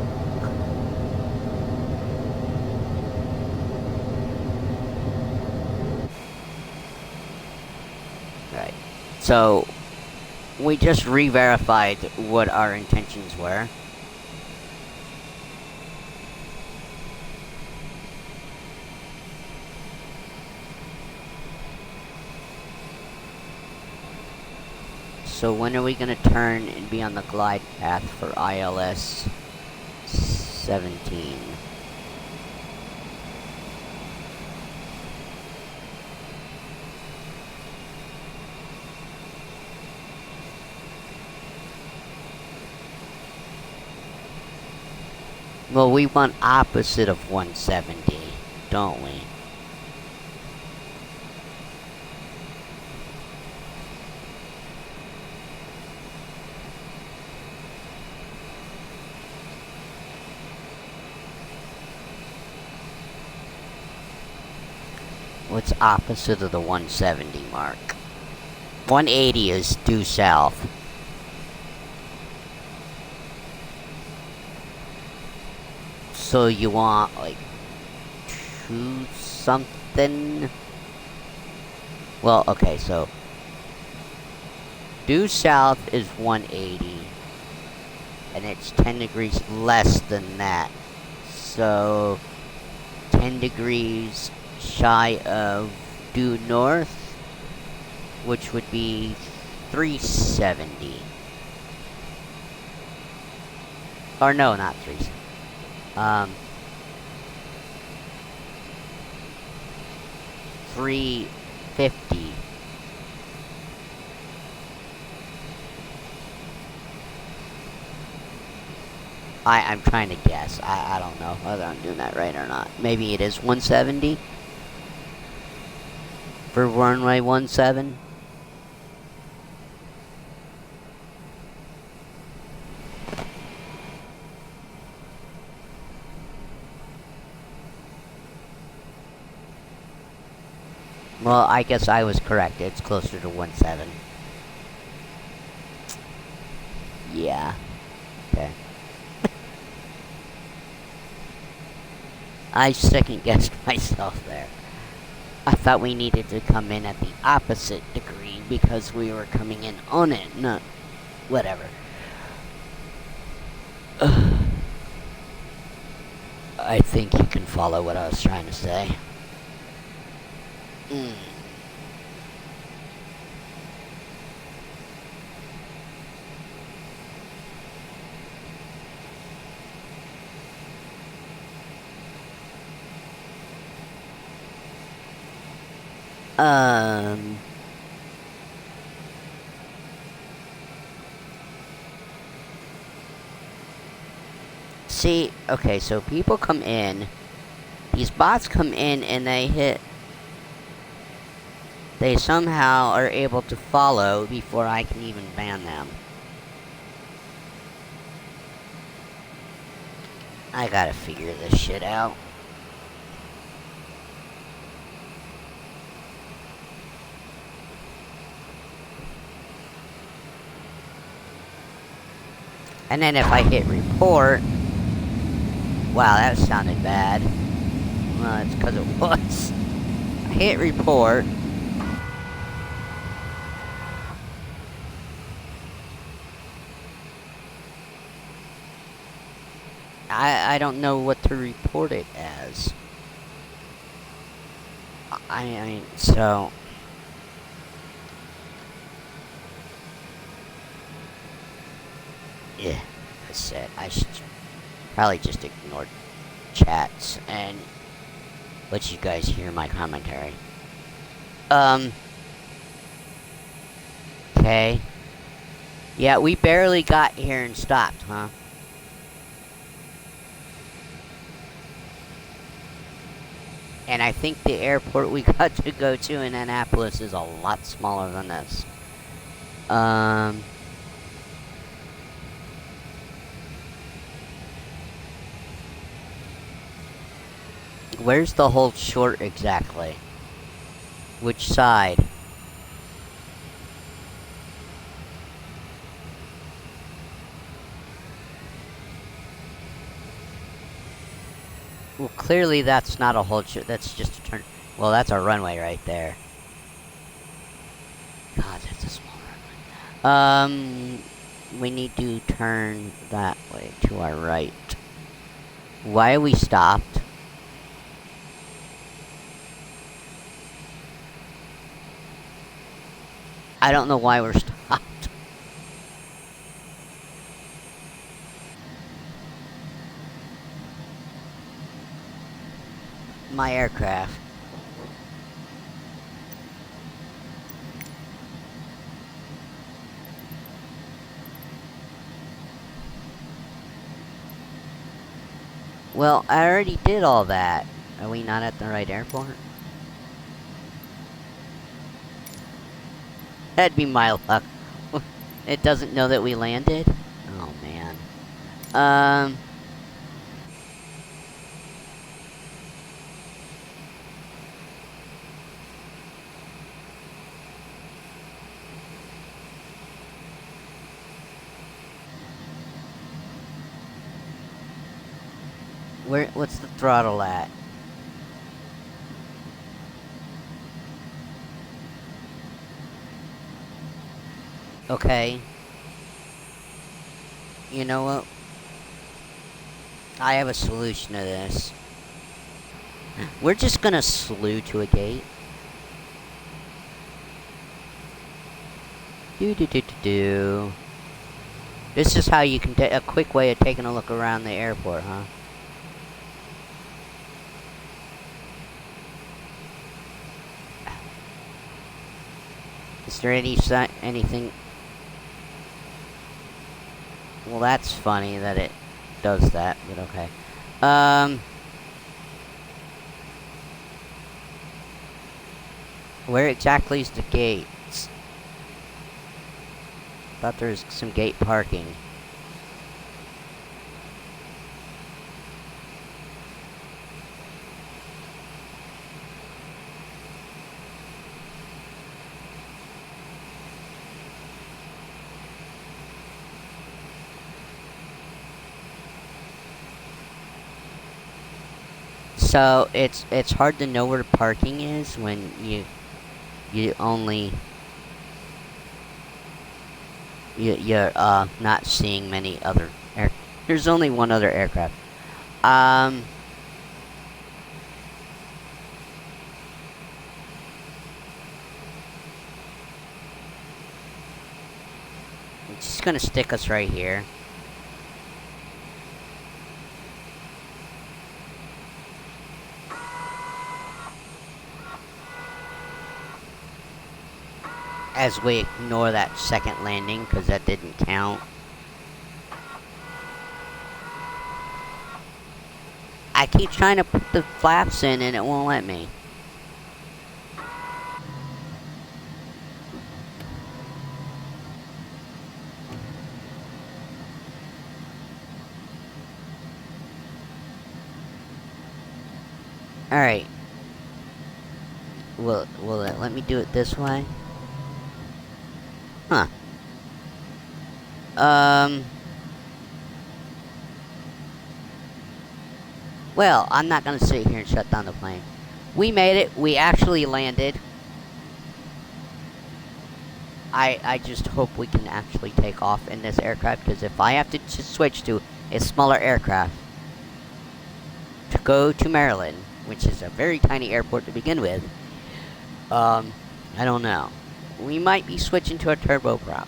Right. So, we just re-verified what our intentions were. So when are we gonna turn and be on the glide path for ILS 17? Well, we want opposite of 170, don't we? What's opposite of the 170 mark? 180 is due south. So you want like 2 something? Well, okay, so due south is 180 and it's 10 degrees less than that. So 10 degrees shy of due north, which would be 370. Or no, not 370. 350. I'm trying to guess. I don't know whether I'm doing that right or not. Maybe it is 170 for runway 17. Well, I guess I was correct. It's closer to 17. Yeah. Okay. I second guessed myself there. I thought we needed to come in at the opposite degree because we were coming in on it, not whatever. I think you can follow what I was trying to say. See, okay, so people come in, these bots come in and they somehow are able to follow before I can even ban them. I gotta figure this shit out. And then if I hit report, wow, that sounded bad. Well, it's because it was. I hit report. I don't know what to report it as. I mean, so. Yeah, that's it. I should probably just ignore chats and let you guys hear my commentary. Okay. Yeah, we barely got here and stopped, huh? And I think the airport we got to go to in Annapolis is a lot smaller than this. Where's the hold short exactly? Which side? Well, clearly that's not a hold short. That's just a turn. Well, that's our runway right there. God, that's a small runway. We need to turn that way to our right. Why are we stopped? I don't know why we're stopped. My aircraft. Well, I already did all that. Are we not at the right airport? That'd be my luck. It doesn't know that we landed? Oh, man. What's the throttle at? Okay. You know what? I have a solution to this. We're just gonna slew to a gate. Do. This is how you can take a quick way of taking a look around the airport, huh? Is there anything? Well, that's funny that it does that, but okay. Where exactly is the gates? Thought there was some gate parking. So it's hard to know where parking is when you only you're not seeing many other air. There's only one other aircraft. It's just gonna stick us right here. As we ignore that second landing, because that didn't count. I keep trying to put the flaps in and it won't let me. Alright. Will it let me do it this way? Huh. Well, I'm not gonna sit here and shut down the plane. We made it. We actually landed. I just hope we can actually take off in this aircraft, because if I have to switch to a smaller aircraft to go to Maryland, which is a very tiny airport to begin with, I don't know. We might be switching to a turboprop.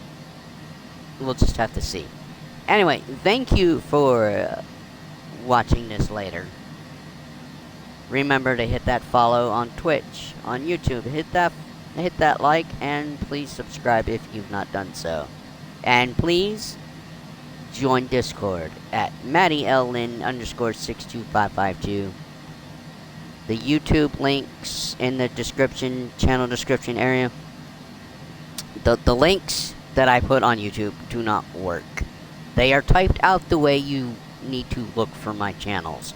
We'll just have to see. Anyway, thank you for watching this later. Remember to hit that follow on Twitch, on YouTube. Hit that like, and please subscribe if you've not done so. And please join Discord at MattyLN_62552. The YouTube links in the channel description area. The links that I put on YouTube do not work. They are typed out the way you need to look for my channels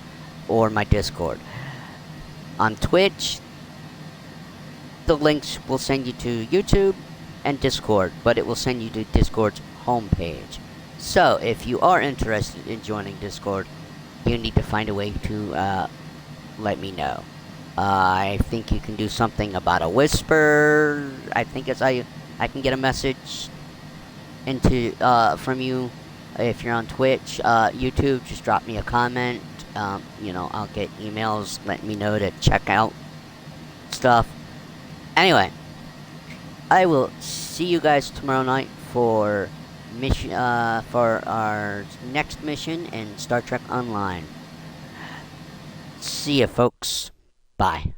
or my Discord. On Twitch, the links will send you to YouTube and Discord, but it will send you to Discord's homepage. So, if you are interested in joining Discord, you need to find a way to let me know. I think you can do something about a whisper. I think it's I can get a message into from you if you're on Twitch. YouTube, just drop me a comment. I'll get emails letting me know to check out stuff. Anyway, I will see you guys tomorrow night for our next mission in Star Trek Online. See ya, folks. Bye.